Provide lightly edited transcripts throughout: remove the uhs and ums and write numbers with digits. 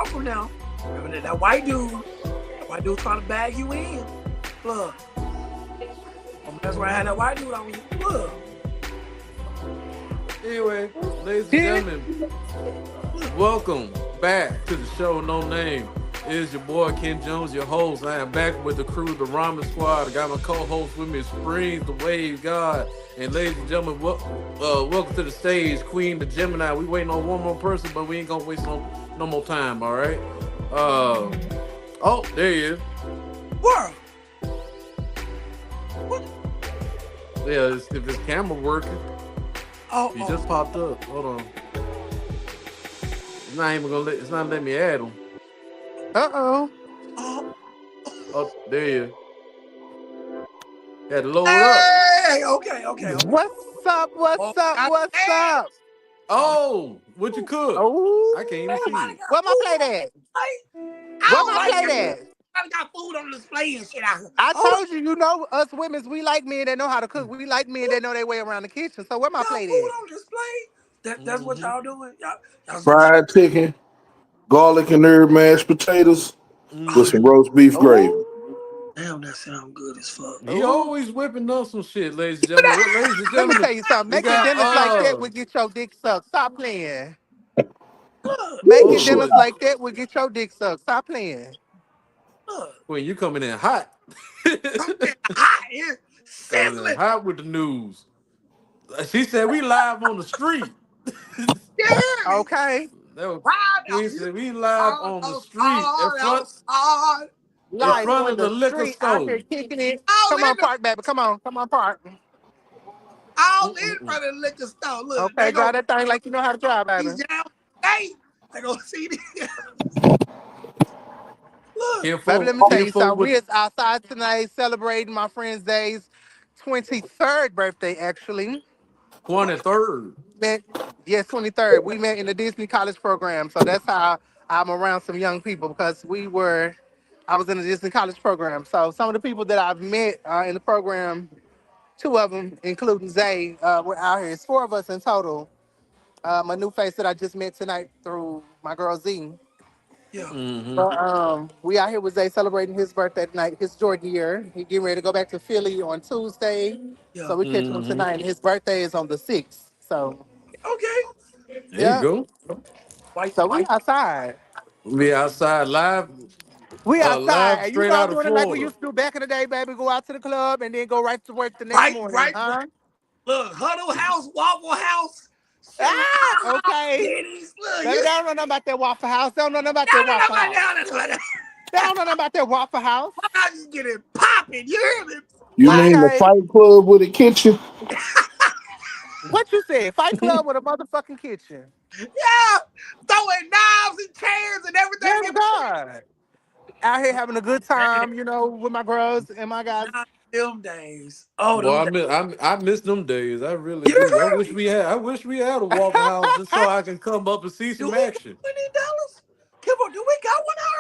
careful now. Remember that white dude. That white dude trying to bag you in. Look. That's where I had that white dude on you. Look. Anyway, ladies and gentlemen, welcome back to the show No Name. It is your boy Ken Jones, your host. I am back with the crew, the Ramen Squad. I got my co-host with me, Springs, the Wave God. And ladies and gentlemen, welcome to the stage, Queen the Gemini. We waiting on one more person, but we ain't gonna waste no more time, all right? Oh, there he is. What? What? Yeah, if his camera working. He just popped up. Hold on. It's not even gonna it's not letting me add him. Oh, there you had to load up. Hey, okay. What's up? What's up? Oh, what you cook? Oh, I can't even see it. where my plate at? Where my plate at? I got food on display and shit out here. I told you, you know, us women, we like men that know how to cook. We like men that know their way around the kitchen. So where my plate food at? on display? That's what y'all doing? Y'all Fried chicken, garlic and herb mashed potatoes with some roast beef gravy. Damn, that sound good as fuck. He always whipping up some shit, ladies and gentlemen. Ladies and Let me gentlemen, tell you something. we Making got dinners like that would get your dick sucked. Stop playing. Look, Making dinners like that would get your dick sucked. Stop playing. When you coming in hot. Hot, yeah. Sizzling. Hot with the news. She said we live on the street. Yeah. Okay. We said we live on the street in front of the liquor store. Out here kicking it. Come on, park, baby. Come on, park. All in front of the liquor store. Look, okay, drive that thing like you know how to drive, baby. Hey, they gonna see this. Look, baby, let me tell you something. We is outside tonight celebrating my friend's day's 23rd birthday, actually. 23rd. Yes, 23rd. We met in the Disney College program, so that's how I'm around some young people because I was in the Disney College program. So some of the people that I've met in the program, two of them, including Zay, we're out here. It's four of us in total. My new face that I just met tonight through my girl Z. Yeah. Mm-hmm. But, we out here with Zay celebrating his birthday tonight, his Jordan year. He getting ready to go back to Philly on Tuesday. Yeah. So we catching him tonight. His birthday is on the 6th. So there you go. So we outside. We outside live. We outside. Live And you straight know I'm out of doing it like we Florida. used to do back in the day, baby. Go out to the club and then go right to work the next morning. Huh? Look, Huddle House, Waffle House. Okay. Look, they don't know nothing about that Waffle House. They don't know nothing about that Waffle House. They don't know nothing about that Waffle House. Why not just get it popping? You hear me? You mean the Fight Club with a kitchen? What you said? Fight Club with a motherfucking kitchen. Yeah. Throwing knives and chairs and everything. Yes, God. Out here having a good time, you know, with my girls and my guys. Them days. Oh, well, them I miss them days. I really do. I wish we had a Waffle House just so I can come up and see some action. $20? Kimbo, do we got one out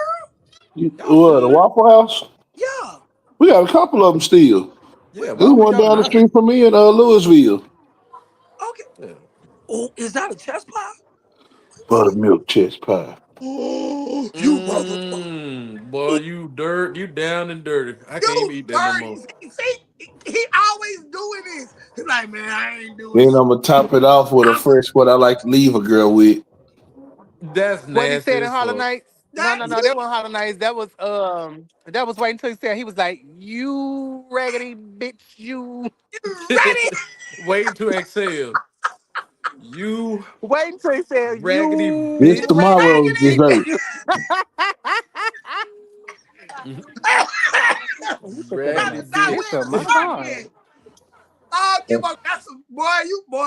here? What, a Waffle House? Yeah. We got a couple of them still. Yeah, there's one down the street from me in Louisville. Okay. Yeah. Oh, is that a chest pie? Buttermilk chest pie. Oh, you motherfucker. Boy, you down and dirty. I can't eat that no more. See, he always doing this. He's like, man, I ain't doing this. Then I'm going to top it off with a fresh what I like to leave a girl with. That's nasty. What he said in Harlem Nights? No, that wasn't Harlem Nights. That was waiting until he said, he was like, you raggedy bitch, you ready? Waiting to exhale. You wait until he said raggedy you this tomorrow's dessert. Raggedy bitch. Oh, give up. That's a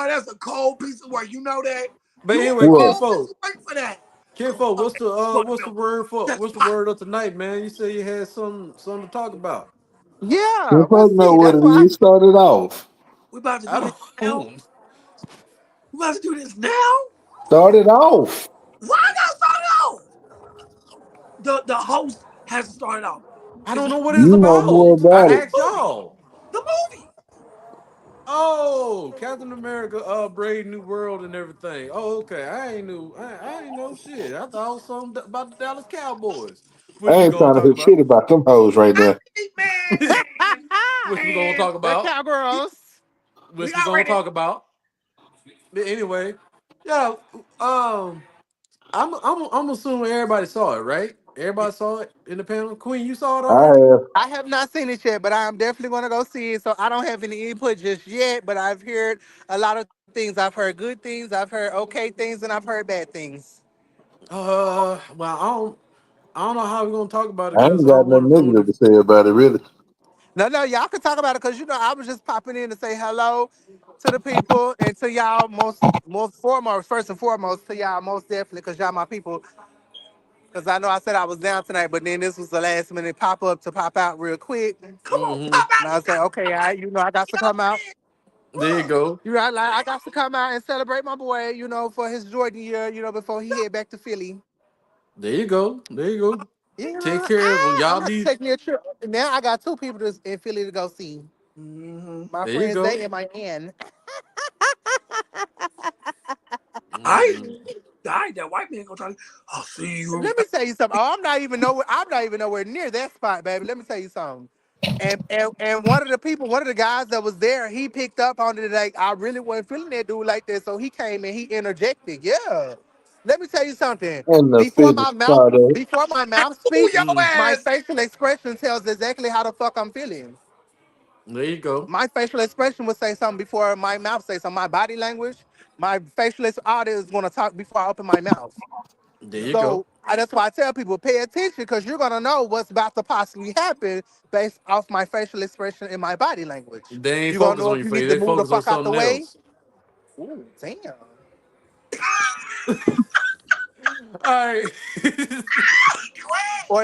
that's a cold piece of work. You know that? But anyway, Kinfo, what's the word of tonight, man? You said you had something to talk about. Yeah. Kinfo know what it is. Started off. We about to do this now. We about to do this now. Started off. Why not start off? The host has to start off. I don't know what it's about. More about I asked y'all. The movie. Oh, Captain America, Brave New World and everything. Oh, okay. I ain't know shit. I thought it was something about the Dallas Cowboys. I Which we ain't gonna trying to talk hear about. shit about them hoes right I now. think, man, Which we gonna man, talk The about. cowgirls. we Which we gonna already. talk about. But anyway, yeah. I'm assuming everybody saw it, right? Everybody saw it in the panel. Queen, you saw it I already? have. I have not seen it yet, but I'm definitely going to go see it. So I don't have any input just yet, but I've heard a lot of things. I've heard good things, I've heard okay things, and I've heard bad things. Well, I don't know how we're gonna talk about it I because ain't I don't got want nothing to ruin negative it. to say about it, really. No, no, y'all can talk about it because I was just popping in to say hello to the people and to y'all most foremost, first and foremost, to y'all most definitely because y'all my people. Because I know I said I was down tonight, but then this was the last minute pop up to pop out real quick. Come on, Hmm. pop out And I the was like, okay, I got to come out. There you look. go. I got to come out and celebrate my boy, for his Jordan year, before he head back to Philly. There you go. There you go. Take Yeah, care of them. I'm Y'all gonna have to need. take me a trip. Now I got two people in Philly to go see. Mm-hmm. My There you friend go. Zay and my Ann. I, Mm. that white man gonna try to. I'll see you. Let me tell you something. Oh, I'm not even nowhere near that spot, baby. Let me tell you something. And one of the guys that was there, he picked up on it like I really wasn't feeling that dude like that. So he came and he interjected. Yeah. Let me tell you something. And the Before my physical mouth, part of it. before my And mouth pull speaks, your Mm. my ass. facial expression tells exactly how the fuck I'm feeling. There you go. My facial expression would say something before my mouth say something. My body language, my facial audio is gonna talk before I open my mouth. There you go. So that's why I tell people pay attention because you're gonna know what's about to possibly happen based off my facial expression and my body language. They ain't You're gonna focus know on if your you face. need to They move the focus on fuck out the something way. else. Ooh, damn. All right.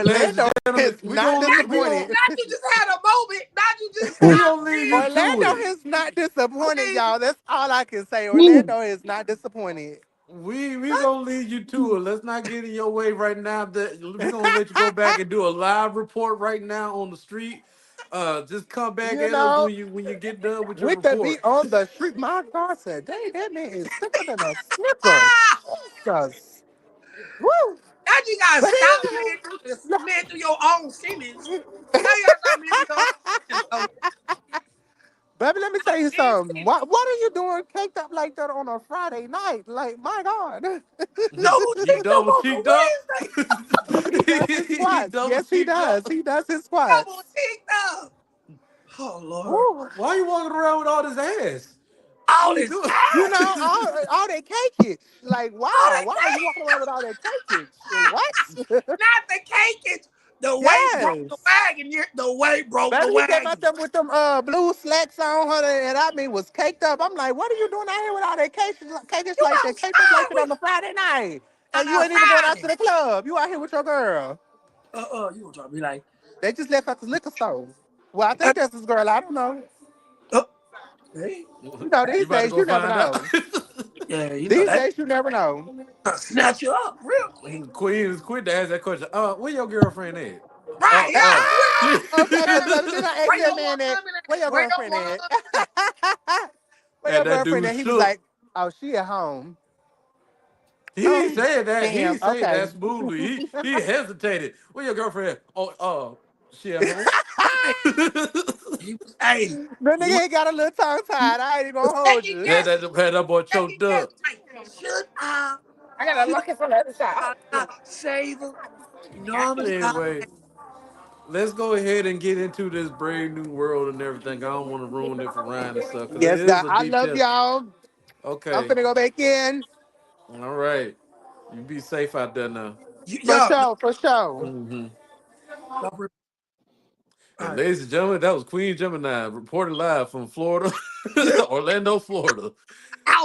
Ladies and Orlando gentlemen, is not disappointed. Not you just had a moment. Not you just we stopped gonna leave you me. to Orlando it. is not disappointed, Queen. y'all. That's all I can say. Orlando is not disappointed. We gonna lead you to it. Let's not get in your way right now. That we gonna let you go back and do a live report right now on the street. Just come back You at us know, when you get done with your with the beat report. on the street, my God said, dang, that man is sicker than a snipper. Ah! Jesus. Woo! Now you gotta But stop no. man through your own sentence. Now you gotta stop man through your own sentence. So, Baby, let me tell you it's something. What are you doing caked up like that on a Friday night? Like, my God. no who He checked up double on a cheeked up. Wednesday. He does his He squats. double Yes, he cheeked does. up. He does his Double squats. checked up. Oh Lord. Woo. Why are you walking around with all this ass? What All are you this doing? You ass. know, all that cakeage. Like, All why? the Why are you walking around with all that cakeage? What? not the cake. It's the weight broke the Yes. wagon. The weight broke the Baby, he came out wagon. there with them blue slacks on her, and I mean was caked up. I'm like, what are you doing out here with all that cakeage You like that, caked up outside like that on with a Friday night? on And you a ain't even going out to Friday. the club. You out here with your girl. You gonna try to be like, They just left at the liquor store. Well, I uh, think that's his girl. I don't know. uh, hey, You These about to days go you never find out. know. yeah, These that days you never know. snatch you up real quick. Queen is quick to ask that question. Where your girlfriend at? Right? Yeah. She, Okay, because baby, then I asked Where that your man that, woman where at? your Where your girlfriend woman at? at? Where and your that girlfriend dude at? He was shook. like, oh, she at home. He ain't Oh, saying that. He damn. ain't saying Okay. that smoothly. He hesitated. Where your girlfriend at? Oh, she at home. He was, hey, The he was nigga he got a little tongue tied. I ain't even gonna hold second you. guessing, Had that boy second choked guessing. up. Like, should I save her? You know I'm a shy. Anyway, let's go ahead and get into this brave new world and everything. I don't want to ruin it for Ryan and stuff because it Yes, is God. a I love detail. y'all. I'm Okay. finna go back in. All right. You be safe out there now. For Yo, sure, for sure. Hmm. don't re- all And right. ladies and gentlemen, that was Queen Gemini reported live from Florida, Orlando, Florida.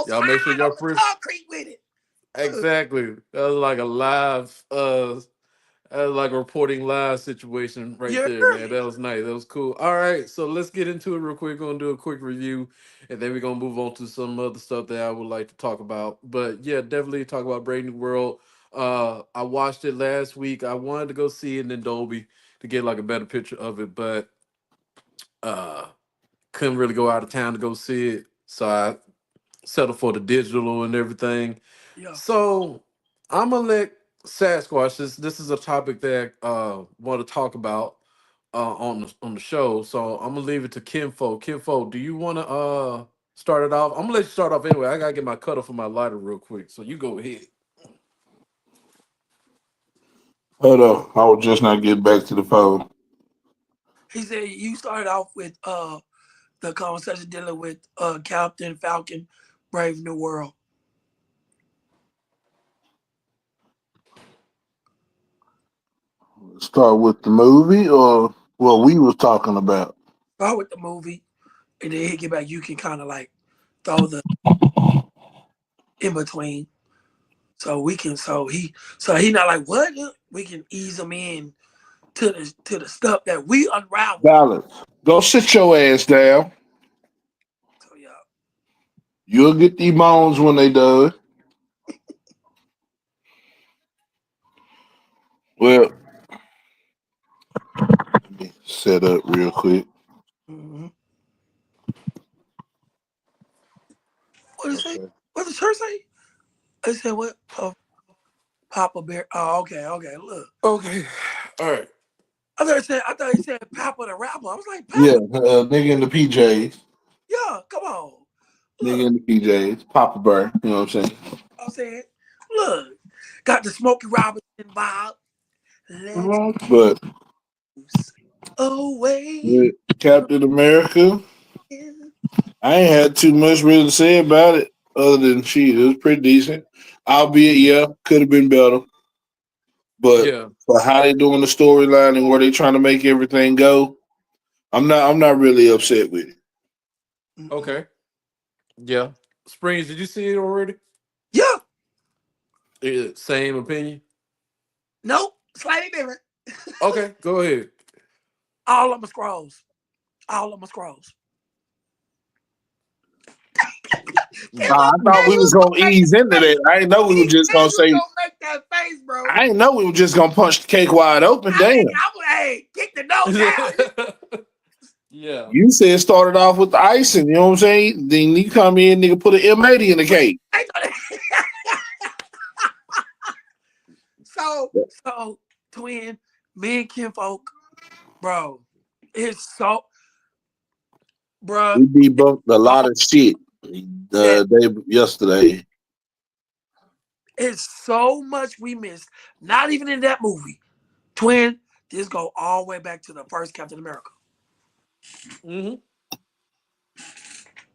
Y'all make sure Outside on y'all the free. concrete with it. Exactly. That was like a live, that was like a reporting live situation right You there, heard man. me. That was nice. That was cool. All right, so let's get into it real quick. Gonna do a quick review, and then we're gonna move on to some other stuff that I would like to talk about. But yeah, definitely talk about Brave New World. I watched it last week. I wanted to go see it in Dolby to get like a better picture of it, but uh couldn't really go out of town to go see it, so I settled for the digital and everything. Yeah. So I'm gonna let Sasquatch. This is a topic that want to talk about on the show. So I'm gonna leave it to Kinfo. Kinfo, do you want to start it off? I'm gonna let you start off anyway. I gotta get my cutter for my lighter real quick. So you go ahead. Hold on, I was just not getting back to the phone. He said you started off with the conversation dealing with Captain Falcon, Brave New World. Start with the movie or what we was talking about. Start with the movie, and then he get back. You can kind of like throw the in between, so we can. So he not like what? We can ease him in to the stuff that we unravel. Balance. Go sit your ass down. So yeah. You'll get the moans when they done. Well, let me set up real quick. Mm-hmm. What did it say? Okay. What did the church say? It said what? Papa Bear. Oh, okay, okay. Look, Okay. All right. I thought he said Papa the rapper. I was like, Yeah, Papa. nigga in the PJs. Yeah, come on. Nigga Look, in the PJs. Papa Bear. You know what I'm saying? I said, look, got the Smokey Robinson vibe. Let's But away. with Captain America, I ain't had too much really to say about it other than shit. It was pretty decent. Albeit, yeah, could have been better. But Yeah. for how they doing the storyline and where they trying to make everything go, I'm not really upset with it. Mm-mm. Okay. Yeah. Springs, did you see it already? Yeah, Same opinion. nope, slightly different. Okay, go ahead. All of my scrolls. All of my scrolls. Kim, I thought we was gonna ease into that. I didn't know we were just gonna you say. gonna make that face, bro. I didn't know we were just gonna punch the cake wide open. Damn. I'm like, hey, kick the note down. Yeah. You said started off with the icing, you know what I'm saying? Then you come in, nigga, put an M80 in the cake. So, twin, me and Kinfolk, bro, it's so, bro, We debunked a lot oh, of shit that the day yesterday. it's so much we missed. Not even in that movie. Twin, this go all the way back to the first Captain America. Hmm.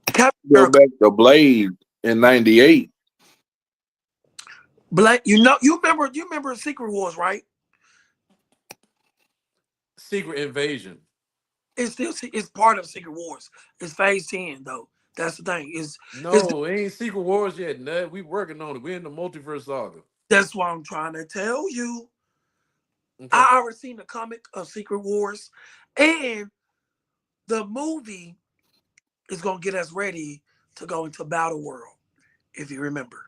Captain Go America, back to Blade in '98. Black, you remember Secret Wars, right? Secret Invasion. It's part of Secret Wars. It's phase 10 though. That's the thing. It's No, it ain't Secret Wars yet. Nut. We working on it. We in the multiverse saga. that's what I'm trying to tell you. Okay. I already seen the comic of Secret Wars, and the movie is gonna get us ready to go into Battle World, if you remember.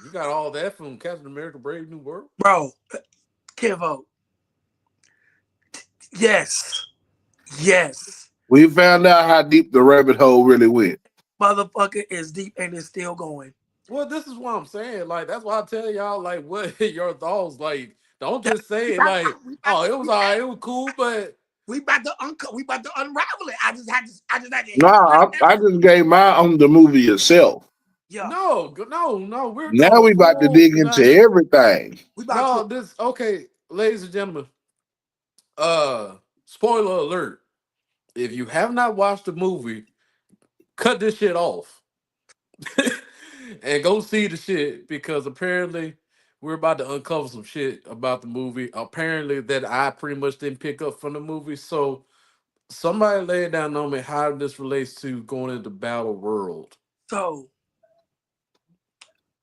You got all that from Captain America: Brave New World. Bro, Kevo, yes, yes. We found out how deep the rabbit hole really went. Motherfucker is deep and it's still going. Well, this is what I'm saying. Like, that's why I tell y'all, like, what your thoughts. Like, don't That- just say it like, oh, it was we all about right, it was cool, but we about to unravel it. I just had to hit you like Nah, that. I just gave my on the movie itself. Yeah, no, no, we're doing Now a we about to full dig into tonight. everything. we about No, to. this okay, ladies and gentlemen. Spoiler alert. If you have not watched the movie, cut this shit off and go see the shit because apparently we're about to uncover some shit about the movie. Apparently that I pretty much didn't pick up from the movie. So somebody lay it down on me how this relates to going into Battle World. So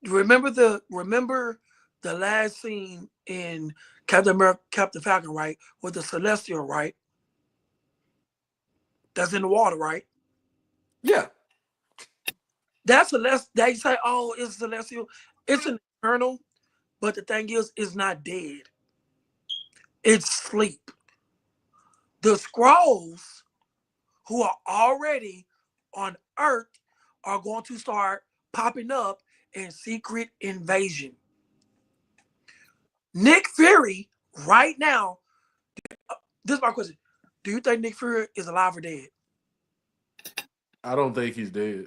remember the last scene in Captain America, Captain Falcon, right? With the Celestial, right? That's in the water, right? Yeah. That's Celestial. They say, oh, it's Celestial. It's an eternal, but the thing is, it's not dead. It's sleep. The scrolls who are already on Earth are going to start popping up in Secret Invasion. Nick Fury, right now, this is my question. Do you think Nick Fury is alive or dead? I don't think he's dead.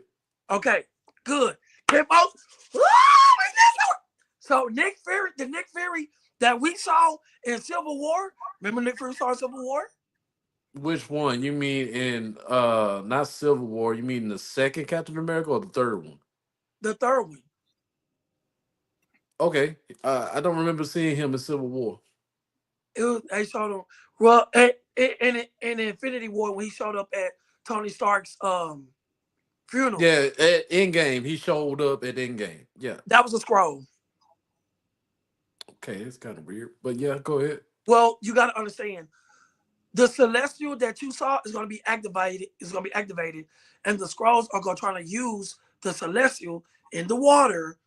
Okay, good. Kim so Nick Fury, the Nick Fury that we saw in Civil War, remember Nick Fury saw Civil War? Which one? You mean in not Civil War, you mean the second Captain America or the third one? The third one. Okay. I don't remember seeing him in Civil War. It was they showed him well in Infinity War when he showed up at Tony Stark's funeral. Yeah, at Endgame, he showed up at Endgame. Yeah. That was a scroll. Okay, it's kind of weird. But yeah, go ahead. Well, you gotta understand the celestial that you saw is gonna be activated, and the scrolls are gonna try to use the celestial in the water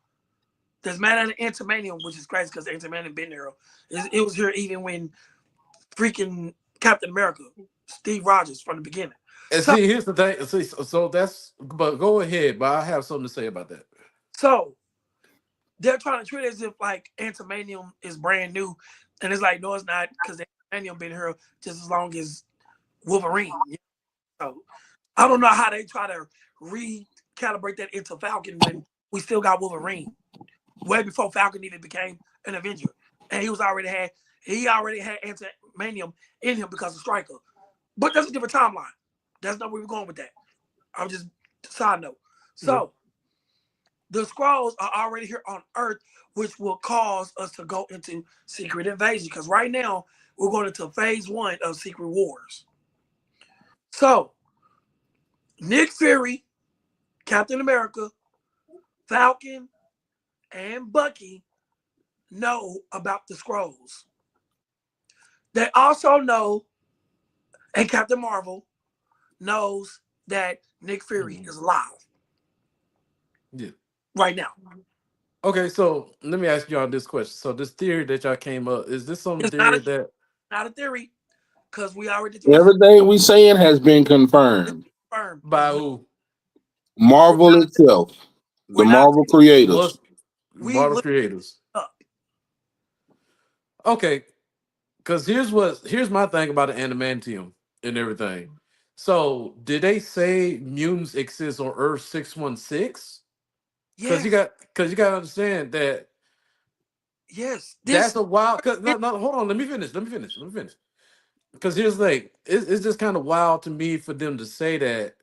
that's made out of antimanium, which is crazy because antimanium been there. It was here even when freaking Captain America, Steve Rogers from the beginning. And So see, here's the thing. See, so that's, but go ahead. But I have something to say about that. so they're trying to treat it as if like antimanium is brand new, and it's like no, it's not because antimanium been here just as long as Wolverine. So I don't know how they try to recalibrate that into Falcon when we still got Wolverine way before Falcon even became an Avenger, and he already had antimanium in him because of Stryker. But that's a different timeline. That's not where we're going with that. I'm just side note. Yeah. So the scrolls are already here on Earth, which will cause us to go into Secret Invasion. Because right now we're going into phase 1 of Secret Wars. So Nick Fury, Captain America, Falcon, and Bucky know about the scrolls. They also know, and Captain Marvel knows that Nick Fury Mhm. is alive Yeah. right now. Okay, so let me ask y'all this question. So this theory that y'all came up, is this some It's not theory a that not a theory because we already did the research. Everything we saying has been It's confirmed. confirmed. by who We're Marvel not itself, the we're not Marvel creators. was we Marvel looked creators? up. Okay, because here's my thing about the adamantium and everything. So did they say mutants exist on Earth 616? Yes, Because you got to understand that yes. that's This a wild. Cause no, hold on. Let me finish. Because here's the thing. It's just kind of wild to me for them to say that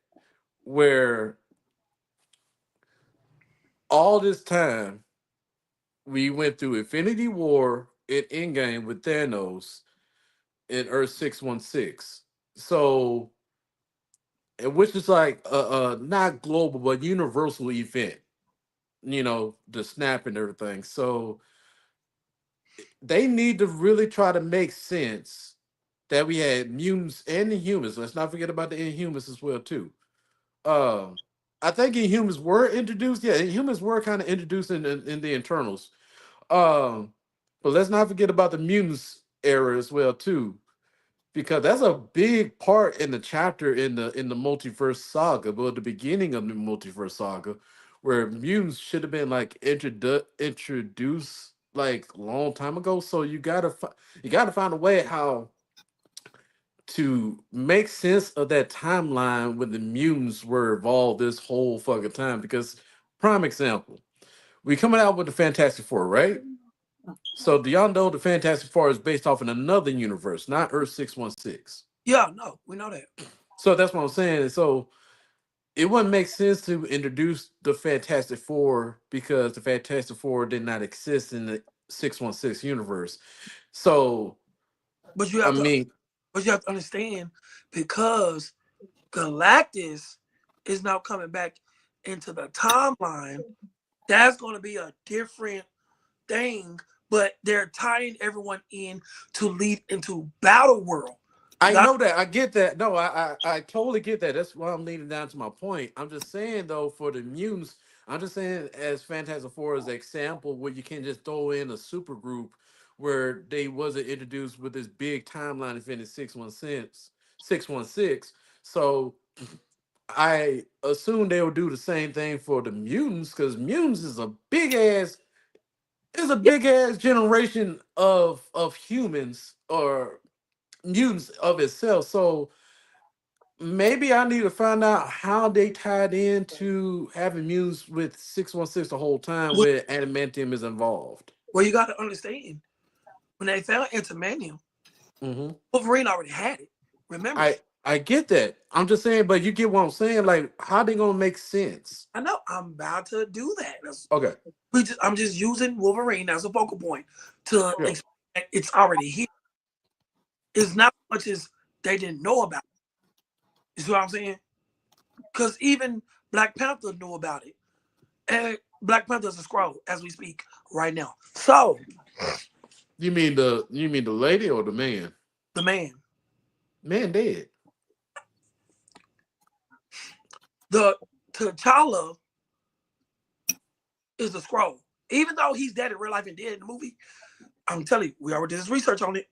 where all this time we went through Infinity War and Endgame with Thanos in Earth 616. So, and which is like a not global but universal event. The snap and everything. So they need to really try to make sense that we had mutants and Inhumans. Let's not forget about the Inhumans as well too. Um, I think Inhumans were introduced. Yeah, Inhumans were kind of introduced in the internals. Um, but let's not forget about the mutants era as well too, because that's a big part in the chapter in the multiverse saga, well, the beginning of the multiverse saga, where mutants should have been like introduced like a long time ago. So you gotta find a way how to make sense of that timeline when the mutants were evolved this whole fucking time. Because prime example, we coming out with the Fantastic Four, right? So do y'all know the Fantastic Four is based off in another universe, not Earth 616? yeah, no, we know that. So that's what I'm saying. So it wouldn't make sense to introduce the Fantastic Four because the Fantastic Four did not exist in the 616 universe. So But you I have to mean, but you have to understand because Galactus is now coming back into the timeline. That's going to be a different thing, but they're tying everyone in to lead into Battle World. You I got know that. I get that. No, I totally get that. That's why I'm leading down to my point. I'm just saying though, for the mutants, I'm just saying as Phantasm Four as an example where you can just throw in a super group where they wasn't introduced with this big timeline event in 616. 616. So I assume they will do the same thing for the mutants because mutants is a Yeah. big ass generation of humans or mutants of itself. So maybe I need to find out how they tied into having mutants with 616 the whole time Well, where adamantium is involved. well, you got to understand when they found antimanium, Hmm. Wolverine already had it. Remember that. I get that. I'm just saying, but you get what I'm saying. Like, how they gonna make sense? I know. I'm about to do that. Okay. I'm just using Wolverine as a focal point to Yeah. explain that it's already here. It's not much as they didn't know about it. You see what I'm saying? Because even Black Panther knew about it. And Black Panther's a scroll as we speak right now. So You mean the lady or the man? the man, Man dead. the T'Challa is a scroll. Even though he's dead in real life and dead in the movie, I'm telling you, we already did this research on it.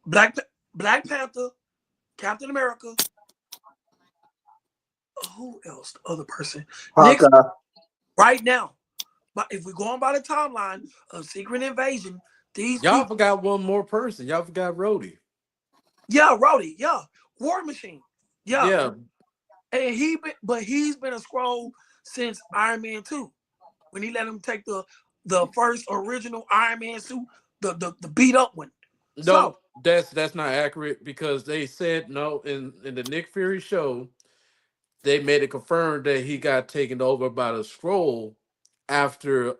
Black Black Panther, Captain America, who else? The other person. Nick Hawkeye. right now. But if we're going by the timeline of Secret Invasion, these Y'all people, forgot one more person. Y'all forgot Rhodey. yeah, Rhodey, yeah, War Machine, yeah, Yeah. and he's been a scroll since Iron Man 2 when he let him take the first original Iron Man suit, the beat up one. So No, that's not accurate because they said no in the Nick Fury show. They made it confirmed that he got taken over by the scroll after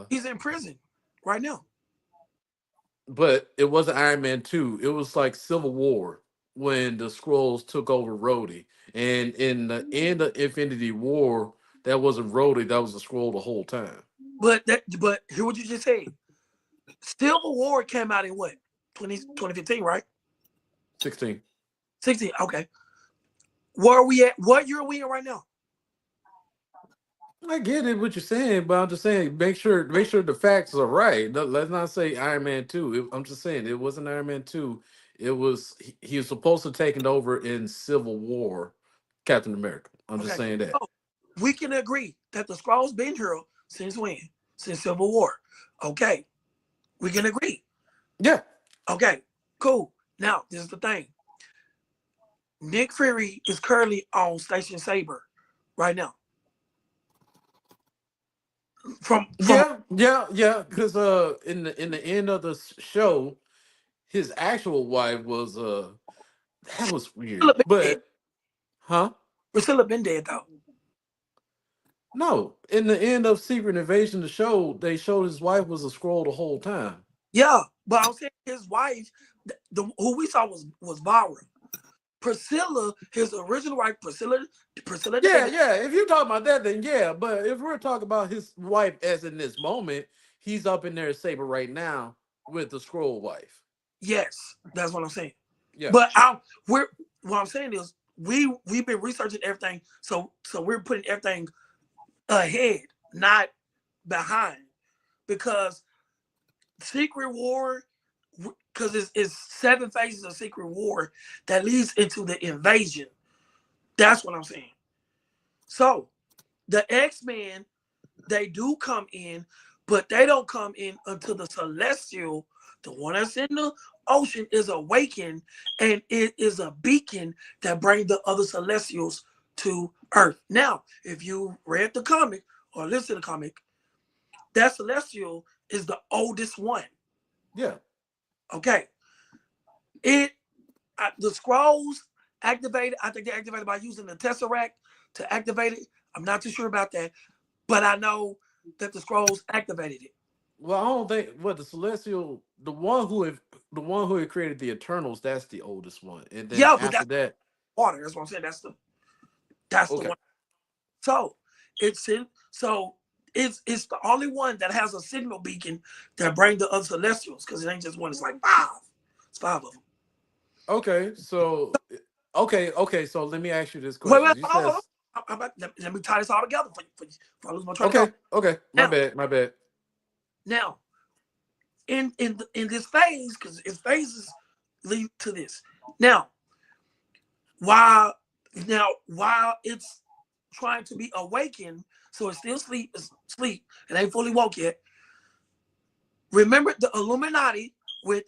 he's in prison right now. but it wasn't Iron Man 2. It was like Civil War when the scrolls took over Rhodey. And in the end of Infinity War, that wasn't Rhodey, that was the scroll the whole time. But hear what you just said. Civil War came out in what 2015, right? 16. 16. Okay. Where are we at? What year are we in right now? I get it what you're saying, but I'm just saying make sure the facts are right. Let's not say Iron Man 2. I'm just saying it wasn't Iron Man 2. It was he was supposed to take it over in Civil War, Captain America. I'm just Okay. saying that. So we can agree that the Skrulls been here since when? Since Civil War. Okay. We can agree. Yeah. Okay. Cool. Now, this is the thing. Nick Fury is currently on Station Saber right now. From Yeah. Because in the end of the show, his actual wife was that was weird. Priscilla been dead. But huh? Priscilla been dead though. No. In the end of Secret Invasion, the show, they showed his wife was a scroll the whole time. Yeah, but I'm saying his wife, the who we saw was Vara. Priscilla, his original wife, Priscilla Yeah, Davis. yeah. If you're talking about that, then yeah. But if we're talking about his wife as in this moment, he's up in there at Saber right now with the scroll wife. Yes, that's what I'm saying. Yeah. But I we're what I'm saying is we've been researching everything, so we're putting everything ahead, not behind, because Secret War, because it's 7 phases of Secret War that leads into the invasion. That's what I'm saying. So the X-Men, they do come in, but they don't come in until the Celestial, the one that's in the ocean, is awakened, and it is a beacon that brings the other Celestials to Earth. Now, if you read the comic or listened to the comic, that Celestial is the oldest one. Yeah. Okay, it the scrolls activated. I think they activated by using the Tesseract to activate it. I'm not too sure about that, but I know that the scrolls activated it. Well, I don't think what the Celestial, the one who had created the Eternals, that's the oldest one, and then Yeah, but after that's that, water. That's what I'm saying. That's the okay, one. So it's in. So it's the only one that has a signal beacon that bring the other celestials because it ain't just one. It's like five. It's five of them. okay, so okay, so let me ask you this Wait, question. wait, You hold on, said hold on. Let me tie this all together for I lose my train of thought. okay, my Now, bad, my bad. now, in this phase, because its phases lead to this. Now, while while it's trying to be awakened, so it's still sleep, it ain't fully woke yet. Remember the Illuminati with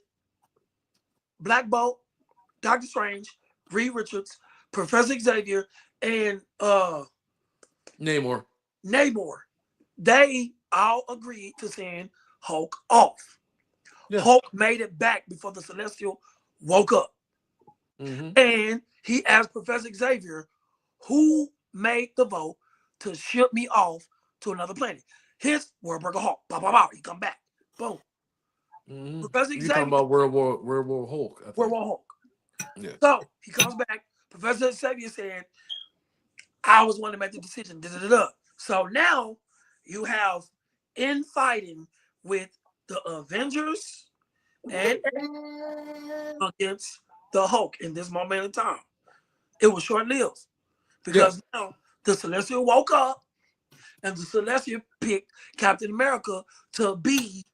Black Bolt, Doctor Strange, Reed Richards, Professor Xavier, and Namor. Namor. They all agreed to send Hulk off. Yeah. Hulk made it back before the Celestial woke up. Mm-hmm. And he asked Professor Xavier, who made the vote to ship me off to another planet? His Warburger Hulk. Bow, bow, bow. He come back. Boom. Mm-hmm. Professor You talking Xavier, about World War Hulk? I think. Warburger Hulk. Yeah. So he comes back. Professor Xavier said, I was one to make the decision. Da, da, da, da. So now you have infighting with the Avengers and against the Hulk in this moment in time. It was short lived Yeah. because now the Celestial woke up and the Celestial picked Captain America to be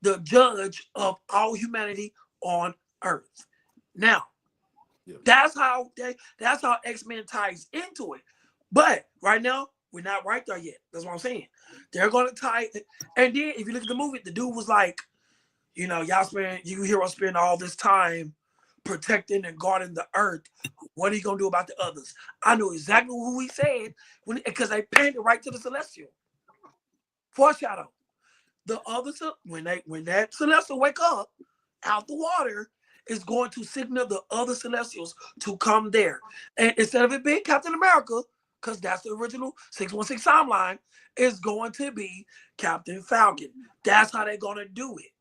the judge of all humanity on Earth. Now, Yeah. that's how X-Men ties into it. But right now, we're not right there yet. That's what I'm saying. They're gonna tie it. And then if you look at the movie, the dude was like, you hear us spend all this time protecting and guarding the earth. What are you gonna do about the others? I know exactly who he said because they painted right to the celestial. Foreshadow. The others when that celestial wake up out the water is going to signal the other celestials to come there. And instead of it being Captain America, because that's the original 616 timeline, is going to be Captain Falcon. That's how they're gonna do it.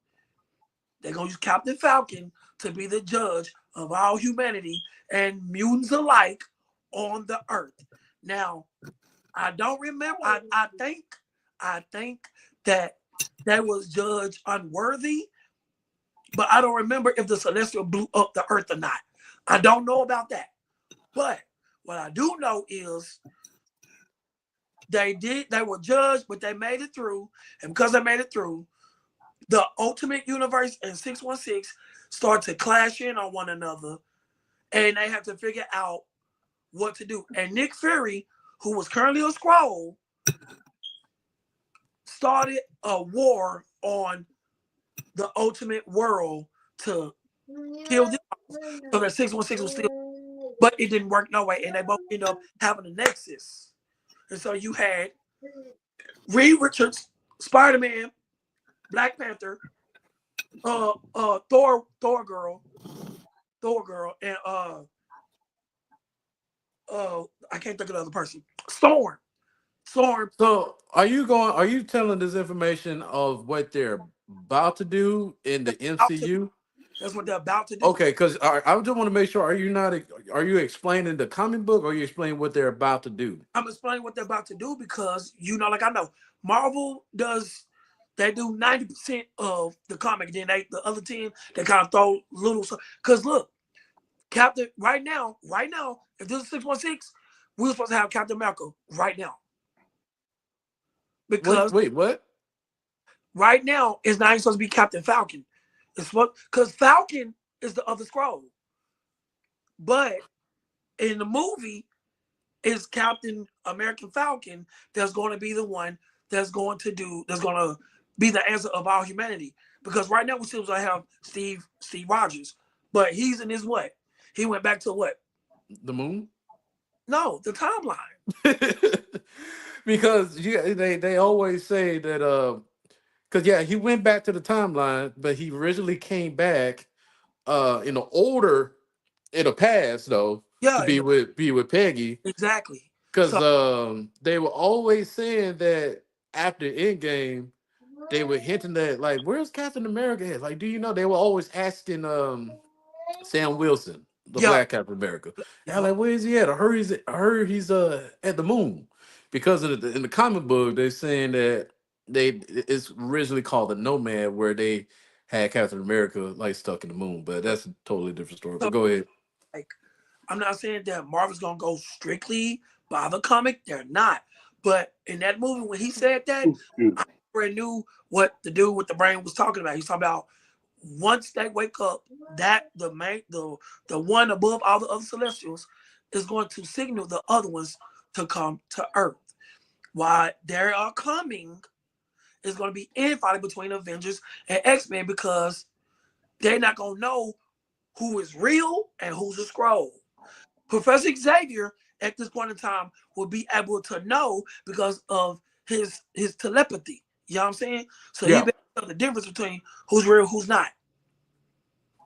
They're gonna use Captain Falcon to be the judge of all humanity and mutants alike on the earth. Now, I don't remember. I think that that was judged unworthy, but I don't remember if the celestial blew up the earth or not. I don't know about that. But what I do know is they were judged, but they made it through. And because they made it through, the Ultimate Universe and 616 start to clash in on one another, and they have to figure out what to do. And Nick Fury, who was currently a Skrull, started a war on the Ultimate World to kill them so that 616 was still, but it didn't work no way, and they both ended up having a nexus. And so you had Reed Richards, Spider-Man, Black Panther, Thor girl, and I can't think of the other person. Storm So are you telling this information of what they're about to do in the out to MCU? that's what they're about to do. Okay, because I just want to make sure. Are you explaining the comic book, or are you explaining what they're about to do? I'm explaining what they're about to do because like I know Marvel does. They do 90% of the comic, then the other 10 they kind of throw little. Because look, Captain right now, if this is 616, we're supposed to have Captain America right now What? because Wait, what? right now it's not even supposed to be Captain Falcon. It's what because Falcon is the other scroll, but in the movie is Captain American Falcon that's going to be the one that's going to be the answer of all humanity. Because right now we still have Steve Rogers, but he's in his what? He went back to what? The moon? No, the timeline. Because yeah, they always say that because yeah, he went back to the timeline, but he originally came back in the older in the past though to Yeah, be with Peggy. exactly. Because So they were always saying that after Endgame, they were hinting that like, where's Captain America at? Like, do you know? They were always asking Sam Wilson, the yeah, Black Captain America. Yeah, yeah. like where is he at? I heard he's at the moon. Because in the comic book, they're saying that it's originally called the Nomad, where they had Captain America like stuck in the moon. But that's a totally different story. So But go ahead. like I'm not saying that Marvel's gonna go strictly by the comic. They're not. But in that movie, when he said that, I already knew what the dude with the brain was talking about. He's talking about once they wake up, that the one above all the other celestials, is going to signal the other ones to come to Earth. Why they are coming is going to be infighting between Avengers and X-Men because they're not going to know who is real and who's a scroll. Professor Xavier at this point in time will be able to know because of his telepathy. You know what I'm saying? So he Yeah. be able to know the difference between who's real, who's not.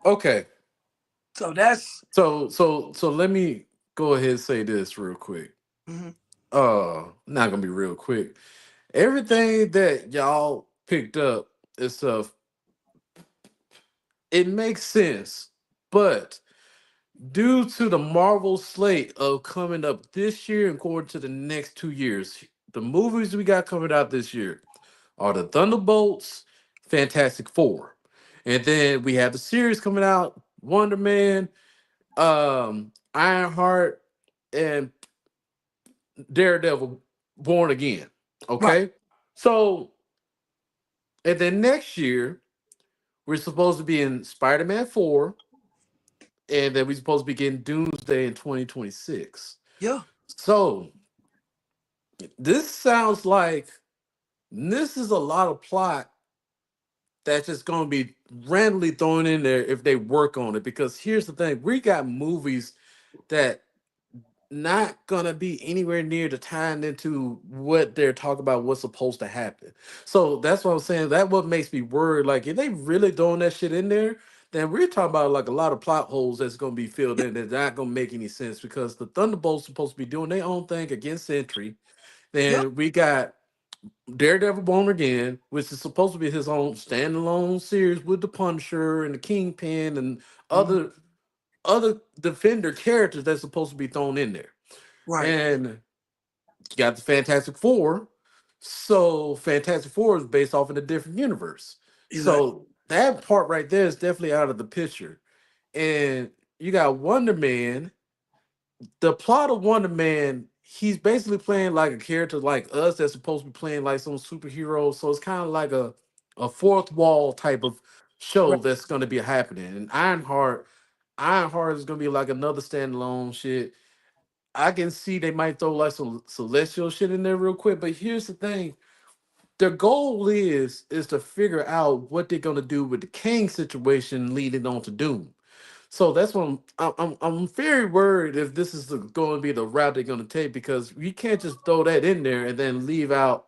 Okay. So that's So let me go ahead and say this real quick. mhm. Not gonna be real quick. Everything that y'all picked up is stuff. It makes sense, but due to the Marvel slate of coming up this year and going to the next 2 years, the movies we got coming out this year are the Thunderbolts, Fantastic Four, and then we have the series coming out: Wonder Man, Ironheart, and Daredevil Born Again. Right. Okay. So, and then next year, we're supposed to be in Spider Man 4, and then we're supposed to be getting Doomsday in 2026. Yeah. So, this sounds like this is a lot of plot that's just going to be randomly thrown in there if they work on it. Because here's the thing, we got movies that not gonna be anywhere near the tying into what they're talking about what's supposed to happen. So that's what I'm saying. That what makes me worried. Like if they really throwing that shit in there, then we're talking about like a lot of plot holes that's gonna be filled Yeah. in that's not gonna make any sense because the Thunderbolts supposed to be doing their own thing against Sentry. Yeah. Then we got Daredevil Born Again, which is supposed to be his own standalone series with the Punisher and the Kingpin and Mhm. other Defender characters that's supposed to be thrown in there. Right. And you got the Fantastic Four. So Fantastic Four is based off in a different universe. Exactly. So that part right there is definitely out of the picture. And you got Wonder Man. The plot of Wonder Man, he's basically playing like a character like us that's supposed to be playing like some superhero. So it's kind of like a fourth wall type of show Right. that's gonna be happening. And Ironheart is gonna be like another standalone shit. I can see they might throw like some celestial shit in there real quick, but here's the thing: their goal is to figure out what they're gonna do with the King situation leading on to Doom. So that's what I'm very worried if this is going to be the route they're gonna take because you can't just throw that in there and then leave out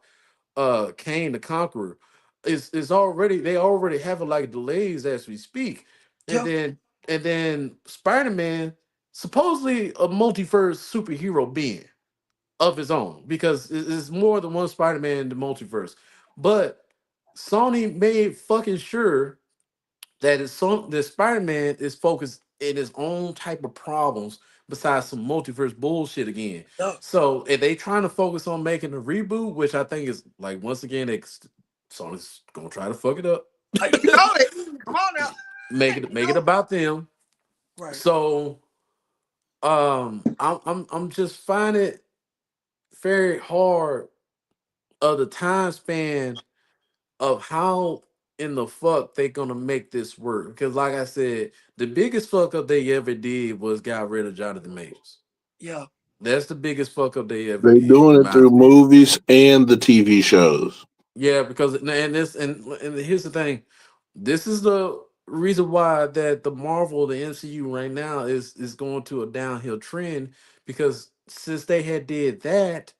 Kane the Conqueror. Is already they already have like delays as we speak, and Yeah. then Spider Man supposedly a multiverse superhero being of his own because it's more than one Spider Man in the multiverse, but Sony made fucking sure that the Spider Man is focused in his own type of problems besides some multiverse bullshit again. Yeah. So if they trying to focus on making a reboot, which I think is like once again, Sony's gonna try to fuck it up. You know it. Come on now. Make You it know. about them. Right. So I'm just finding it very hard of the time span of how in the fuck they gonna make this work. Because like I said, the biggest fuck up they ever did was got rid of Jonathan Majors. Yeah. That's the biggest fuck up they ever They did, doing in it my through opinion. movies and the TV shows. Yeah, because and here's the thing. This is the reason why that the Marvel, the MCU right now is going to a downhill trend because since they had did that,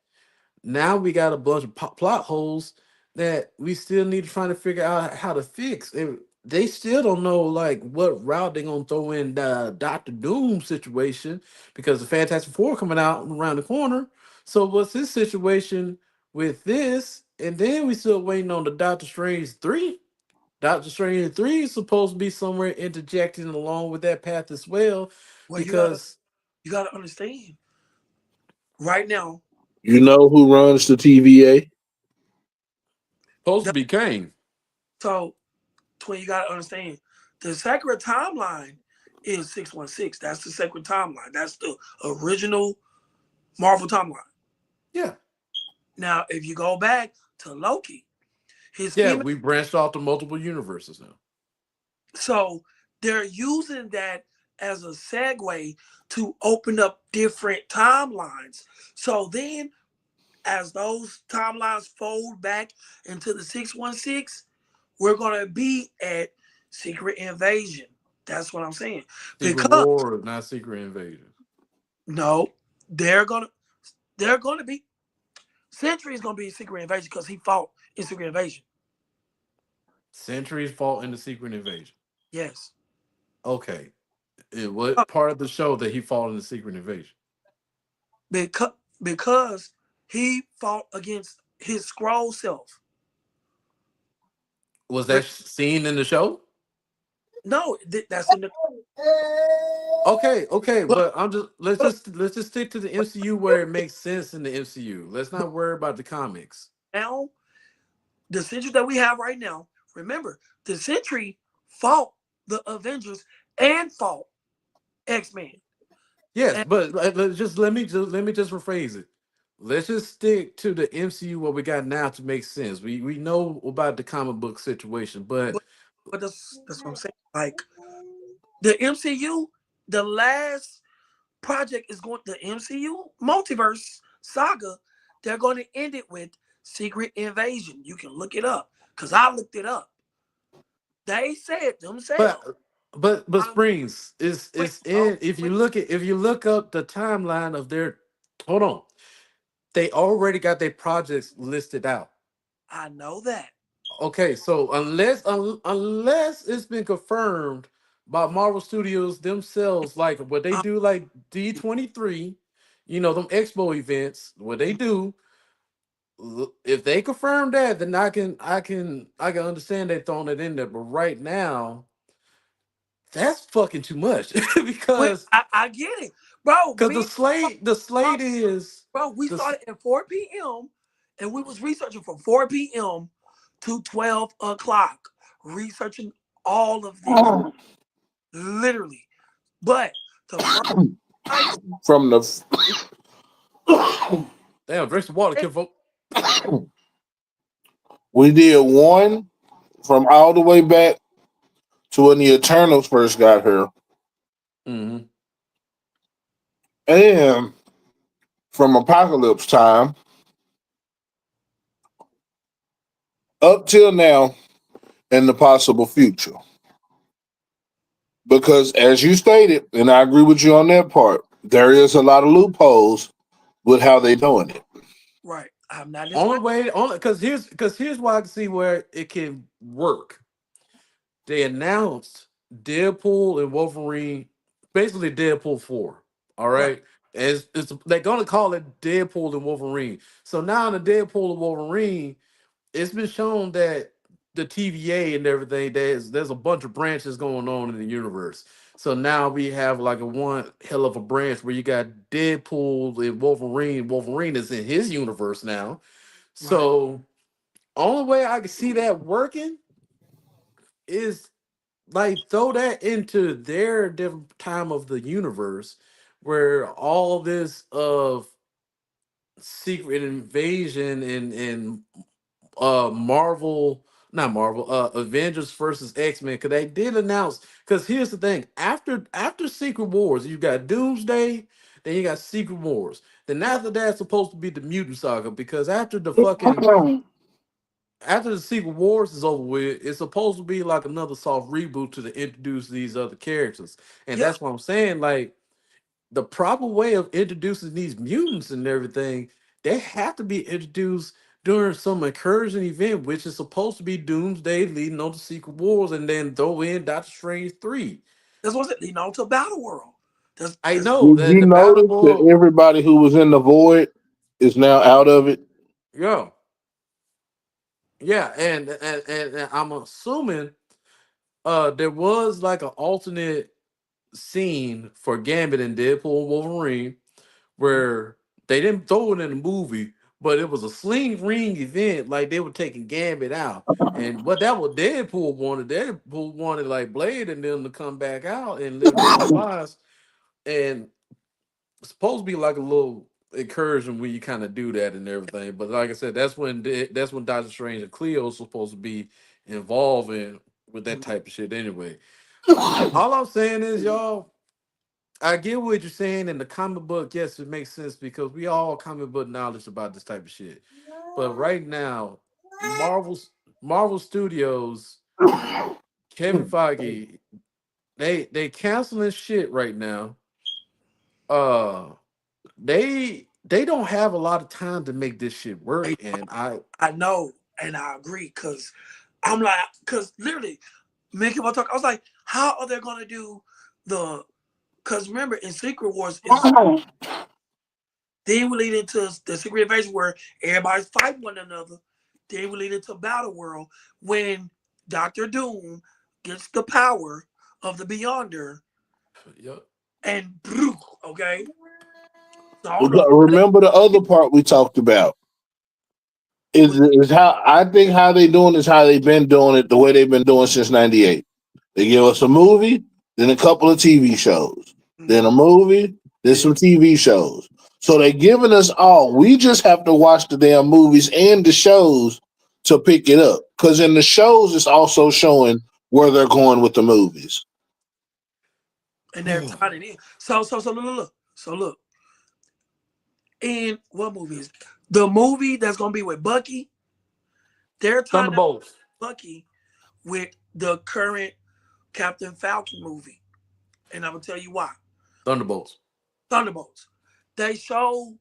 now we got a bunch of plot holes that we still need to try to figure out how to fix. And they still don't know like what route they're gonna throw in the Doctor Doom situation because the Fantastic Four coming out around the corner. So what's this situation with this? And then we still waiting on the Doctor Strange 3. Doctor Strange 3 is supposed to be somewhere interjecting along with that path as well Well, because you gotta understand. Right now, You know who runs the TVA? supposed to that, be Kane. so twin, you gotta understand. The sacred timeline is 616. That's the sacred timeline. That's the original Marvel timeline. Yeah. Now, if you go back to Loki, his Yeah, female, we branched off to multiple universes now. so they're using that. as a segue to open up different timelines. So then, as those timelines fold back into the 616, we're gonna be at Secret Invasion. That's what I'm saying. Secret Because War, not Secret Invasion. no, they're gonna they're gonna be Sentry is gonna be Secret Invasion because he fought in Secret Invasion. Centuries fought in the Secret Invasion. Yes. Okay. In Uh, what part of the show that he fought in the Secret Invasion? Because because he fought against his scroll self. Was Re- that scene in the show? No, that's in the Okay, okay, but, but let's just stick to the MCU where it makes sense in the MCU. Let's but not worry about the comics. now the Sentry that we have right now. Remember, the Sentry fought the Avengers and fought X-Men. Yes, And but let me just rephrase it. Let's just stick to the MCU what we got now to make sense. We know about the comic book situation, but but but that's what I'm saying. Like the MCU, the last project is going the MCU multiverse saga. They're going to end it with Secret Invasion. You can look it up because I looked it up. They said but themselves. but I'm Springs wait, is oh, in if wait, you look up the timeline of their hold on. They already got their projects listed out. I know that. Okay, so unless it's been confirmed by Marvel Studios themselves, like what they I, do, like D23, them expo events, what they do. If they confirm that, then I can understand they throwing it in there. But right now, that's fucking too much wait, because I get it, bro. because the slate is Bro, we the s- started at 4 p.m. and we was researching from 4 p.m. to 12 o'clock, researching all of this, literally. But the first night, from the damn drink some water, kid folk. we did one from all the way back to when the Eternals first got here, Mm-hmm. and from Apocalypse time up till now in the possible future. Because as you stated, and I agree with you on that part, there is a lot of loopholes with how they doing it. right? I'm not Only disrespecting. way, only because here's why I can see where it can work. They announced Deadpool and Wolverine, basically Deadpool 4. All Right, right. They're gonna call it Deadpool and Wolverine. So now in the Deadpool and Wolverine, it's been shown that the TVA and everything, there's a bunch of branches going on in the universe. So now we have like a one hell of a branch where you got Deadpool and Wolverine. Wolverine is in his universe now. right. So only way I can see that working is like throw that into their different time of the universe where all this of secret invasion and Marvel, not Marvel, Avengers versus X-Men, because they did announce, because here's the thing, after Secret Wars you got Doomsday, then you got Secret Wars, then Yeah, after that it's supposed to be the Mutant Saga, because after the Secret Wars is over with, it's supposed to be like another soft reboot to introduce these other characters. And yeah. that's what I'm saying. Like the proper way of introducing these mutants and everything, they have to be introduced during some incursion event, which is supposed to be Doomsday leading on to Secret Wars, and then throw in Doctor Strange 3. That's what it. To Battle World. I That's know Did that you the Battle notice that World, everybody who was in the void is now out of it? yeah, yeah, and I'm assuming there was like an alternate scene for Gambit and Deadpool and Wolverine where they didn't throw it in the movie, but it was a sling ring event, like they were taking Gambit out. And what that was Deadpool wanted. Deadpool wanted like Blade and them to come back out and live their own lives. And it's supposed to be like a little incursion when you kind of do that and everything. But like I said, that's when Doctor Strange and Cleo is supposed to be involved in with that type of shit anyway. All I'm saying is, y'all. I get what you're saying in the comic book. Yes, it makes sense because we all comic book knowledge about this type of shit. But right now, Marvel's Marvel Studios, Kevin Feige, they canceling shit right now. Uh, they don't have a lot of time to make this shit work, Hey, and I I know, and I agree, cause I'm like, cause literally, making my talk, I was like, how are they gonna do the? Cause remember, in Secret Wars is then we lead into the Secret Invasion where everybody's fighting one another. Then we lead into Battle World when Doctor Doom gets the power of the Beyonder yep. and okay. So I We don't know. remember the other part we talked about is how I think how they doing is how they've been doing it the way they've been doing since '98. They give us a movie, then a couple of TV shows, then a movie, then Yeah. some TV shows. So they giving us all. We just have to watch the damn movies and the shows to pick it up. Because in the shows, it's also showing where they're going with the movies. And they're tying it in. So look. So look. In what movie is it? The movie that's gonna be with Bucky? They're tying up Thunderbolts. Bucky with the current Captain Falcon movie, and I'm gonna tell you why. Thunderbolts. Thunderbolts. They show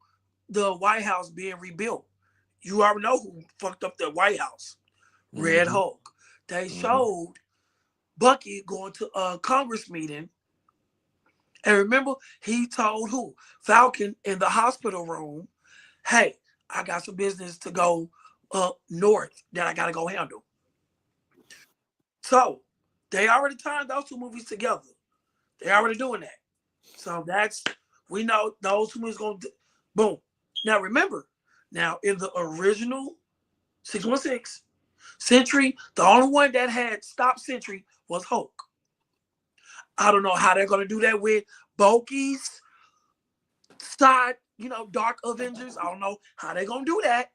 the White House being rebuilt. You already know who fucked up the White House. Red Mm-hmm. Hulk. They Mm-hmm. showed Bucky going to a Congress meeting. And remember, he told who? Falcon in the hospital room, hey, I got some business to go up north that I gotta go handle. So they already tied those two movies together. They already doing that. So that's we know those two movies gonna boom. Now remember, now in the original 616 Sentry, the only one that had stopped Sentry was Hulk. I don't know how they're gonna do that with Bulky's side, Dark Avengers. I don't know how they're gonna do that.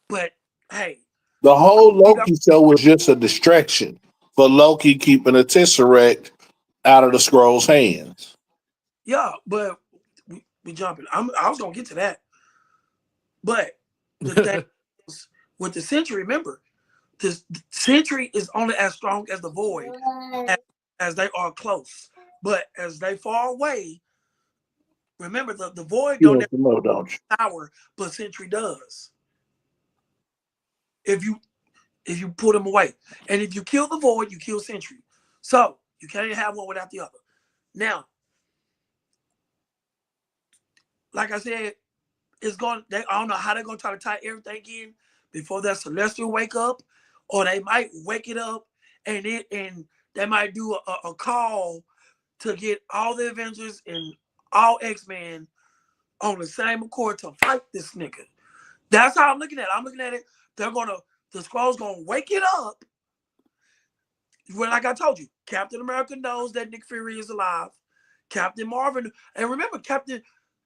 But hey, The whole we got Loki show was just a distraction for Loki keeping a Tesseract out of the scroll's hands. yeah, but we jumping. I was gonna get to that. But the thing is, with the Sentry, remember, this Sentry is only as strong as the Void as, as they are close. But as they far away, remember the Void You don't want have to know, don't you? power, but Sentry does. If you if you put them away. And if you kill the Void, you kill Sentry. So you can't have one without the other. Now, like I said, it's going. I don't know how they're gonna try to tie everything in before that Celestial wake up, or they might wake it up and they might do a call to get all the Avengers and all X-Men on the same accord to fight this nigga. That's how I'm looking at it. I'm looking at it. The Skrulls gonna wake it up. Well, like I told you, Captain America knows that Nick Fury is alive. Captain Marvel, and remember, Captain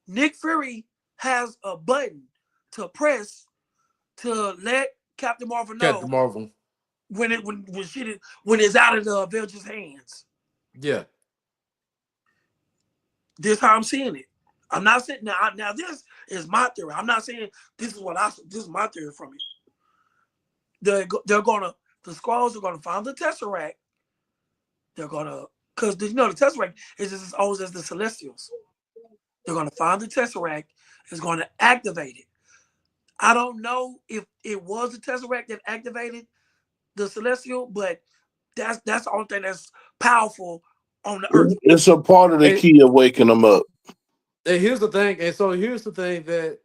Nick Fury has a button to press to let Captain Marvel Captain know Marvel. when it's out of the Avengers' hands. Yeah. This is how I'm seeing it. I'm not saying now. This is my theory. I'm not saying this is what I. This is my theory from it. They're gonna the Skrulls are gonna find the Tesseract. They're gonna because the Tesseract is just as old as the Celestials. They're gonna find the Tesseract. It's gonna activate it. I don't know if it was the Tesseract that activated the Celestial, but that's the only thing that's powerful on the Earth. It's a part of the And, key of waking them up. and here's the thing. And so here's the thing that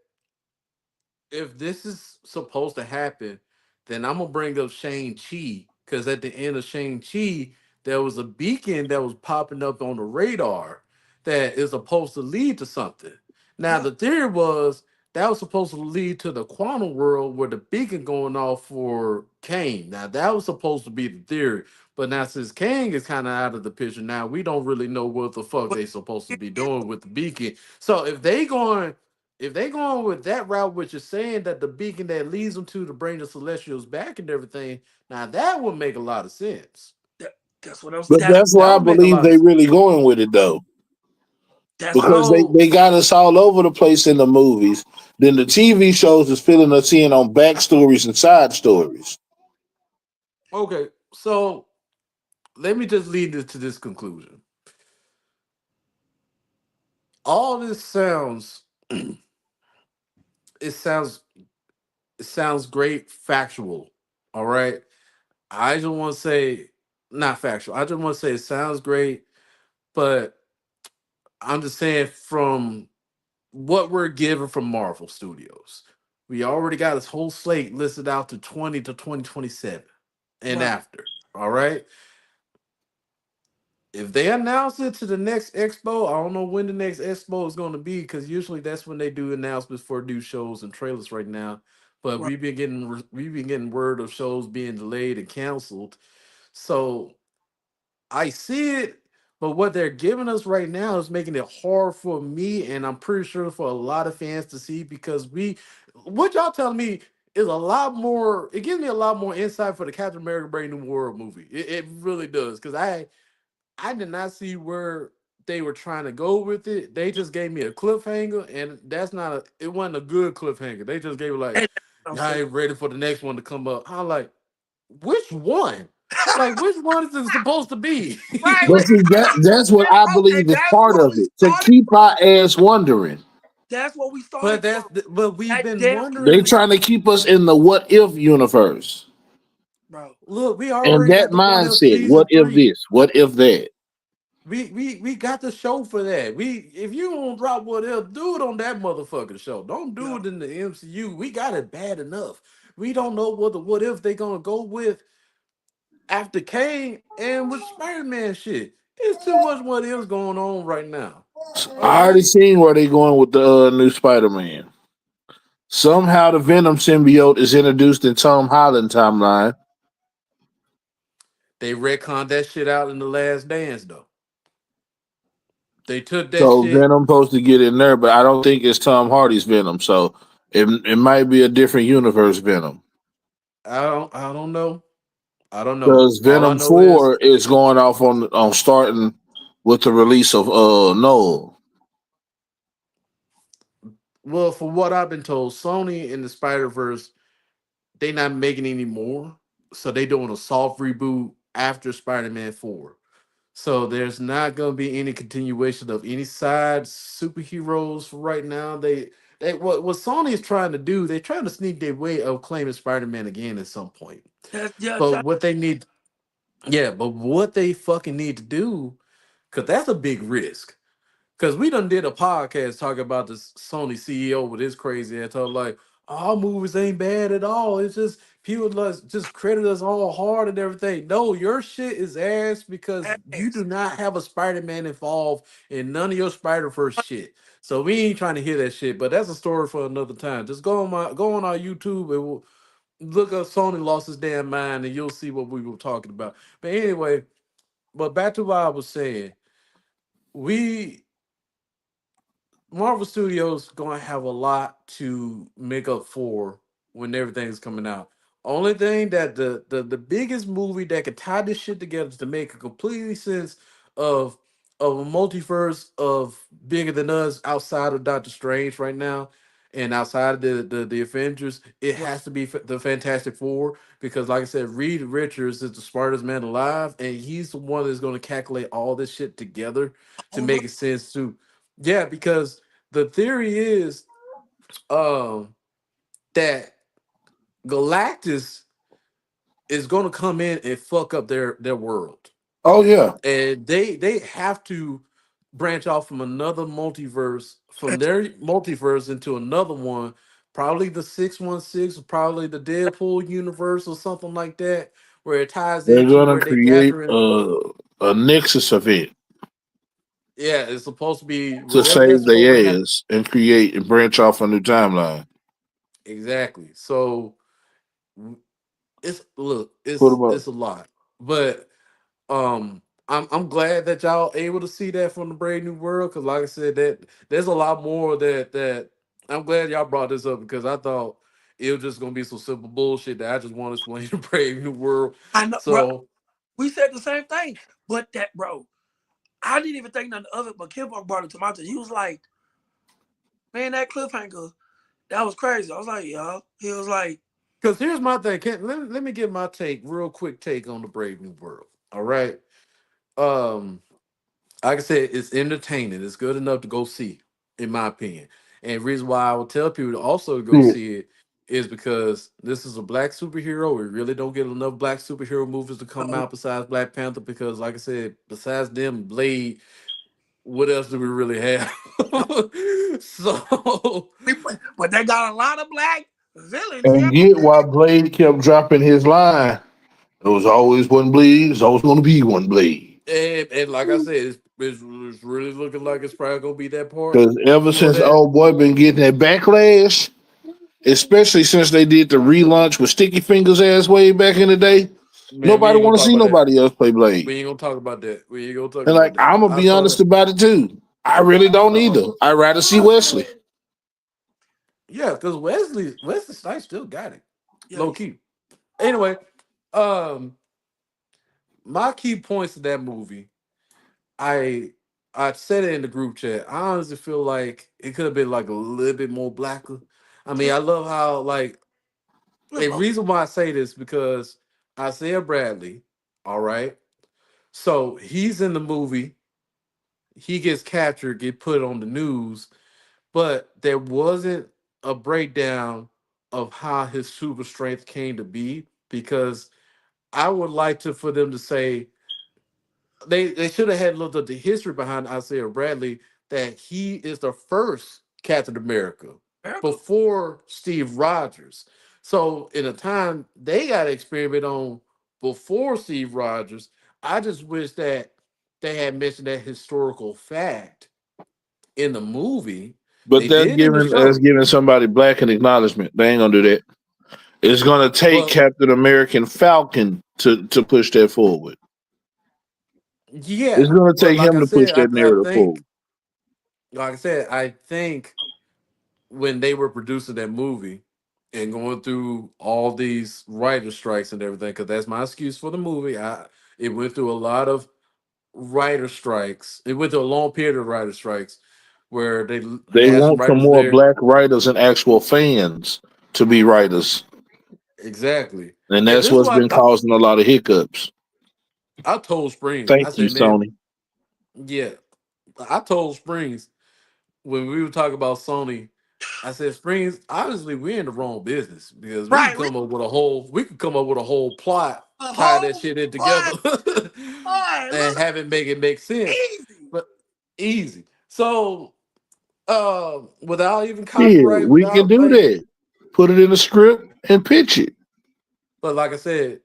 if this is supposed to happen, then I'm gonna bring up Shang Chi because at the end of Shang Chi, there was a beacon that was popping up on the radar that is supposed to lead to something. Now Yeah, the theory was that was supposed to lead to the quantum world where the beacon going off for Kane. Now that was supposed to be the theory, but now since Kang is kind of out of the picture, now we don't really know what the fuck but they supposed to be doing with the beacon. So if they going with that route, which is saying that the beacon that leads them to bring the Celestials back and everything, now that would make a lot of sense. that, that's what I'm. But That's that's That where I would make a believe lot of they sense. really going with it though. That's what I'm because So they got us all over the place in the movies. Then the TV shows is filling us in on backstories and side stories. okay, so let me just lead this to this conclusion. All this sounds it sounds it sounds great factual. All right. I just want to say not factual. I just want to say it sounds great, but I'm just saying from what we're given from Marvel Studios. We already got this whole slate listed out to 20 to 2027 and right. after. All right. If they announce it to the next expo, I don't know when the next expo is going to be because usually that's when they do announcements for new shows and trailers right now. But Right. we've been getting word of shows being delayed and canceled. So I see it, but what they're giving us right now is making it hard for me, and I'm pretty sure for a lot of fans to see because what y'all telling me is a lot more. It gives me a lot more insight for the Captain America: Brave New World movie. It really does because I did not see where they were trying to go with it. They just gave me a cliffhanger, and that's not a. It wasn't a good cliffhanger. They just gave it like, And that's what I'm y'all saying. ain't ready for the next one to come up. I'm like, which one? Like, which one is it supposed to be? Right. But see, that's what I And believe is that's part what of we it to started keep from. our ass wondering. That's what we But started from. but we've That been damn They wondering. trying to keep us in the what if universe bro. Look, we and already that got the What If mindset. What season if 3. this? What if that? We got the show for that. We if you don't drop What If, do it on that motherfucking show. Don't do Yeah. it in the MCU. We got it bad enough. We don't know what the What If they gonna go with after Kane and with Spider Man shit. It's too much What Ifs going on right now. All I already right. seen where they going with the new Spider Man. Somehow the Venom symbiote is introduced in Tom Holland timeline. They retconned that shit out in the last dance though. They took that So shit. Venom supposed to get in there, but I don't think it's Tom Hardy's Venom. So it might be a different universe Venom. I don't know. I don't know. Because All I Venom know is 4 is going off on starting with the release of Noel. well, from what I've been told, Sony and the Spider Verse they not making any more, so they doing a soft reboot after Spider Man 4. So there's not gonna be any continuation of any side superheroes for right now. They what Sony is trying to do, they're trying to sneak their way of claiming Spider Man again at some point. That's yeah, But what they need, yeah, but what they fucking need to do, because that's a big risk. Because we done did a podcast talking about this Sony CEO with his crazy ass talk like our movies ain't bad at all. It's just people just credit us all hard and everything. No, your shit is ass because you do ass. not have a Spider-Man involved in none of your Spider-Verse shit. So we ain't trying to hear that shit. But that's a story for another time. Just go on our YouTube and we'll look up Sony lost his damn mind and you'll see what we were talking about. But anyway, but back to what I was saying. We Marvel Studios gonna have a lot to make up for when everything's coming out. Only thing that the biggest movie that could tie this shit together to make a completely sense of of a multiverse of bigger than us outside of Doctor Strange right now and outside of the Avengers, it Right. has to be the Fantastic Four because like I said, Reed Richards is the smartest man alive and he's the one that's gonna calculate all this shit together to Hold up. make it sense to yeah, because the theory is that Galactus is going to come in and fuck up their world, Oh yeah, and they have to branch off from another multiverse from their multiverse into another one, probably the 616, probably the Deadpool universe or something like that, where it ties they're into gonna where they create gathering. a nexus event Yeah, it's supposed to be to whatever that's save supposed to their happen. ass and create and branch off a new timeline. Exactly. So it's look, Put them up. it's a lot, but I'm glad that y'all able to see that from the Brave New World because like I said that there's a lot more that I'm glad y'all brought this up because I thought it was just gonna be some simple bullshit that I just want to explain the Brave New World. I know, bro. So We said the same thing, but that, bro. I didn't even think nothing of it, but Kim Park brought it to my attention. He was like, "Man, that cliffhanger, that was crazy." I was like, "Yo," he was like, Because here's my thing. Let me give my take, real quick take on the Brave New World. All right. Um, like I said, it's entertaining. It's good enough to go see, in my opinion. And the reason why I would tell people to also go Yeah. see it is because this is a black superhero. We really don't get enough black superhero movies to come "No, out besides Black Panther. Because, like I said, besides them, Blade, what else do we really have? no." So, But they got a lot of black villains. Yeah, And yet, while Blade kept dropping his line, it was always one Blade. It's always going to be one Blade. and like I said, it's really looking like it's probably gonna be that part Because ever for since that. old boy been getting that backlash, especially since they did the relaunch with Sticky Fingers ass way back in the day, Man, we nobody ain't gonna want to talk see about that. nobody else play Blade. We ain't gonna talk about that. We ain't gonna talk And about like, that. I'm gonna I be saw honest that. about it too. I really don't either. I'd rather see Wesley. Yeah, because Wesley Snipes still got it, yeah, low key. Anyway, um, my key points of that movie, I I said it in the group chat. I honestly feel like it could have been like a little bit more blacker. I mean, I love how like a reason why I say this because Isaiah Bradley, all right. So he's in the movie. He gets captured, get put on the news, but there wasn't a breakdown of how his super strength came to be because I would like to for them to say they should have had looked at the history behind Isaiah Bradley that he is the first Captain America America. before Steve Rogers. So in a time they got to experiment on before Steve Rogers, I just wish that they had mentioned that historical fact in the movie. But They did in the that's show. giving somebody black an acknowledgement. They ain't gonna do that. It's gonna take Well, Captain American Falcon to push that forward. It's yeah, gonna but take him to push that I narrative forward. think, like I said, I think when they were producing that movie and going through all these writer strikes and everything, because that's my excuse for the movie. It went through a lot of writer strikes. It went through a long period of writer strikes where they They had some want some writers more there. black writers and actual fans to be writers, Exactly, and and that's this is what's what been causing a lot of hiccups. I told Springs. I Thank you, said, man, Sony. yeah, I told Springs when we were talking about Sony, I said, Springs, obviously we're in the wrong business because Right. We we could come up with a whole plot, a tie that whole shit in boy, together, boy, and look have it make sense. easy. But easy. So without even Yeah, copyright, we can without do like that. Put it in a script and pitch it. but like I said,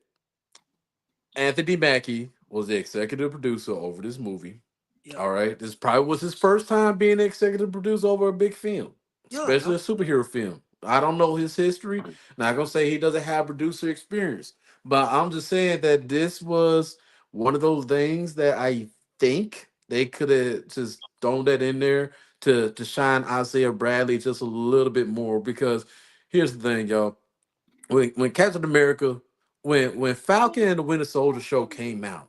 Anthony Mackie was the executive producer over this movie. Yeah, All right. This probably was his first time being executive producer over a big film, yeah. especially a superhero film. I don't know his history. Not gonna say he doesn't have producer experience, but I'm just saying that this was one of those things that I think they could have just thrown that in there to shine Isaiah Bradley just a little bit more. Because here's the thing, y'all. When Captain America, when Falcon and the Winter Soldier show came out,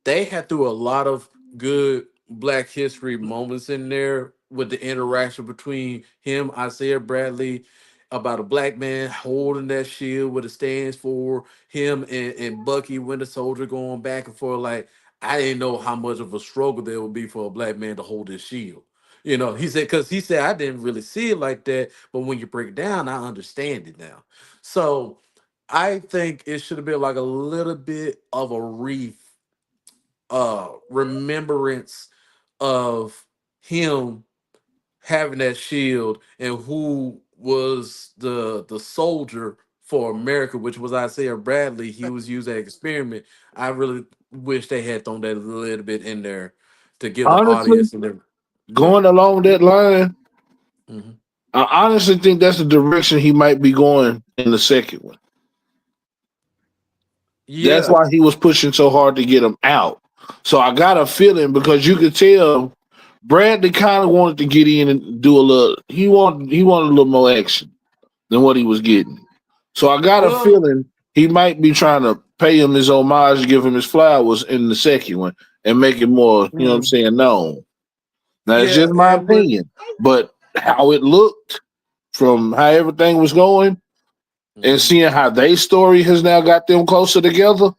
they had threw a lot of good Black History moments in there with the interaction between him, Isaiah Bradley, about a black man holding that shield, what it stands for, him and Bucky, Winter Soldier going back and forth. Like, I didn't know how much of a struggle there would be for a black man to hold his shield. You know, he said, because he said, I didn't really see it like that, but when you break it down, I understand it now. So I think it should have been like a little bit of a remembrance of him having that shield and who was the soldier for America, which was Isaiah Bradley. He was used as an experiment. I really wish they had thrown that a little bit in there to give the Honestly, audience and them. Yeah. going along that line, Hmm. I honestly think that's the direction he might be going in the second one. That's Yeah. why he was pushing so hard to get him out. So I got a feeling because you could tell Bradley kind of wanted to get in and do a little. He wanted a little more action than what he was getting. So I got a Well, feeling he might be trying to pay him his homage, give him his flowers in the second one. and make it more, you know what I'm Mm. saying, known. Now it's Yeah, just my and with opinion, but how it looked from how everything was going and mhm. seeing how their story has now got them closer together,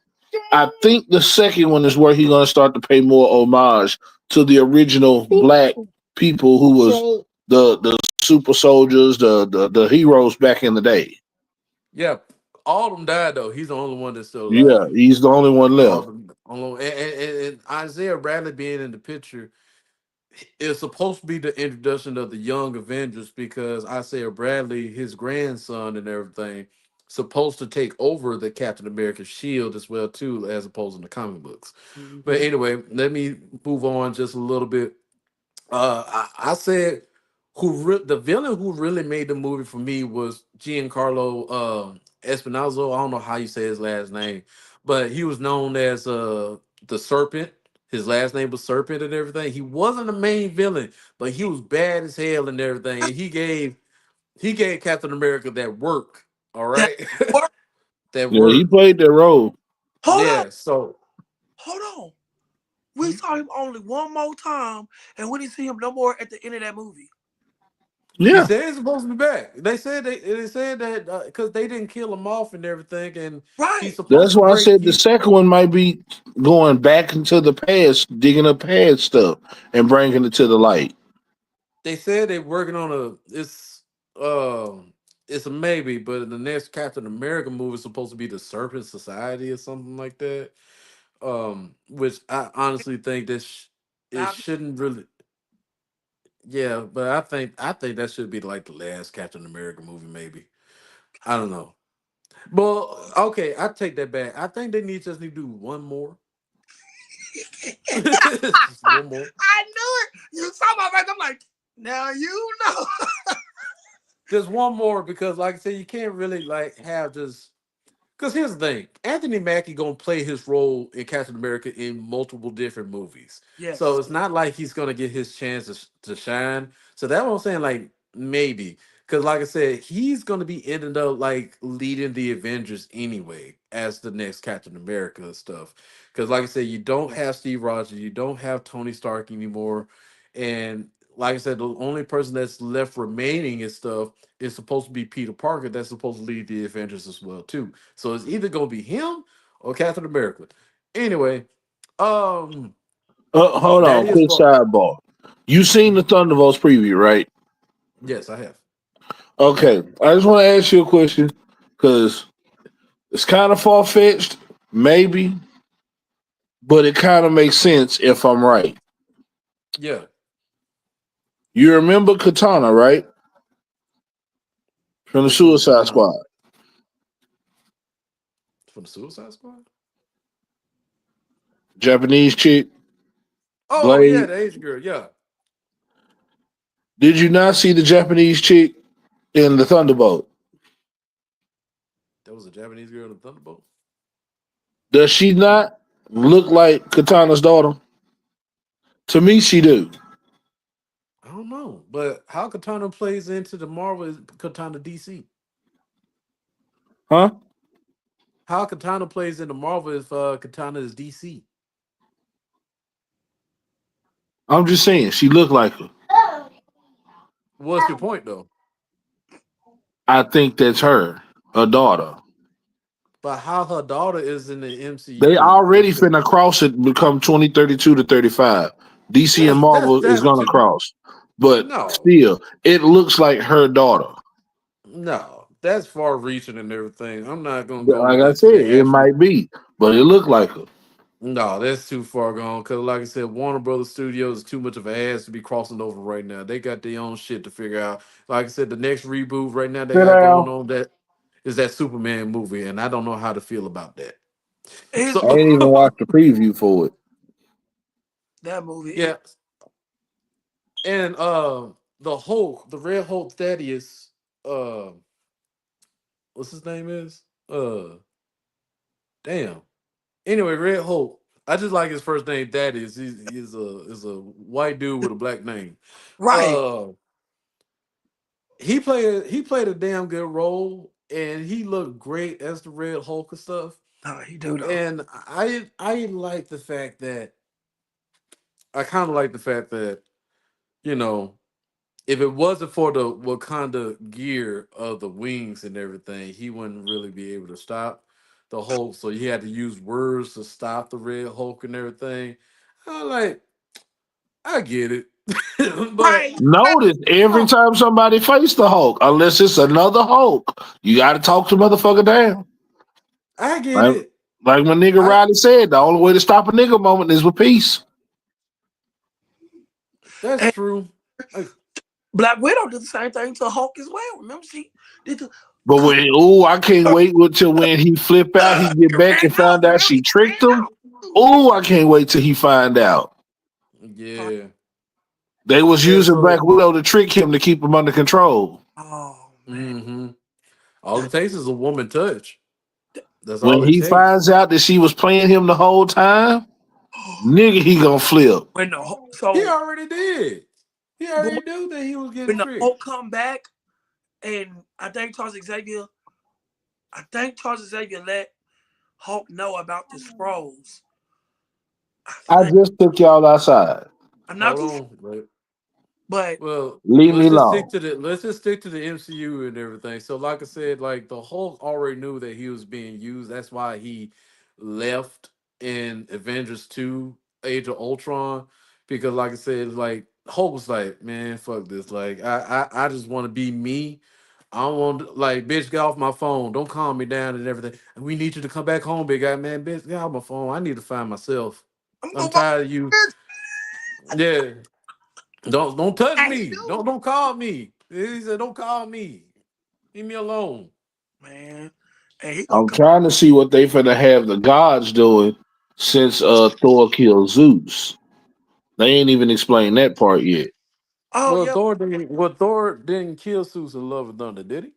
I think the second one is where he's gonna start to pay more homage to the original black people who was the super soldiers, the heroes back in the day. Yeah, all of them died though. He's the only one that's still Yeah, alive. he's the only one All of left. them, and Isaiah Bradley being in the picture is supposed to be the introduction of the young Avengers because Isaiah Bradley, his grandson and everything, supposed to take over the Captain America shield as well too, as opposed to the comic books. But Mm-hmm. anyway, let me move on just a little bit. I said the villain who really made the movie for me was Giancarlo Espinazzo. I don't know how you say his last name, but he was known as the Serpent. His last name was Serpent and everything. He wasn't the main villain, but he was bad as hell and everything. And he gave Captain America that work. All That right, work. that Yeah, he work. played that role. Hold on, Yeah. So hold on. We saw him only one more time, and we didn't see him no more at the end of that movie. he Yeah, said he's supposed to be back. They said that because they didn't kill him off and everything, and he's Right. supposed that's to why I break. said the second one might be going back into the past, digging up past stuff and bringing it to the light. They said they're working on it's a maybe, but the next Captain America movie is supposed to be the Serpent Society or something like that. Which I honestly think it Falcon. shouldn't really. Yeah, but I think that should be like the last Captain America movie, maybe. I don't know. Well, okay, I take that back. I think they just need to do one more. Just one more. I knew it. You saw my face. I'm like, now you know. Just one more because, like I said, you can't really like have just. Because here's the thing, Anthony Mackie gonna play his role in Captain America in multiple different movies, so Yes. it's not like he's gonna get his chance to shine. So that's what I'm saying, like maybe, because like I said, he's gonna be ending up like leading the Avengers anyway as the next Captain America and stuff. Because like I said, you don't have Steve Rogers, you don't have Tony Stark anymore, and like I said, the only person that's left remaining and stuff is supposed to be Peter Parker. That's supposed to lead the Avengers as well too. So it's either gonna be him or Captain America. Anyway, um, Hold that on, is quick for sidebar. You seen the Thunderbolts preview, right? yes, I have. Okay, I just want to ask you a question because it's kind of far fetched, maybe, but it kind of makes sense if I'm right. Yeah, You remember Katana, right? From the which one? Suicide Katana Squad. from the Suicide Squad. Japanese chick, Oh yeah, Blade. the Asian girl. Yeah, Did you not see the Japanese chick in the Thunderbolt? that was a Japanese girl in the Thunderbolt. Does she not look like Katana's daughter? To me, she do. I don't know, but how Katana plays into the Marvel is Katana DC. Huh? How Katana plays into Marvel if Katana is DC. I'm just saying, she looked like her. What's your point though? I think that's her daughter. But how her daughter is in the They MCU already finna cross it, become 2032 to 35. DC and Marvel is that's gonna too cross, but no. still, it looks like her daughter. No, that's far reaching and everything. I'm not gonna go Like with I that said, to the it actual. might be, but it looked like her. No, that's too far gone. Cause like I said, Warner Brothers Studios is too much of an ass to be crossing over right now. They got their own shit to figure out. Like I said, the next reboot right now they Sit got going down. on that is that Superman movie, and I don't know how to feel about that. Is I ain't even So watched the preview for it. that movie is yeah, and the Hulk, the Red Hulk Thaddeus, uh, what's his name is? Damn. Anyway, Red Hulk. I just like his first name. Thaddeus. He's a white dude with a black name. right. Uh, he played a damn good role, and he looked great as the Red Hulk and stuff. No, he do though. And I like the fact that I kind of like the fact that you know if it wasn't for the Wakanda gear of the wings and everything, he wouldn't really be able to stop the Hulk. So he had to use words to stop the Red Hulk and everything. I like, I get it, but Right. Notice every oh, time somebody fights the Hulk, unless it's another Hulk, you got to talk the motherfucker down. I get Like, it. like my nigga I Riley said, the only way to stop a nigga moment is with peace. That's And true. I, Black Widow did the same thing to Hulk as well. Remember, she did the But when, ooh, I can't wait until when he flip out, he get it back ran and found out. out Remember, she he tricked ran him. out. Ooh, I can't wait till he find out. yeah, They was yeah. using Black So, Widow to trick him to keep him under control. Oh man. hmm all it takes is a woman touch. That's When all it he takes. finds out that she was playing him the whole time, nigga, he gonna flip. When He so already did. He but already knew that he was getting when the tricked. Hulk come back, and I think Charles Xavier let Hulk know about the scrolls. I I think just took y'all outside. I'm not Hold too sure, on, but but well, Leave me alone. let's just stick to the MCU and everything. So, like I said, like the Hulk already knew that he was being used. That's why he left in Avengers 2, Age of Ultron, because like I said, like Hulk was like, man, fuck this. Like, I just want to be me. I don't want to, like, bitch, get off my phone. Don't calm me down and everything. And we need you to come back home, big guy, man. Bitch, get off my phone. I need to find myself. I'm I'm gonna walk tired of you. this. Yeah. Don't touch I me. do, Don't call me. He said, don't call me. Leave me alone. man. And he gonna I'm come. trying to see what they finna have the gods doing since Thor killed Zeus. They ain't even explained that part yet. Oh yeah, Thor didn't kill Zeus in Love and Thunder, did he?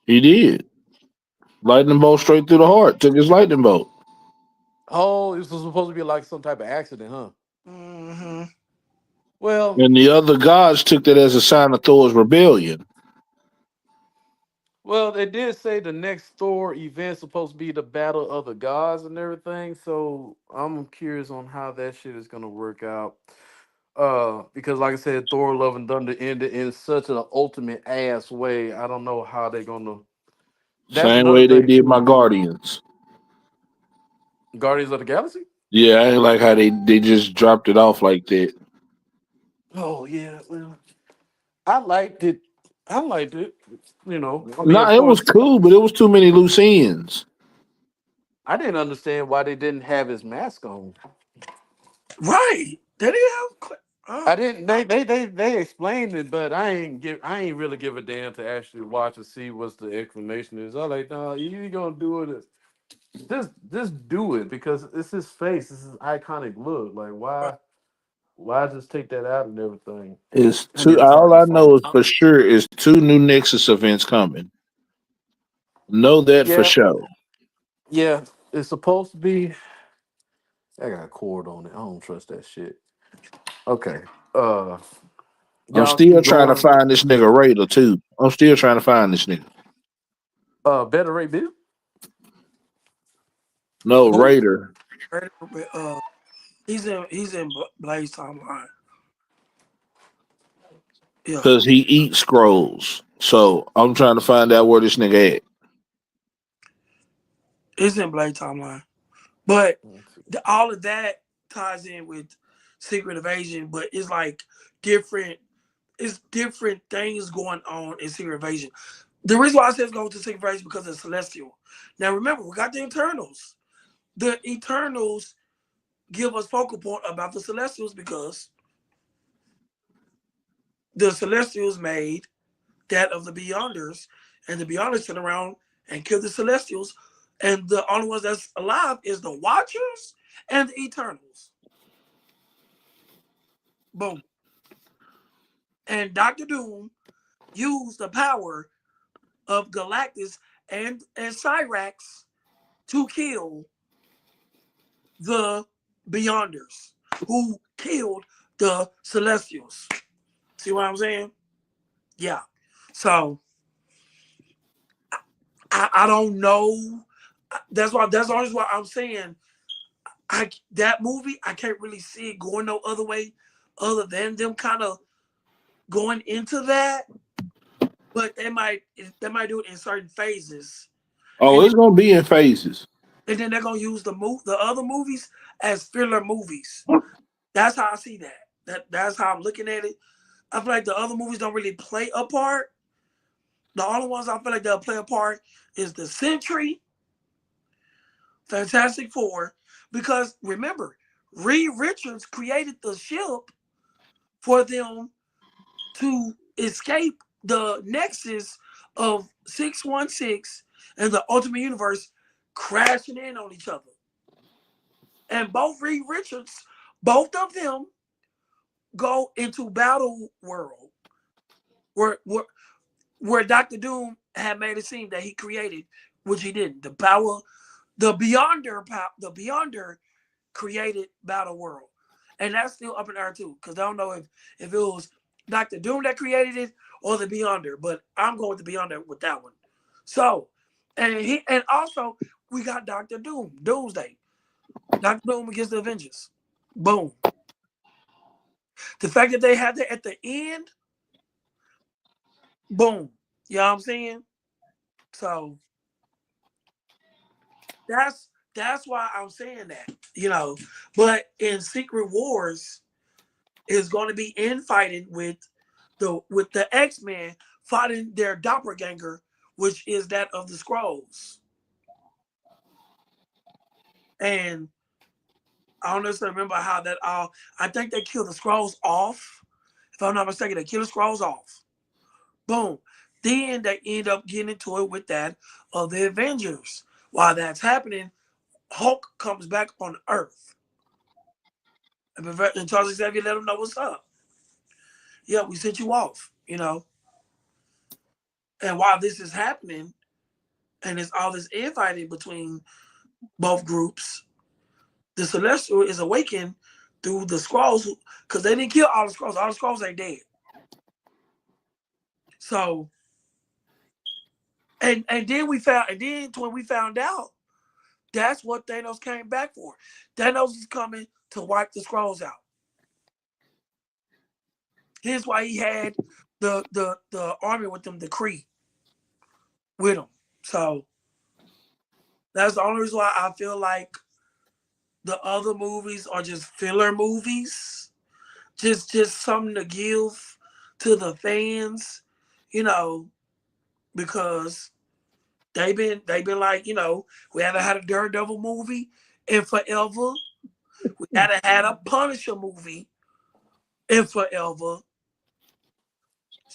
He did. Lightning bolt straight through the heart. Took his lightning bolt. Oh, it was supposed to be like some type of accident, huh? hmm Well, And the other gods took that as a sign of Thor's rebellion. they did say the next Thor event's supposed to be the battle of the gods and everything. So I'm curious on how that shit is gonna work out. Because like I said, Thor Love and Thunder ended in such an ultimate ass way. I don't know how they're gonna. That's Same another way they thing did my too. Guardians. Guardians of the Galaxy. Yeah, I ain't like how they just dropped it off like that. Oh yeah, well, I liked it. I liked it. I mean, Nah, of it was course, cool, but it was too many loose ends. I didn't understand why they didn't have his mask on. right. Did he have? I didn't. They explained it, but I ain't really give a damn to actually watch and see what's the explanation is. I like, no, you gonna do it. Just do it because it's his face. It's his iconic look. Like why just take that out and everything? It's And then two. it's hard All to I know find. is for sure is two new Nexus events coming. Know that for Yeah, sure. yeah. It's supposed to be. I got a cord on it. I don't trust that shit. Okay. Uh, I'm y'all still keep trying to going. find this nigga Raider too. I'm still trying to find this nigga. Better Ray Bill. No Who? Raider, He's in Blaze timeline. Yeah, because he eats scrolls. So I'm trying to find out where this nigga at. he's in Blaze timeline. But all of that ties in with Secret Invasion, but it's like different. It's different things going on in Secret Invasion. The reason why I said go to Secret Invasion because it's Celestial. Now remember, we got the Eternals. The Eternals give us focal point about the Celestials because the Celestials made that of the Beyonders, and the Beyonders turn around and kill the Celestials, and the only ones that's alive is the Watchers and the Eternals. Boom. And Doctor Doom used the power of Galactus and Cyrax to kill the Beyonders, who killed the Celestials. See what I'm saying? Yeah. So I don't know. That's why. That's always why I'm saying that movie I can't really see it going no other way, other than them kind of going into that. But they might do it in certain phases, Oh, and then, it's gonna be in phases. they're gonna use the other movies as filler movies. That's how I see that. That's how I'm looking at it. I feel like the other movies don't really play a part. The only ones I feel like they'll play a part is the Sentry, Fantastic Four, because remember, Reed Richards created the ship for them to escape the nexus of 616 and the Ultimate Universe crashing in on each other. And both Reed Richards, both of them go into Battle World, where where, where Doctor Doom had made it seem that he created, which he didn't. The Beyonder created Battle World, and that's still up in the air too, because I don't know if it was Doctor Doom that created it or the Beyonder, but I'm going with the Beyonder with that one. So, and also we got Doctor Doom, Doomsday, Doctor Doom against the Avengers. Boom. The fact that they had that at the end, boom. You know what I'm saying? So that's why I'm saying that, But in Secret Wars is going to be infighting with the X-Men fighting their doppelganger, which is that of the Skrulls. And I don't necessarily remember how that all. I think they killed the Skrulls off. If I'm not mistaken, they killed the Skrulls off. Boom. Then they end up getting into it with that of the Avengers. While that's happening, Hulk comes back on Earth. And Charles Xavier let him know what's up. Yeah, we sent you off. And while this is happening, and it's all this infighting between both groups, the Celestial is awakened through the Skrulls, because they didn't kill all the Skrulls. All the Skrulls ain't dead. So, and then when we found out, that's what Thanos came back for. Thanos is coming to wipe the Skrulls out. Here's why he had the army with them, the Kree with him. So that's the only reason why I feel like the other movies are just filler movies, just something to give to the fans, you know, because they've been like, we haven't had a Daredevil movie in forever. We haven't had a Punisher movie in forever.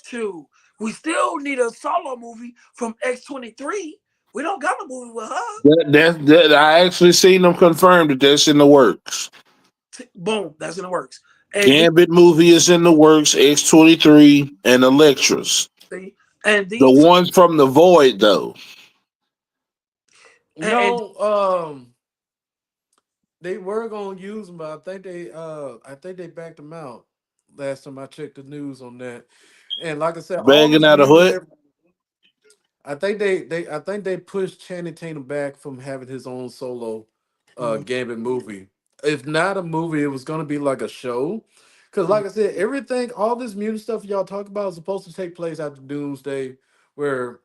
Too. We still need a solo movie from X-23. We don't got a movie with her. That I actually seen them confirm that that's in the works. Boom, that's in the works. And Gambit movie is in the works. X-23 and Electras. see, and The these ones from the Void though. and No, they were gonna use them, but I think they backed them out. Last time I checked the news on that, and like I said, all Bagging this out of music. Hood. I think they pushed Channing Tatum back from having his own solo Gambit movie. If not a movie, it was gonna be like a show. Cause like I said, everything, all this mutant stuff y'all talk about is supposed to take place after Doomsday, where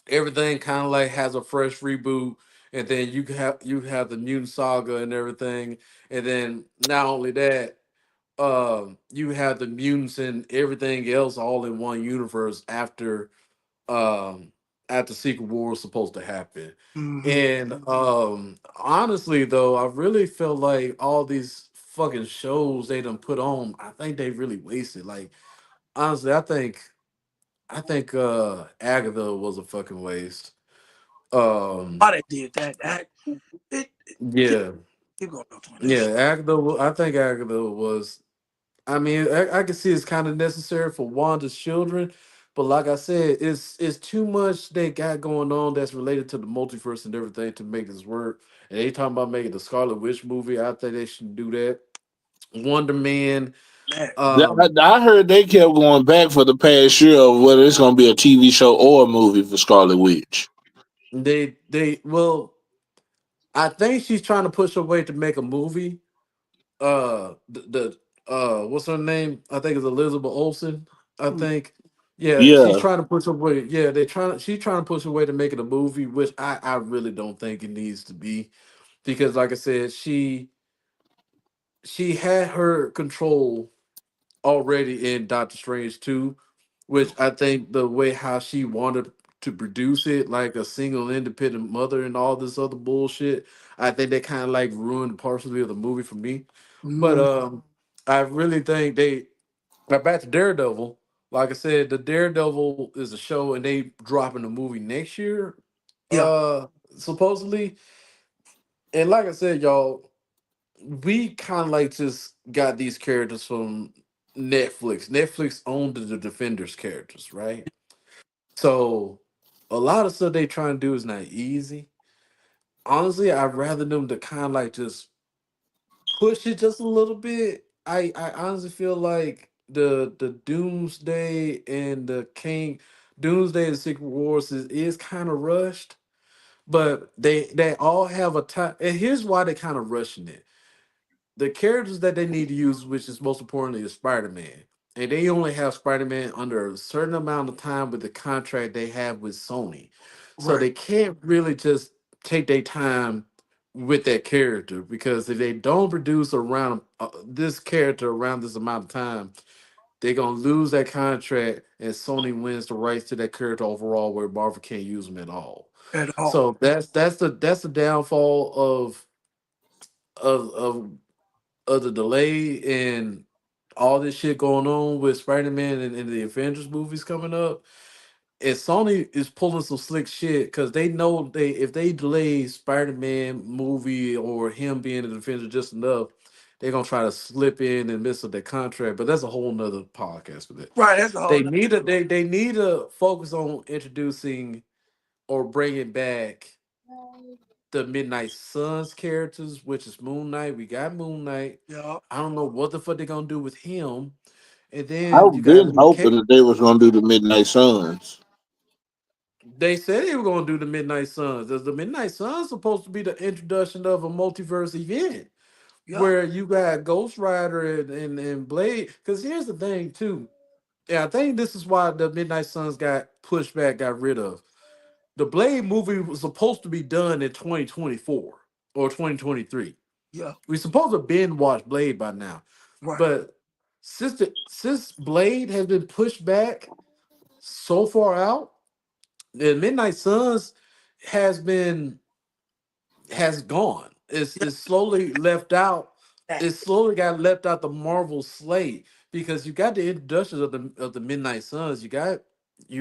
everything kind of like has a fresh reboot, and then you have the mutant saga and everything, and then not only that, you have the mutants and everything else all in one universe um after Secret War was supposed to happen. mhm. And honestly though, I really feel like all these fucking shows they done put on, I think they really wasted. Like honestly, I think Agatha was a fucking waste. Um Why they did that? Keep, yeah. keep going on to that Yeah, shit. I think Agatha was, I mean, I can see it's kind of necessary for Wanda's children, but like I said, it's too much they got going on that's related to the multiverse and everything to make this work. And they talking about making the Scarlet Witch movie. I think they should do that. Wonder Man. That Um, I heard they kept going back for the past year of whether it's going to be a TV show or a movie for Scarlet Witch. they well, I think she's trying to push her way to make a movie. The what's her name? I think it's Elizabeth Olsen. I Mm. think. Yeah, she's Yeah, trying to push her way. Yeah, they trying. She's trying to push her way to making a movie, which I really don't think it needs to be because, like I said, she had her control already in Doctor Strange 2, which I think the way how she wanted to produce it, like a single independent mother and all this other bullshit, I think they kind of like ruined partially of the movie for me. But Mm. I really think they got back to Daredevil. Like I said, the Daredevil is a show and they dropping the movie next year, Yeah. uh supposedly. And like I said, y'all, we kind of like just got these characters from Netflix. Netflix owned the Defenders characters, right? So a lot of stuff they trying to do is not easy. Honestly, I'd rather them to kind of like just push it just a little bit. I honestly feel like the Doomsday and the King Doomsday and Secret Wars is kind of rushed, but they all have a time. And here's why they kind of rushing it: the characters that they need to use, which is most importantly, is Spider Man. And they only have Spider Man under a certain amount of time with the contract they have with Sony. So Right. they can't really just take their time with that character because if they don't produce around this character around this amount of time, they're gonna lose that contract, and Sony wins the rights to that character overall, where Marvel can't use them at all. At all. So that's the downfall of of the delay and all this shit going on with Spider-Man and the Avengers movies coming up. And Sony is pulling some slick shit because they know they if they delay Spider-Man movie or him being an Avenger just enough, they're gonna try to slip in and miss with their contract. But that's a whole nother podcast for that. Right. That's a whole. They need to focus on introducing or bringing back the Midnight Suns characters, which is Moon Knight. We got Moon Knight. Yeah. I don't know what the fuck they're gonna do with him. And then you I've got been Luke hoping Cage. that they was gonna do the Midnight Suns. They said they were gonna do the Midnight Suns. The Midnight Suns supposed to be the introduction of a multiverse event Yeah. where you got Ghost Rider and Blade. Because here's the thing too. Yeah, I think this is why the Midnight Suns got pushed back, got rid of. The Blade movie was supposed to be done in 2024 or 2023. Yeah. We supposed to binge watch Blade by now, Right. but since Blade has been pushed back so far out, the Midnight Suns has been has gone. Yeah. It's slowly left out. That. It slowly got left out the Marvel slate because you got the introductions of the Midnight Suns. You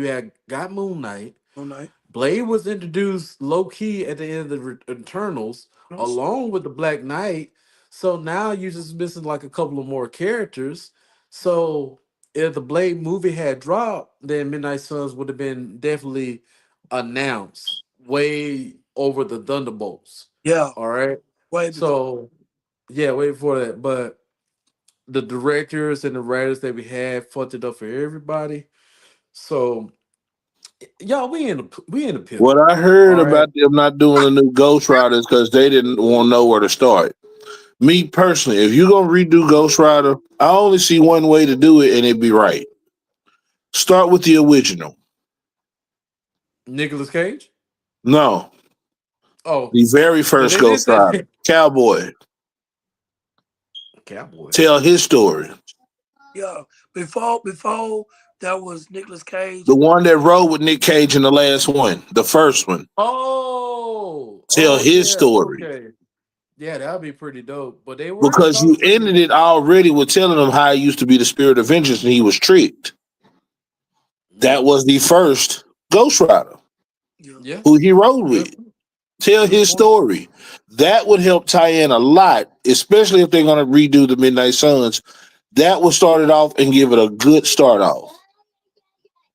had got Moon Knight. All night. Blade was introduced low key at the end of the Eternals, along with the Black Knight. So now you're just missing like a couple of more characters. So if the Blade movie had dropped, then Midnight Suns would have been definitely announced way over the Thunderbolts. Yeah. All right. Way before. So yeah, wait for that. But the directors and the writers that we had fucked it up for everybody. So y'all, we in a What pickle. I heard All right. about them not doing the new Ghost Riders because they didn't want to know where to start. Me personally, if you're gonna redo Ghost Rider, I only see one way to do it, and it'd be right. Start with the original. Nicholas Cage. No, Oh, the very because first they did Ghost Rider, say Cowboy. Cowboy. Tell his story. Yeah. Before that was Nicolas Cage. The one that rode with Nick Cage in the last one, the first one. Tell Oh his yeah, story. okay, yeah, that'd be pretty dope. But they were in Because you talks with ended him. it already with telling him how he used to be the spirit of vengeance and he was tricked. That Yep. was the first Ghost Rider Yeah. Yeah. who he rode with. Good. Tell Good his point. story. That would help tie in a lot, especially if they're going to redo the Midnight Suns. That will start it off and give it a good start off.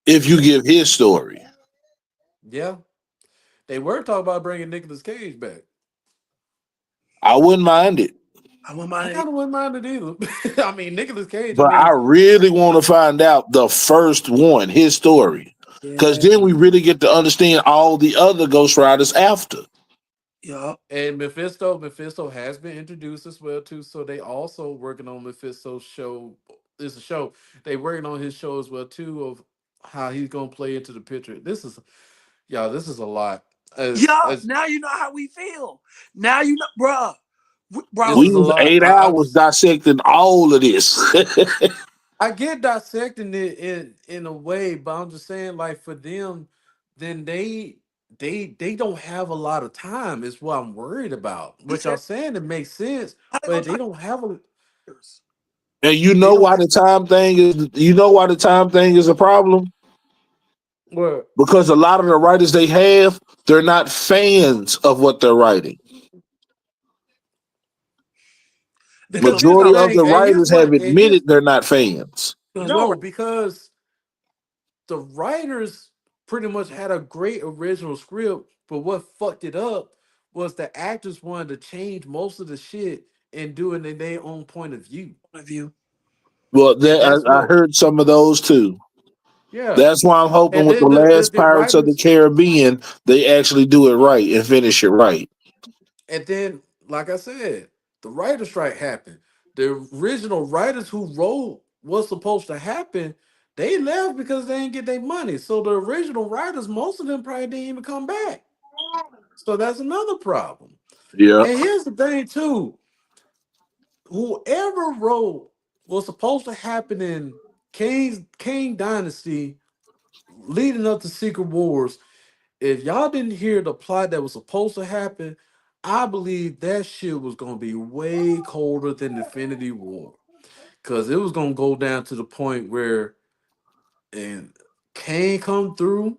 If you give his story, Yeah, they were talking about bringing Nicolas Cage back. I wouldn't mind it. I wouldn't I mind it. kind of wouldn't mind it either. I mean, Nicolas Cage. I But I mean, really want to find out the first one, his story. Because Yeah. then we really get to understand all the other Ghost Riders after. Yeah. And Mephisto has been introduced as well too. So they also working on Mephisto's show. It's a show. They working on his show as well too of how he's gonna play into the picture. This is y'all. This is a lot. Yeah. As Now you know how we feel. Now you know, bruh. this Bro, We is a was lot. 8 hours dissecting all of this. I get dissecting it in a way, but I'm just saying like for them, then they don't have a lot of time. Is what I'm worried about. he What y'all said, saying it makes sense, how they gonna but try they don't have a years? And you they know don't why the time thing is a problem? well Because a lot of the writers they have, they're not fans of what they're writing. Because here's the Majority of thing, the writers have and here's admitted they're not fans. no, because the writers pretty much had a great original script, but what fucked it up was the actors wanted to change most of the shit and do it in their own point of view. of you. Well, And that's I what heard some of those too. yeah. That's why I'm hoping And with the then last the Pirates of the writers Caribbean, they actually do it right and finish it right. and then like I said, the writer strike happened. The original writers who wrote what's supposed to happen, they left because they didn't get their money. So the original writers, most of them probably didn't even come back. So that's another problem. Yeah. And here's the thing too: whoever wrote was supposed to happen in King Dynasty, leading up to Secret Wars. If y'all didn't hear the plot that was supposed to happen, I believe that shit was gonna be way colder than Infinity War, cause it was gonna go down to the point where and Kane come through.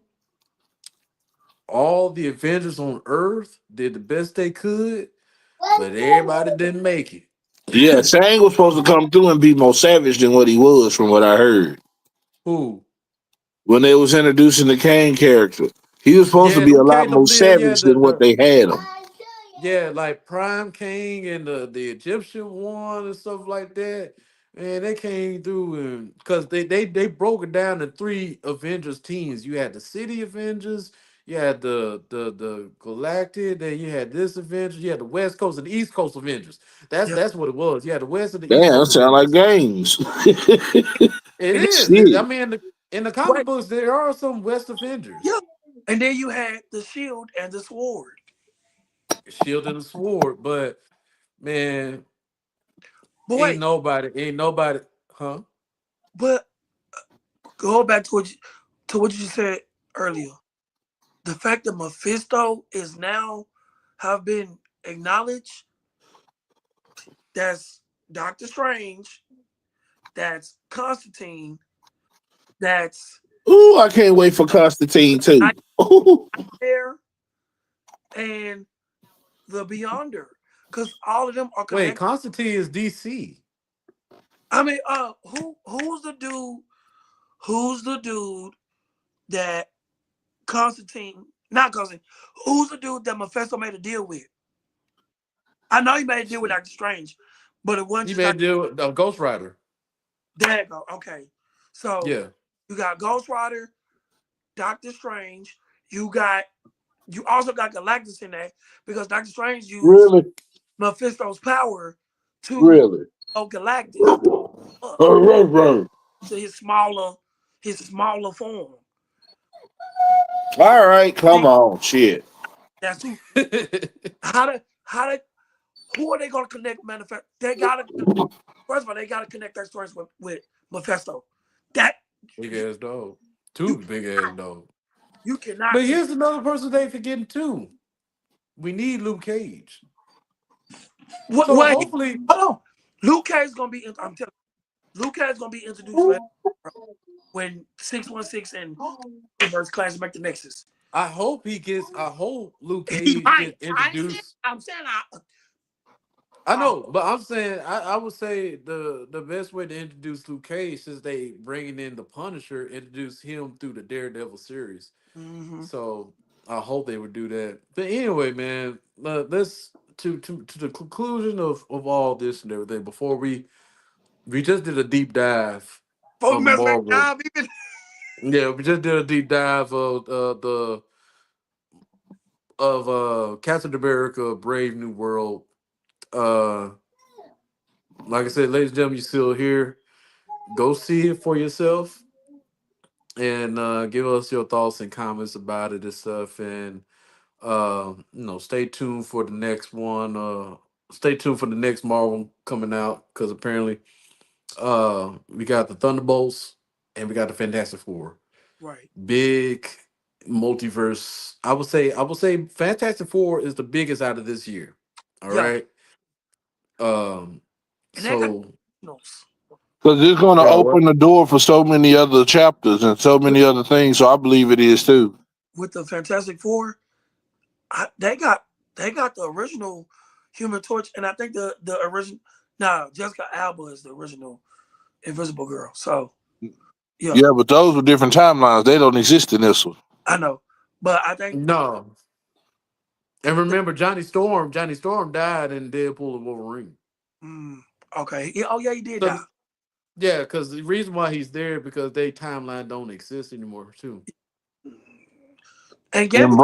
All the Avengers on Earth did the best they could, but everybody didn't make it. Yeah, Shang was supposed to come through and be more savage than what he was, from what I heard. Who? When they was introducing the Kane character, he was supposed to Yeah, be a who lot came to more live? Yeah, savage than what they had him. yeah, like Prime King and the Egyptian one and stuff like that. Man, they came through and because they broke it down to three Avengers teams. You had the City Avengers, you had the Galactic, then you had this Avenger, you had the West Coast and the East Coast Avengers. Yeah. That's what it was. You had the West and the East Damn, that Coast sound like Avengers. games. It And then, is. I Shit. mean, in the comic wait, books, there are some West yeah. Avengers. And then you had the shield and the sword. Shield and the Sword, but man, But wait, ain't nobody, huh? but go back to what you said earlier. The fact that Mephisto is now have been acknowledged, that's Doctor Strange, that's Constantine, that's Ooh, I can't wait for Constantine too. Nightmare, and the Beyonder. Because all of them are Wait, connected. Constantine is DC. I mean, who's the dude? Who's the dude that Constantine, not Constantine, who's the dude that Mephisto made a deal with? I know he made a deal with Shit. Doctor Strange, but it wasn't He just like, made a deal with Ghost Rider. there you go. Okay. So Yeah. you got Ghost Rider, Doctor Strange, you got you also got Galactus in there because Doctor Strange used Really? Mephisto's power to Really? oh Galactus up All to his smaller form. right, come See, on, shit. that's who how to who are they gonna connect manifest? They gotta first of all they gotta connect their stories with Mephisto. That Big you ass dog. you Two big ass cannot dog. you cannot But connect. here's another person they forgetting too. We need Luke Cage. So Wait, hopefully, hold on. Luke Cage is gonna be. I'm telling you, Luke Cage is gonna be introduced later when 616 and Universe Clash make the Nexus. I hope Luke He Cage might. gets I ain't saying. introduced. I'm saying I I know, but I'm saying I would say the best way to introduce Luke Cage since they bringing in the Punisher, introduce him through the Daredevil series. mm-hmm. So I hope they would do that. But anyway, man, let's to the conclusion of all this and everything. Before we just did a deep dive Before we of mess back Marvel. down, even Yeah, we just did a deep dive of the of Captain America: Brave New World. Uh, like I said, ladies and gentlemen, you still here. Go see it for yourself and give us your thoughts and comments about it and stuff. And stay tuned for the next one. Stay tuned for the next Marvel coming out because apparently, we got the Thunderbolts and we got the Fantastic Four. Right. Big multiverse. I would say Fantastic Four is the biggest out of this year. All Yeah. right. Um. And they got So originals Because it's going to yeah. What? open the door for so many other chapters and so many other things. So I believe it is too. with the Fantastic Four. They got the original Human Torch, and I think the original. Nah, Jessica Alba is the original Invisible Girl. So yeah, Yeah, but those were different timelines. They don't exist in this one. I know, but I think No. And remember, Johnny Storm. Johnny Storm died in Deadpool and Wolverine. mm, okay. Yeah, oh yeah, he did die. So yeah, because the reason why he's there because they timeline don't exist anymore too. And And Gambit.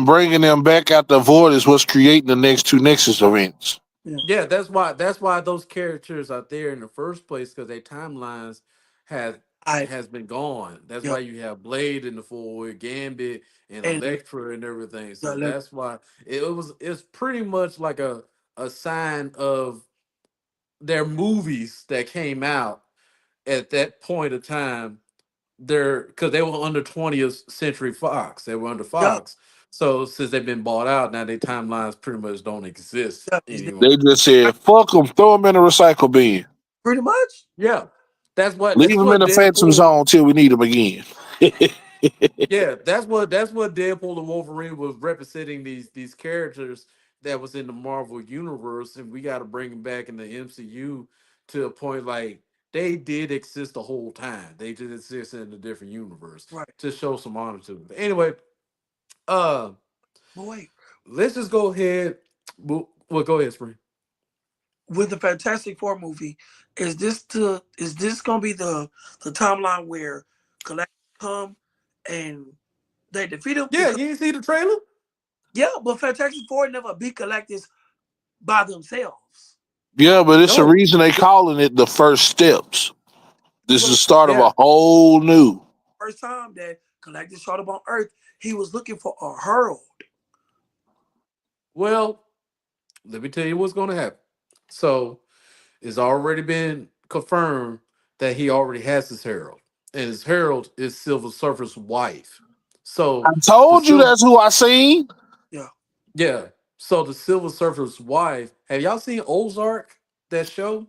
bringing them back out the void is what's creating the next two Nexus events. Yeah, Yeah, that's why those characters are there in the first place because their timelines has I has been gone. That's yeah, why you have Blade in the forward, Gambit and and Elektra and everything. yeah, So that's why it's pretty much like a sign of their movies that came out at that point of time. They're because they were under 20th Century Fox. They were under yeah, Fox. So since they've been bought out, now their timelines pretty much don't exist yeah, it's anymore. They just said, fuck them, throw them in the recycle bin. pretty much. Yeah, that's what Leave that's them in what the Phantom Deadpool. Zone till we need them again. Yeah, that's what Deadpool and Wolverine was representing these characters that was in the Marvel universe, and we got to bring them back in the MCU to a point like they did exist the whole time. They just exist in a different universe Right. to show some honor to them. But anyway, uh, But wait, let's just go ahead. Well, go ahead, Spring. with the Fantastic Four movie, is this gonna be the timeline where Galactus come and they defeat him? Yeah, you Because didn't see the trailer? yeah, but Fantastic Four never beat Galactus by themselves. Yeah, but it's a No. reason they calling it the first steps. This is But the start of Yeah. a whole new. first time that Galactus showed up on Earth, he was looking for a herald. Well, let me tell you what's going to happen. So it's already been confirmed that he already has his herald, and his herald is Silver Surfer's wife. I So the told you silver, that's who I seen. Yeah. yeah. So the Silver Surfer's wife. Have y'all seen Ozark? That show?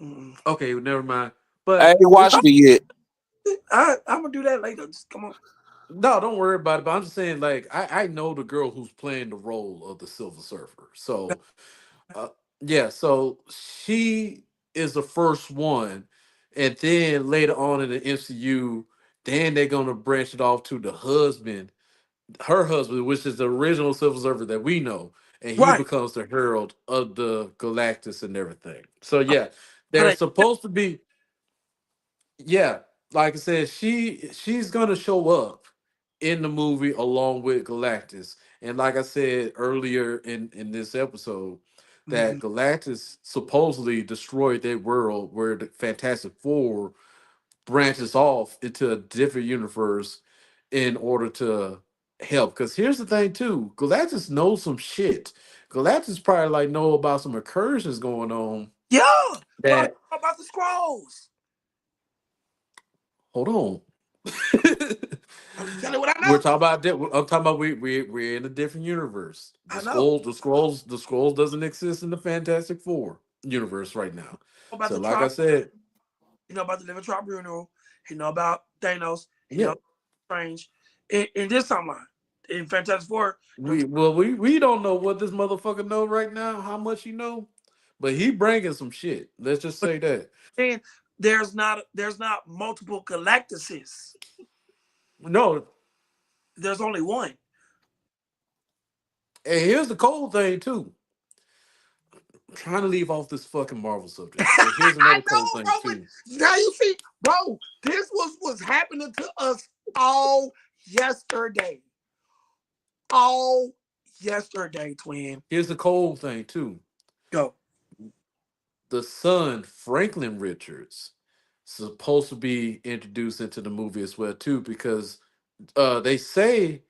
Mm. Okay, well, never mind. I ain't But it's watched it yet. I'm gonna do that later. Just come on. no, don't worry about it. But I'm just saying, like, I know the girl who's playing the role of the Silver Surfer. So Uh, yeah, so she is the first one, and then later on in the MCU, then they're gonna branch it off to the husband, her husband, which is the original Silver Surfer that we know, and he Right. becomes the herald of the Galactus and everything. So yeah, How they're they supposed to be. Yeah, like I said, she's gonna show up in the movie along with Galactus. And like I said earlier in this episode, mhm. that Galactus supposedly destroyed that world where the Fantastic Four branches off into a different universe in order to help. Because here's the thing too, Galactus knows some shit. Galactus probably like know about some incursions going on Yeah. About that about the scrolls. hold on. I'm just telling you what I We're know. talking about that. I'm talking about we're in a different universe. I know The scrolls doesn't exist in the Fantastic Four universe right now. about So, the like tribe. I said, He know about the living tribunal. He know about Thanos. He yeah, know Strange. In this timeline, in Fantastic Four, we don't know what this motherfucker know right now, how much he know, but he bringing some shit. Let's just but say that. then there's not multiple Galactuses. No, There's only one. and here's the cold thing too. I'm trying to leave off this fucking Marvel subject, but here's I another cold know, bro. thing But too. now you see, bro, this was happening to us all yesterday. all yesterday, twin. Here's the cold thing too. Go. The son, Franklin Richards, supposed to be introduced into the movie as well too, because they say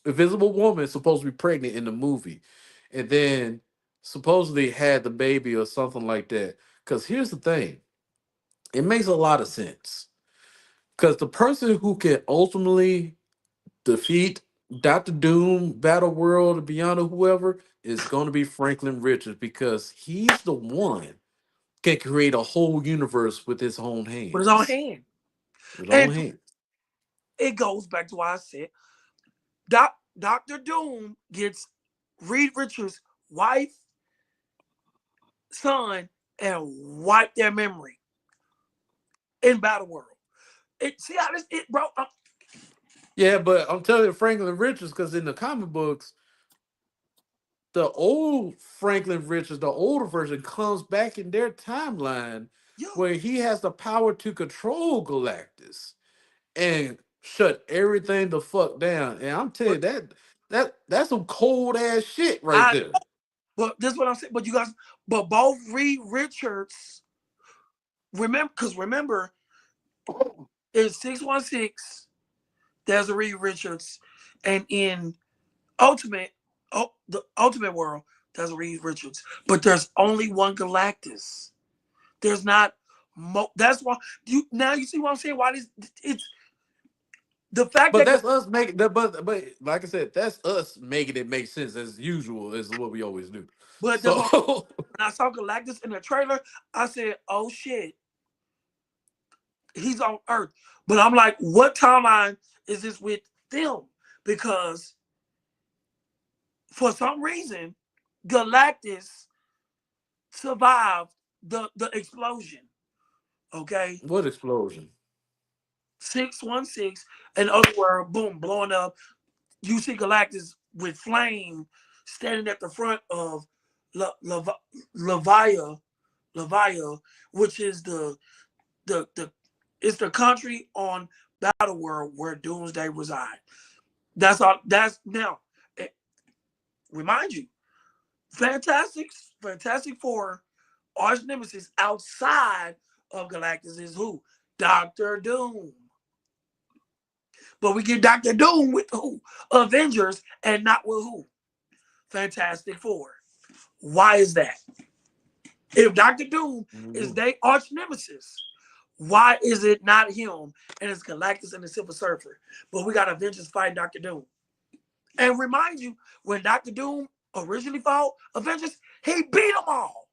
Invisible Woman is supposed to be pregnant in the movie, and then supposedly had the baby or something like that. Because here's the thing, it makes a lot of sense. Because the person who can ultimately defeat Doctor Doom, Battle World, Beyond, or whoever is going to be Franklin Richards, because he's the one can create a whole universe with his own With his own hands. hand. With his own And hands. it goes back to what I said. Dr. Doom gets Reed Richards' wife, son, and wipe their memory in Battle World. See how this it bro. Yeah, but I'm telling you, Franklin Richards, because in the comic books, the old Franklin Richards, the older version, comes back in their timeline Yo, where he has the power to control Galactus and shut everything the fuck down. And I'm telling but you, that's some cold ass shit right I there. but this is what I'm saying. But you guys, but both Reed Richards remember in 616 there's a Reed Richards, and in Ultimate, the Ultimate World there's a Reed Richards, but there's only one Galactus. There's not. That's why you now you see what I'm saying. Why this? It's the fact But that that's us making that. But like I said, that's us making it make sense as usual, is what we always do. but that's why So when I saw Galactus in the trailer, I said, "Oh shit, he's on Earth." But I'm like, what timeline is this with them? Because for some reason, Galactus survived the explosion. Okay, what explosion? 616, and other world, boom, blowing up. You see Galactus with flame standing at the front of Levia, Levia, which is the it's the country on Battle World where Doomsday reside. That's all. That's now. eh, Remind you, Fantastic Four, arch nemesis outside of Galactus is who? Doctor Doom. But we get Doctor Doom with who? Avengers, and not with who? Fantastic Four. Why is that? If Doctor Doom is Mhm. their arch nemesis, why is it not him and it's Galactus and the Silver Surfer? But we got Avengers fighting Doctor Doom. And remind you, when Doctor Doom originally fought Avengers, he beat them all.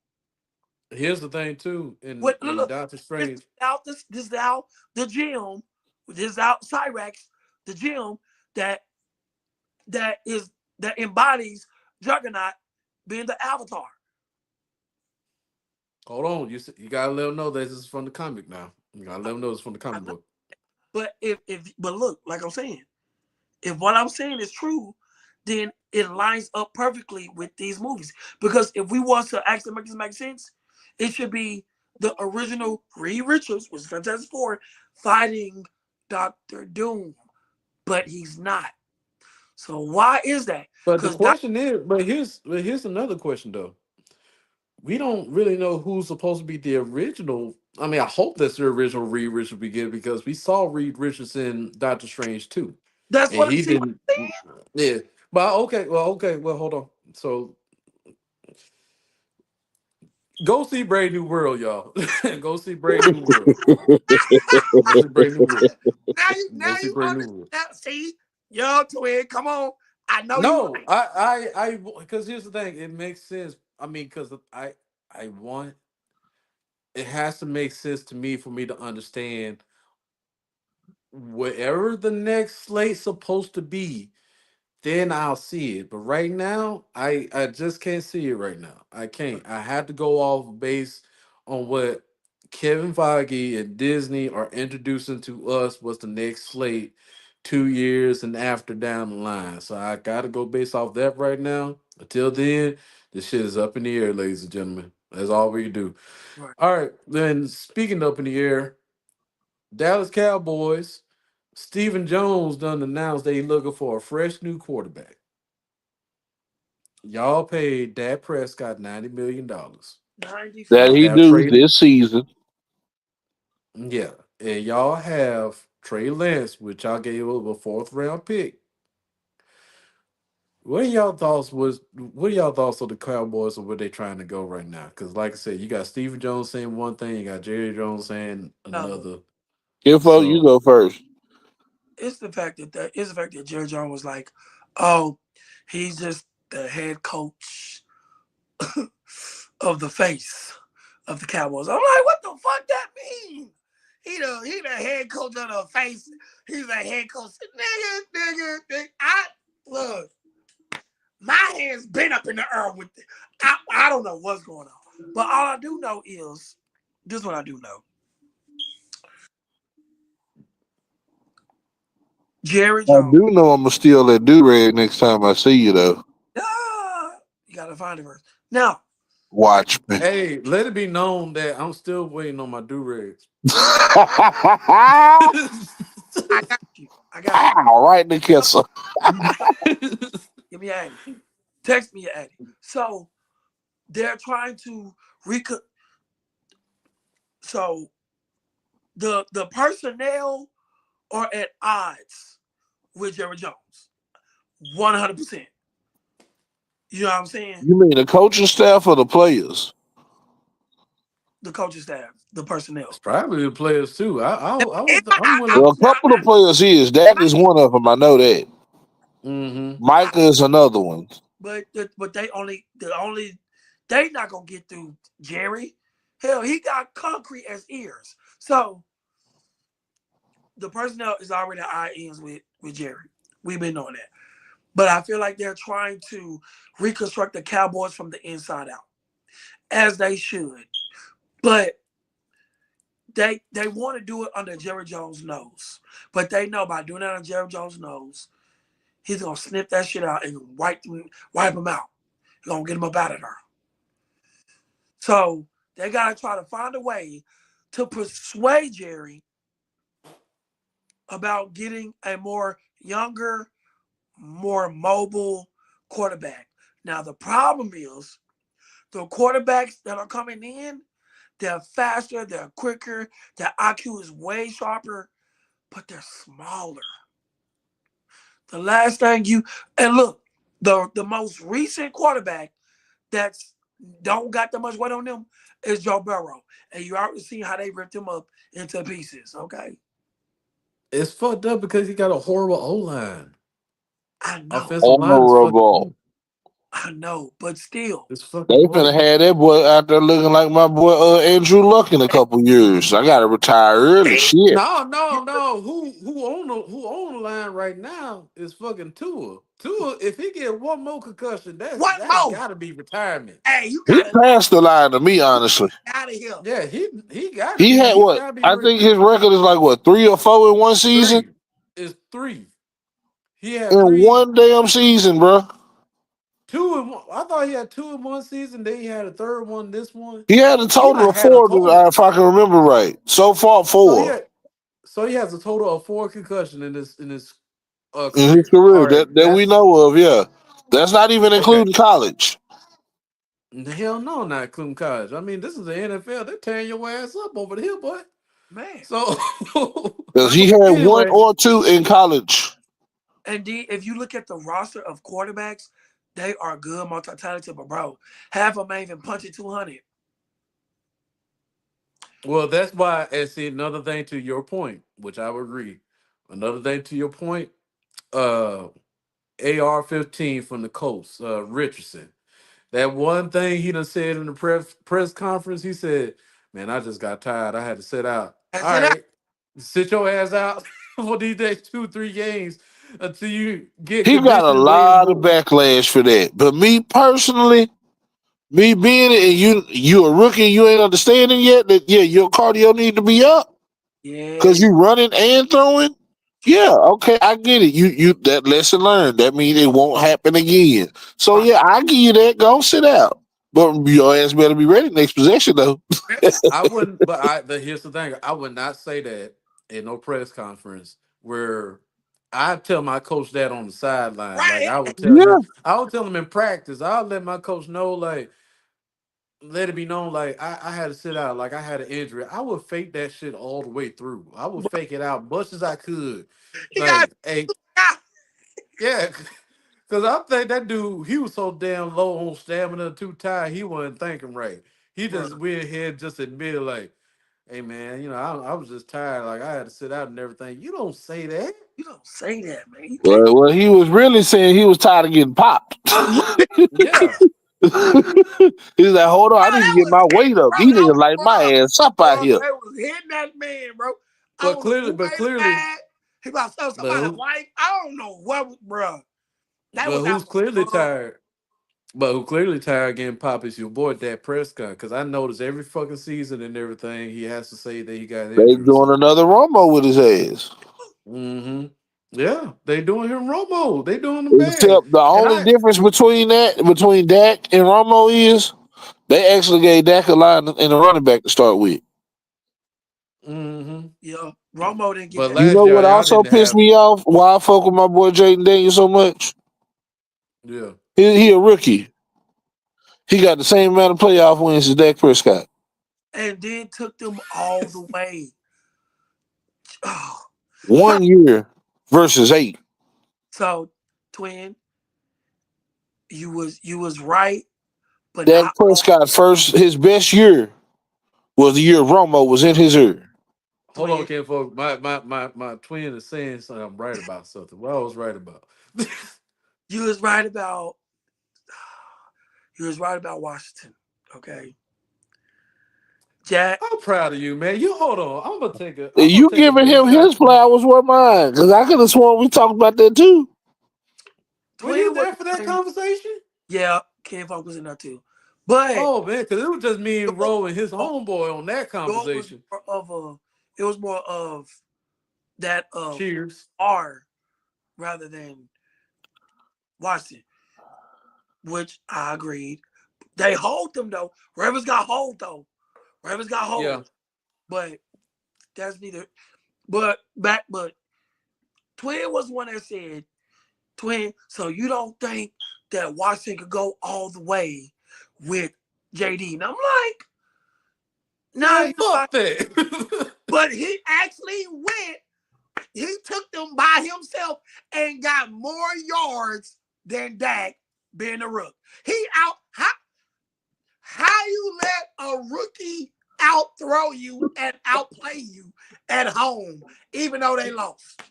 Here's the thing too, in Look, look, Doctor this Strange. out this is out the gym. This is out Cyrax, the gym that that is that embodies Juggernaut being the Avatar. Hold on, you gotta let them know that this is from the comic now. You gotta let them know it's from the I comic know. book. But if but look, like I'm saying, if what I'm saying is true, then it lines up perfectly with these movies. Because if we want to actually make this make sense, it should be the original Reed Richards, was Fantastic Four, fighting Doctor Doom, but he's not. So why is that? But the Because Doc, question is, but here's another question though. We don't really know who's supposed to be the original. I mean, I hope that's the original Reed Richards begin, because we saw Reed Richards in Doctor Strange too, that's and what he see. didn't. Yeah, but okay, well, hold on. So go see Brave New World, y'all. Go see Brave New World. Go see Brave New World. Now Go see you Brave New World. understand. See, yo, twin, come on. I know you No, right. because here's the thing. It makes sense. I mean, because I want it has to make sense to me for me to understand whatever the next slate's supposed to be, then I'll see it. But right now, I just can't see it right now. I can't. I have to go off based on what Kevin Feige and Disney are introducing to us. What's the next slate 2 years and after down the line? So I got to go based off that right now. Until then, this shit is up in the air, ladies and gentlemen. That's all we can do. Right. All right. Then speaking up in the air, Dallas Cowboys. Stephen Jones done announced that he looking for a fresh new quarterback. Y'all paid Dak Prescott $90 million. That $95. he Have do Trey, this season. yeah, and y'all have Trey Lance, which y'all gave up a fourth round pick. What are y'all thoughts of the Cowboys and where they trying to go right now? Because like I said, you got Stephen Jones saying one thing, you got Jerry Jones saying Another. another. Info, you So go first. It's the fact that Jerry Jones was like, oh, he's just the head coach of the face of the Cowboys. I'm like, what the fuck that mean? He the head coach of the face. He's the head coach. Nigga. I look, my hands been up in the air with it. I don't know what's going on. But all I do know is this is what I do know. Jerry I Jones. do know I'm gonna steal that do rag next time I see you though. Ah, you gotta find it first. Now, Watch me. hey, let it be known that I'm still waiting on my do rags. I got you. I got you. All right, the kisser. Give me Addy. Text me Addy. So they're trying to recon. So the personnel are at odds with Jerry Jones, 100%. You know what I'm saying? You mean the coaching staff or the players? The coaching staff, the personnel. It's probably the players too. I'm I'm, willing. Well, a couple of players is. Dak is one of them. I know that. Mm-hmm. Micah is another one. but they not gonna get through Jerry. Hell, he got concrete as ears. So the personnel is already eye ends with Jerry. We've been knowing that. But I feel like they're trying to reconstruct the Cowboys from the inside out, as they should. But they want to do it under Jerry Jones' nose. But they know by doing that on Jerry Jones' nose, he's gonna snip that shit out and wipe him out. He's gonna get him up out of there. So they gotta try to find a way to persuade Jerry about getting a more younger, more mobile quarterback. Now the problem is the quarterbacks that are coming in, they're faster, they're quicker, their IQ is way sharper, but they're smaller. The last thing you and look, the most recent quarterback that's don't got that much weight on them is Joe Burrow. And you already seen how they ripped him up into pieces, okay? It's fucked up because he got a horrible O line. I know, Offensive line is Honorable. fucking. but still. It's fucking They finna horrible. have that boy out there looking like my boy Andrew Luck in a couple years. I gotta retire early. Shit. No. Who own the line right now is fucking Tua. Tua, if he get one more concussion, What that's more? gotta be retirement. Hey, you He gotta passed the line to me, honestly. out of here. Yeah, He had he what? gotta be I think his record is like what, 3 or 4 in one season? three. It's three. He had In three, one damn season, bro. two in one. I thought he had two in one season. Then he had a third one. This one, He had a he total might of had a 4, total. if I can remember right. So far, So he 4 had. So he has a total of four concussion in his in his career. All career right, that we that's know of. Yeah, that's not even okay. including college. Hell no, not including college. I mean, this is the NFL. They're tearing your ass up over the hill, boy. Man. So Because My, he had one anyway, or two in college. and if you look at the roster of quarterbacks, they are good, multi-talented, but bro, half of them ain't even punching 200. well, that's why. And see, another thing to your point, which I would agree. Another thing to your point, uh, AR-15 from the Colts, Richardson. That one thing he done said in the press conference, he said, "Man, I just got tired. I had to sit out." I All said, right, sit your ass out for these next 2 3 games until you get He got a conditioned way lot of more. backlash for that. But me personally, me being it, and you a rookie, you ain't understanding yet that yeah, your cardio need to be up yeah, because you running and throwing. Yeah, okay, I get it. You that lesson learned. That means it won't happen again. So right. yeah, I give you that. Go sit out. But your ass better be ready next possession though. I wouldn't, but here's the thing: I would not say that in no press conference where I tell my coach that on the sideline. Like Right. Yeah. I would tell him in practice. I'll let my coach know, like, let it be known, like I had to sit out, like I had an injury. I would fake that shit all the way through. I would fake it out much as I could. He got Like, hey, yeah, because I think that dude, he was so damn low on stamina, too tired, he wasn't thinking right. He bro. just went ahead and just admitted, like, hey man, I was just tired, like I had to sit out and everything. You don't say that. You don't say that, man. You can't. Well, he was really saying he was tired of getting popped. Yeah. He's like, hold on, I Bro, need to that get was my it, weight up. bro. These That niggas was light my ass up out bro. here. They was hitting that man, bro. I But don't know clearly, who but made him clearly, mad. He about to tell but somebody who wife. I don't know what, bro. That but was out who's of clearly love. tired? But who clearly tired getting pop is your boy Dak Prescott. Because I notice every fucking season and everything, he has to say that he got They injured or doing something. another Romo with his ass. Mm-hmm. Yeah, they doing him Romo. They doing him bad. Except the And only difference between Dak and Romo is they actually gave Dak a line and a running back to start with. mm-hmm. Yeah, Romo didn't get But that. You last know year what y'all also didn't pissed have me off? Why I fuck with my boy Jaden Daniels so much? yeah. He a rookie. He got the same amount of playoff wins as Dak Prescott. And then took them all the way. Oh. So, 1 year versus 8. so, twin, you was right, but Dak not all Prescott his best year was the year Romo was in his ear. Hold on, twin. Ken folks. My twin is saying something. I'm right about something. What I was right about. You was right about you was right about Washington. Okay. Jack, I'm proud of you, man. You hold on. I'm gonna You take a giving deep him dive. his flowers were mine. Because I could have sworn we talked about that too. Were you twin was there for that one. conversation? Yeah, Ken Folk was in there too. But Oh man, because it was just me and yours, Ro and his homeboy on that yours was conversation. more of a it was more of that of Cheers. R rather than Washington, which I agreed. They hold them though. Ravens got hold though. Ravens got hold. Yeah. But that's neither. But Twin was one that said, Twin, so you don't think that Washington could go all the way with JD? And I'm like, nah, Man, you're right. fuck that. But he actually went. He took them by himself and got more yards than Dak being a rook. He out how you let a rookie out throw you and outplay you at home, even though they lost.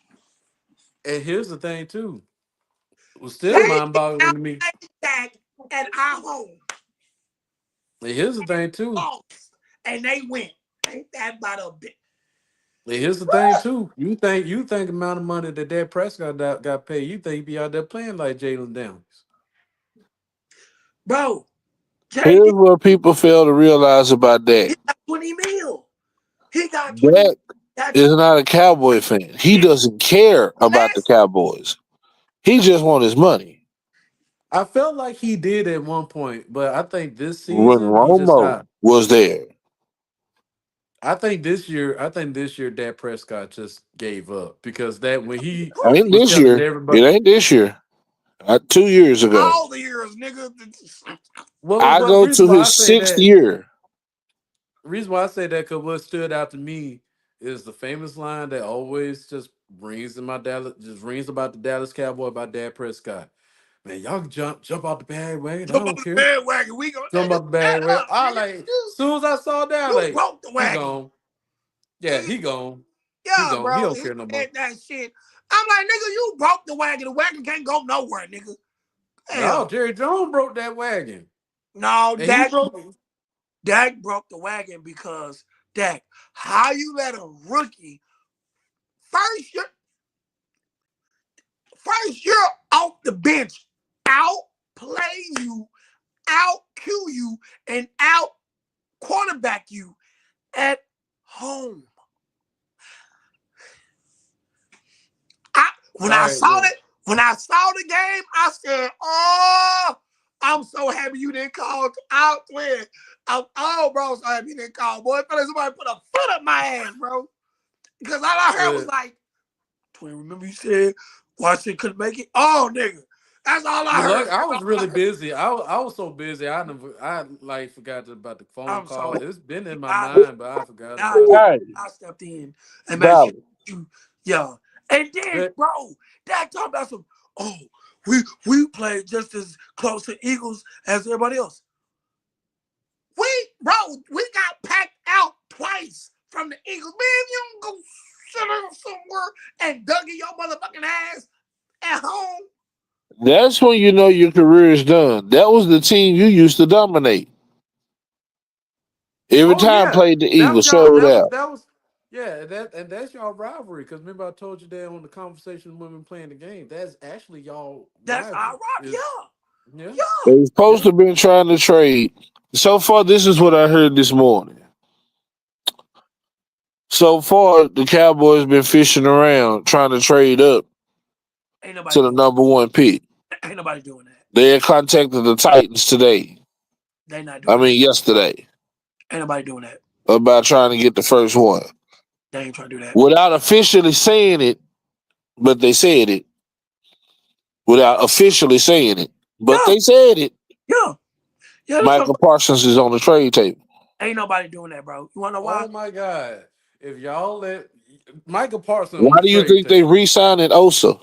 And here's the thing too. It was still JD mind boggling to me. outplayed Dak at our home, And here's the thing too. lost, and they win. Ain't that about a bit? And here's the thing too. You think the amount of money that Prescott got paid, you think he be out there playing like Jalen Downs. Bro, JD, Here's what people fail to realize about Dak. he got 20 mil. He got 20 mil. Dak That's is not a Cowboy fan. He doesn't care about the less. Cowboys. He just want his money. I felt like he did at one point, but I think this When season he just Romo not. was there, I think this year Dak Prescott just gave up because that when he ain't was this telling year. It everybody ain't this year. 2 years ago. All the years, nigga. I well the go reason to why I his say sixth that year. because what stood out to me is the famous line that always just rings in my Dallas just rings about the Dallas Cowboy about Dak Prescott. Man, y'all can jump out the bandwagon. I Jump on don't the care. bandwagon. We go, Jump nigga, out the shut bandwagon. up, I nigga. like soon as I saw that, You like broke the he wagon. gone. Yeah, he gone. He Yeah, gone. He bro. don't He care no more. said that shit. I'm like, nigga, you broke the wagon. The wagon can't go nowhere, nigga. No, Hell. Jerry Jones broke that wagon. No, And he Dak, broke Dak broke the wagon because Dak, how you let a rookie first year, first year off the bench outplay you, out Q you, and out quarterback you at home? I when all I right. saw Well, it, when I saw the game, I said, "Oh, I'm so happy you didn't call out twin." Bro, so happy you didn't call. Boy, it felt like somebody put a foot up my ass, bro. Because all I heard was well, like Twin, remember you said Washington couldn't make it? Oh, nigga. That's all I Look, heard. I That's was all really I heard. busy. I was so busy. I like forgot about the phone I'm call. so It's been in my I mind, but I forgot now I about get it. Hey, I stepped in and made sure Dollar. you yeah. And then, But bro, that talking about some oh, we played just as close to Eagles as everybody else. Bro, we got packed out twice from the Eagles. Man, you don't go sit down somewhere and dug in your motherfucking ass at home. That's when you know your career is done. That was the team you used to dominate. Every oh time I yeah, played the that was Eagles, y'all. showed out. That was yeah. That's y'all rivalry. Because remember I told you that on the conversation when we were playing the game. That's actually y'all That's our rivalry. rock. Is Yeah, yeah, yeah. They were supposed yeah. to have been trying to trade. So far, this is what I heard this morning. So far, the Cowboys been fishing around trying to trade up Ain't nobody to the doing number one pick. ain't nobody doing that. They had contacted the Titans today. They not I doing that. mean, yesterday, Ain't nobody doing that. about trying to get the first one They ain't trying to do that. without officially saying it, but they said it without officially saying it, but Yeah, they said it. yeah. Yeah, that's Michael what Parsons is on the trade table. ain't nobody doing that, bro. You wanna know why? Oh my God! If y'all let Michael Parsons on Why the do you trade think they table, re-signed Osa?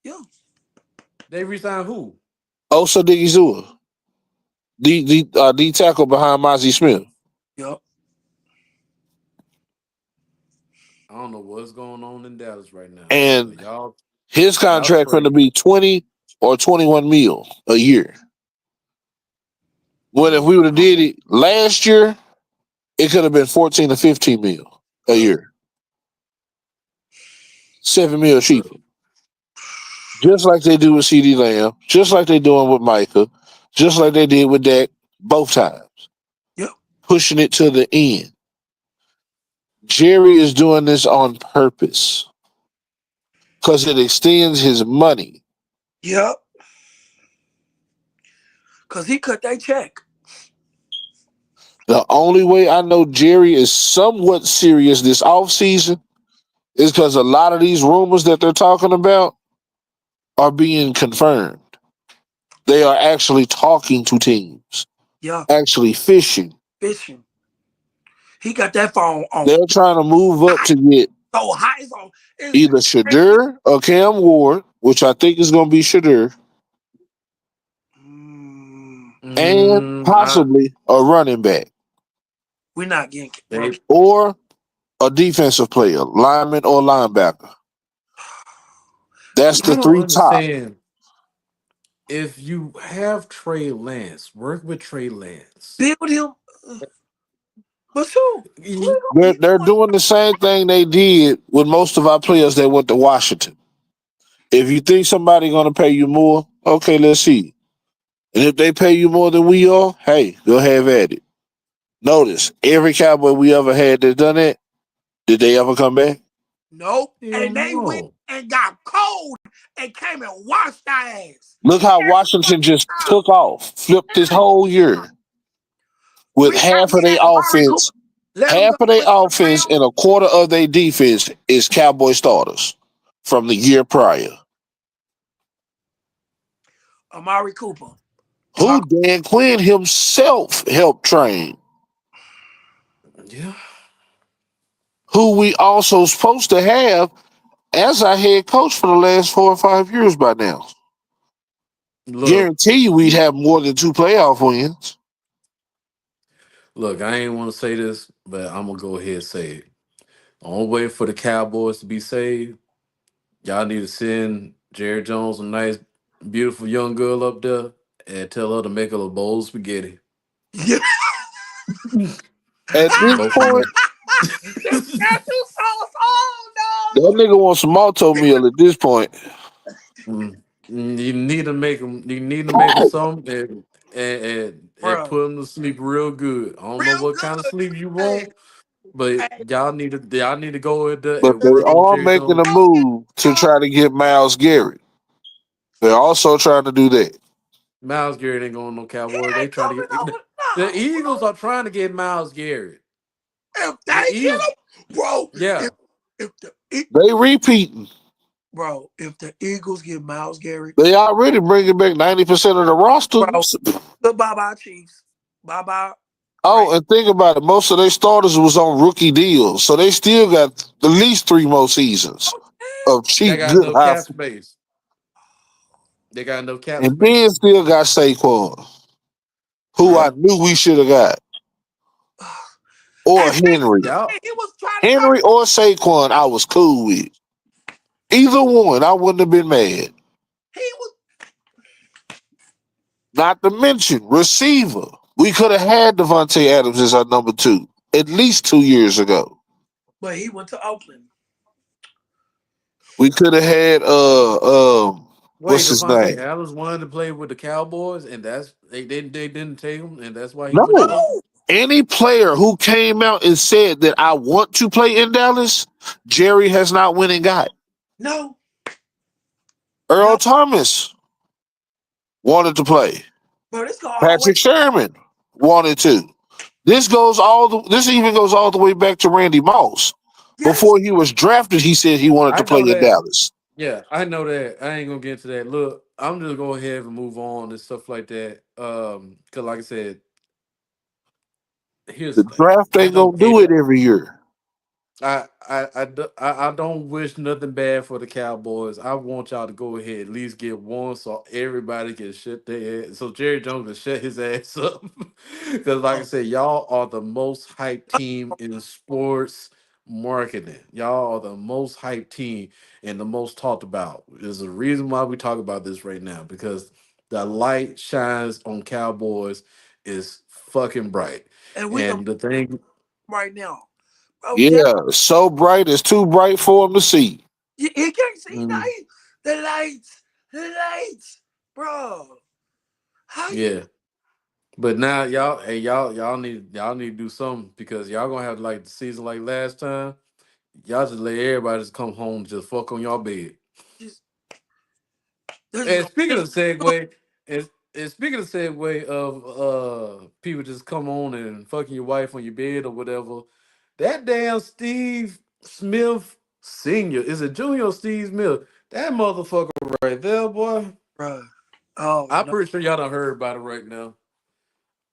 Yeah, they resign who? Osa Digizua, D tackle behind Mozzie Smith, yeah. I don't know what's going on in Dallas right now, but and his y'all contract going to trade. be 20 or 21 mil a year. When if we would have did it last year, it could have been 14 to 15 mil a Could year, 7 mil Look, cheaper, just like they do with CD Lamb, just like they doing with Micah, just like they did with Dak both times, yeah, pushing it to the end. Jerry is doing this on purpose because it extends his money. yeah. Cause he cut that check. The only way I know Jerry is somewhat serious this offseason is because a lot of these rumors that they're talking about are being confirmed. They are actually talking to teams, Yeah, actually fishing. fishing. He got that phone on They're trying to move up high, to get so high. It's on. It's either Shadur or Cam Ward, which I think is going to be Shadur, mm, and I possibly a running back we're not getting bro. they or a defensive player, lineman or linebacker. That's We the I don't three top. understand. If you have Trey Lance, work with Trey Lance. build him, uh, but who You- they gonna They're, get? they're doing the same thing they did with most of our players that went to Washington. If you think somebody going to pay you more, okay, let's see. And if they pay you more than we are, hey, go have at it. Notice every cowboy we ever had that done that, did they ever come back? Nope. Hell And they went no. and got cold and came and washed our ass Look how every Washington fucking just time. took off, flipped this Every whole year with half of we their had Amari Cooper. offense, Let him go half of their with the offense Browns. and a quarter of their defense is cowboy starters from the year prior. Amari Cooper. My Who Dan Quinn himself helped train, Yeah. who we also supposed to have as our head coach for the last 4 or 5 years by now. Look, Guarantee you we'd have more than two playoff wins. look, I ain't want to say this, but I'm gonna go ahead and say it. The only way for the Cowboys to be saved, y'all need to send Jerry Jones a nice, beautiful young girl up there and tell her to make her a bowl of spaghetti. yeah. At And this both of point, them. The special sauce. Oh that nigga wants some malto meal at this point. Mm. You need to make them. You need to make them some no, and bro. put them to sleep real good. I don't know Real what kind of good. sleep you Hey, want, but hey, y'all need to go in there But and they work on are Jerry making Jones. a don't get move to no. try to get Miles Garrett. They're also trying to do that. Miles Garrett ain't going no He Cowboy. They ain't trying to coming get over. the No, Eagles bro. are trying to get Miles Garrett. If The they get Eagles, him, bro. yeah. if the E- They repeating. bro, if the Eagles get Miles Garrett, They already bringing back 90% of the roster. bro, goodbye bye Chiefs. Bye bye Oh, Ravens. and think about it. Most of their starters was on rookie deals, so they still got at least 3 more seasons Oh, of They cheap, got good enough high. cap space. They got enough cap And then space. still got Saquon, who I Yeah. knew we should have got, damn. or And Vic, Henry. Y'all. he was trying to go. Henry or Saquon, I was cool with. Either one, I wouldn't have been mad. He was, Not to mention receiver. We could have had Devontae Adams as our number 2 at least 2 years ago. but he went to Oakland. We could have had Wait, what's his Devontae name? Adams wanted to play with the Cowboys, and they didn't take him, and that's why he went to No. Oakland. No, Any player who came out and said that I want to play in Dallas, Jerry has not went and got. no, Earl no, Thomas wanted to play. bro. This go all the way. Patrick Sherman wanted to. This even goes all the way back to Randy Moss. Yes, Before he was drafted, he said he wanted I to play know in that. Dallas. Yeah, I know that. I ain't gonna get into that. Look, I'm just gonna go ahead and move on and stuff like that. Cause like I said, here's The the thing. draft I ain't don't gonna do hate it it. every year. I don't wish nothing bad for the Cowboys. I want y'all to go ahead at least get one so everybody can shut their ass. So Jerry Jones can shut his ass up. Because like I bro. said, y'all are the most hyped team in sports marketing. Y'all are the most hyped team and the most talked about. There's a reason why we talk about this right now. Because the light shines on Cowboys is fucking bright. And we can And the thing, right now, bro. Jerry, Yeah, so bright it's too bright for him to see. he can't see mm, night. The lights, bro. How you? yeah. But now y'all, hey y'all need to do something because y'all gonna have like the season like last time. Y'all just let everybody just come home and just fuck on y'all bed. Just this is And gonna speaking piss of segue, and speaking of segue of people just come on and fucking your wife on your bed or whatever, that damn Steve Smith Senior is it Junior or Steve Smith? That motherfucker right there, boy. bro. Oh I'm no, pretty sure y'all done heard about it right now.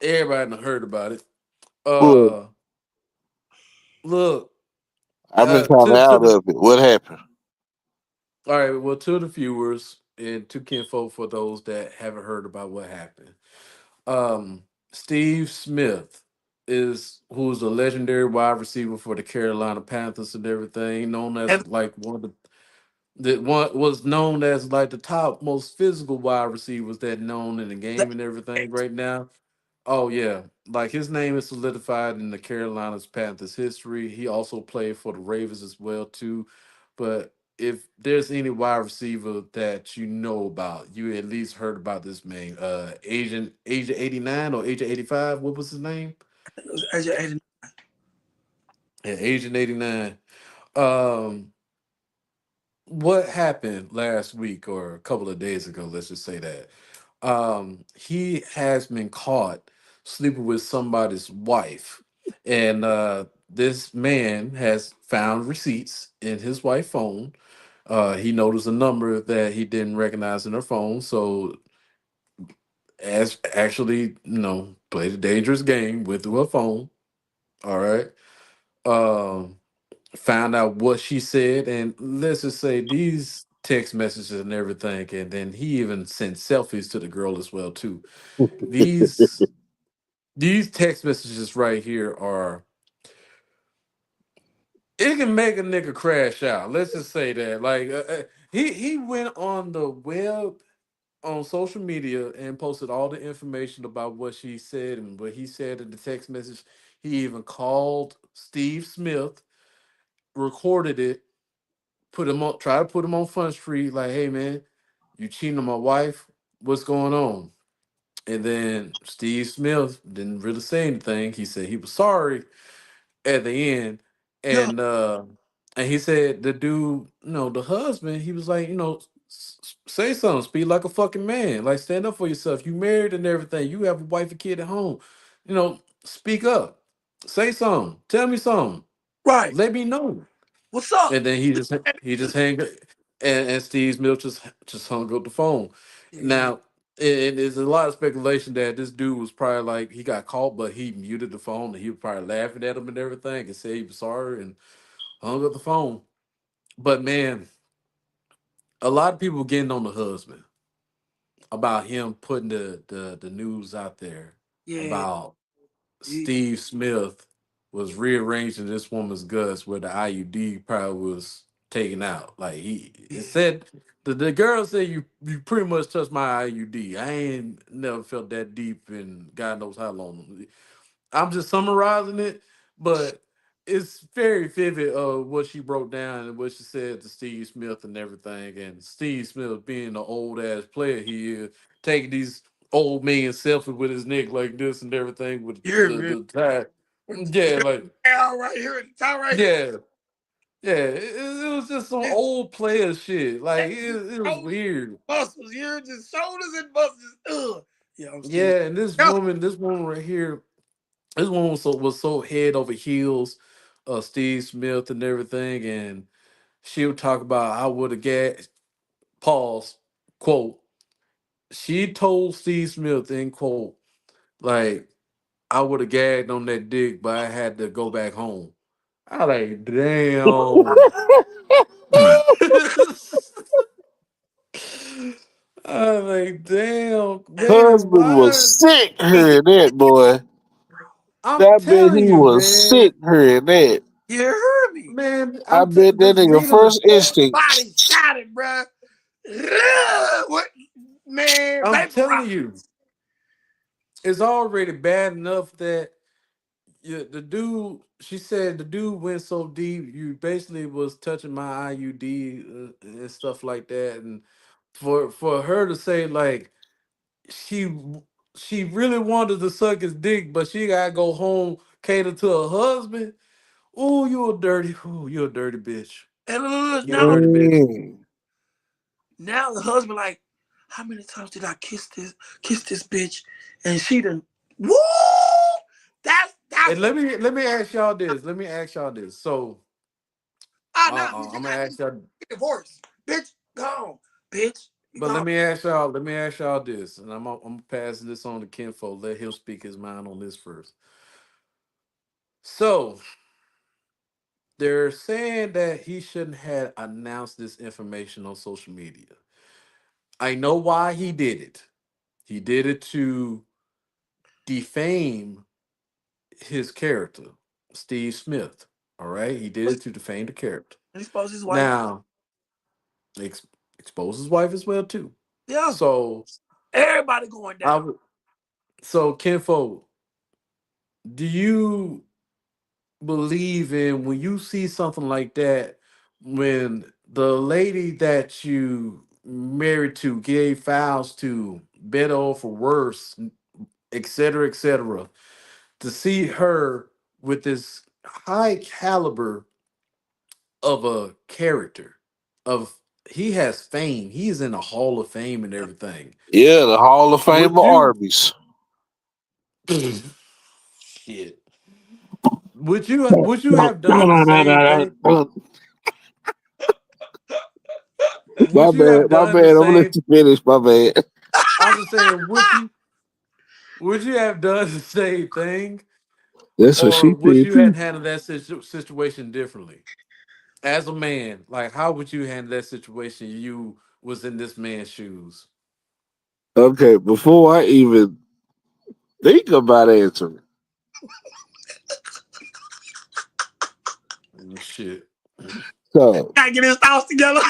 Everybody done heard about it. Look, Uh, look. I've been kind To of to out the of it. What happened? all right, well, to the viewers and to kinfolk for those that haven't heard about what happened. Um, Steve Smith is who's a legendary wide receiver for the Carolina Panthers and everything, known as and like one of the one was known as like the top most physical wide receivers that known in the that, game and everything right now. Oh yeah, like his name is solidified in the Carolinas Panthers history. He also played for the Ravens as well too. But if there's any wide receiver that you know about, you at least heard about this man. Agent 89 or Agent 85. What was his name? it was AJ. Yeah, Agent 89. Um, what happened last week or a couple of days ago? Let's just say that. He has been caught sleeping with somebody's wife, and this man has found receipts in his wife's phone. He noticed a number that he didn't recognize in her phone, so as actually, played a dangerous game, went through her phone. All right. Um, Found out what she said, and let's just say these text messages and everything, and then he even sent selfies to the girl as well too. These these text messages right here are it can make a nigga crash out. Let's just say that. Like he went on the web on social media and posted all the information about what she said and what he said in the text message. He even called Steve Smith, recorded it, put him on, try to put him on Front Street, like, hey man, you cheating on my wife. What's going on? And then Steve Smith didn't really say anything. He said he was sorry at the end, Yo, and he said the dude, the husband, he was like, say something, speak like a fucking man, like stand up for yourself. You married and everything. You have a wife and kid at home. Speak up, say something, tell me something, right. let me know. What's up? And then he just hang and Steve Smith just hung up the phone. Yeah, Now, and there's a lot of speculation that this dude was probably like he got caught, but he muted the phone and he was probably laughing at him and everything and said he was sorry and hung up the phone. But man, a lot of people getting on the husband about him putting the news out there yeah, about he, Steve Smith was rearranging this woman's guts where the IUD probably was taken out. Like he it yeah. said the girl said you pretty much touched my IUD. I ain't never felt that deep in God knows how long. I'm just summarizing it, but it's very vivid of what she broke down and what she said to Steve Smith and everything. And Steve Smith being the old ass player he is, taking these old man selfies with his neck like this and everything with You hear me? the tie. With Yeah, the like L right here, the top right here. yeah, yeah. It was just some His old player shit. Like it was shoulders, weird. muscles. You hear just shoulders and muscles. Ugh. Yeah, I'm still. Yeah, and Yeah, this woman right here, this one was so head over heels, Steve Smith and everything, and she would talk about I would have got pause quote. She told Steve Smith in quote like I would have gagged on that dick, but I had to go back home. I like damn. I like damn man, Husband was what? sick he, hearing that, boy. I'm I bet telling he you, was man. sick hearing that. you heard me. Man, I bet that just nigga reading the first instinct. Body shot it, bruh. Ugh, what, man? I'm Vaporize. telling you, it's already bad enough that the dude. She said the dude went so deep. You basically was touching my IUD and stuff like that. And for her to say like she she really wanted to suck his dick, but she gotta go home cater to her husband. Oh, you a dirty bitch. And look, You a now, dirty bitch. Mm. now the husband like, how many times did I kiss this bitch? And she done, woo! And That's a let me ask y'all this. Let me ask y'all this. So nah, bitch, you I'm gonna got ask y'all. get divorced, bitch. Gone, bitch. You But gone. let me ask y'all this, and I'm gonna pass this on to Kinfo. Let him speak his mind on this first. So they're saying that he shouldn't have announced this information on social media. I know why he did it. He did it to defame his character, Steve Smith. All right, he did it to defame the character. And he supposed his wife. Now, ex- expose his wife as well too. Yeah, So everybody going I down. would. So Kinfo, do you believe in when you see something like that, when the lady that you married to gave vows to, better or for worse, et cetera, to see her with this high caliber of a character, of he has fame, he's in the Hall of Fame and everything. Yeah, the Hall of Fame of Would you Arby's. shit? Would you have done the same thing? My Would you bad, have my done the bad. I'm gonna let same? you finish. My bad. I'm just saying, would you have done the same thing, That's what or she would said you have too. handled that situation differently? As a man, like how would you handle that situation? You was in this man's shoes. Okay, before I even think about answering, Shit. so Gotta get his thoughts together.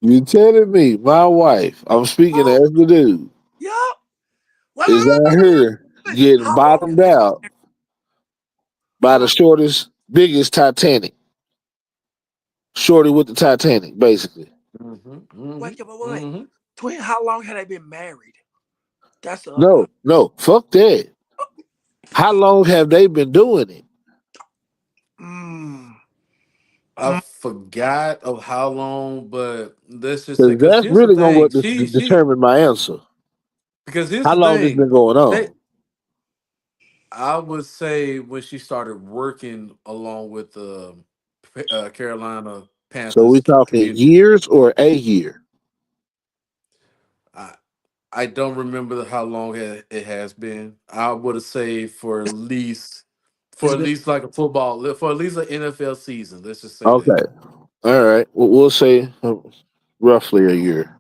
you telling me my wife, I'm speaking Oh, as the dude, yup. Wait, is wait, out wait, wait, wait, here wait. getting How long bottomed have they been out married? by How the long? shortest, biggest Titanic, shorty with the Titanic, basically. Mm-hmm, mm-hmm, Wait, wait. mm-hmm. Twin, how long have they been married? That's a. No, no, fuck that. How long have they been doing it? Mm, I mm. forgot of how long, but let's just say Because because that's here's the really gonna thing. what She determine my answer. because here's How the long this thing. been going They on? I would say when she started working along with the Carolina So Panthers we talking community. years or a year? I I don't remember how long it has been. I would say for It's at been least like a football for at least an NFL season. Let's just say that. Okay. All right. We'll say roughly a year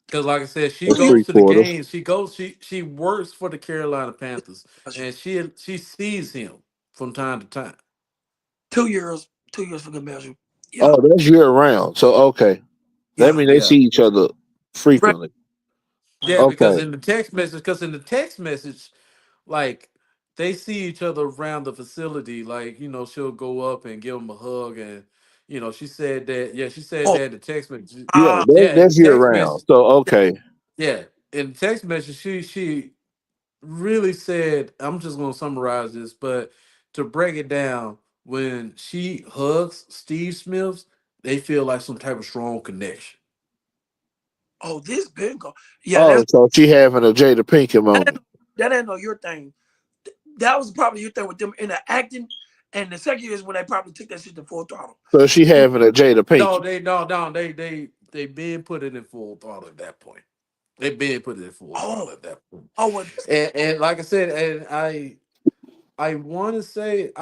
Because like I said, she or 2 years. goes to the 3/4. games. She works for the Carolina Panthers, Gotcha. and she sees him from time to time. 2 years. 2 years for good measure. Yeah. Oh, that's year round. So okay, that Yeah. means they Yeah. see each other Right. frequently. Yeah, Okay. because in the text message, like they see each other around the facility. Like she'll go up and give him a hug, and she said that. Yeah, she said Oh. that in the text message. Yeah, Ah. Yeah, in the that's year text round. message. So okay. Yeah, in the text message, she really said. I'm just gonna summarize this, but to break it down, when she hugs Steve Smiths, they feel like some type of strong connection. Oh, this been go. Yeah. Oh, so she having a Jada Pinkett That ain't, moment. that ain't no your thing. That was probably your thing with them in the acting. And the second year is when they probably took that shit to full throttle. So she You- having a Jada No, Pinkett. they no no they been put it in full throttle at that point. They been put it in full Oh. throttle at that point. Oh. Well. This, And like I said, and I want to say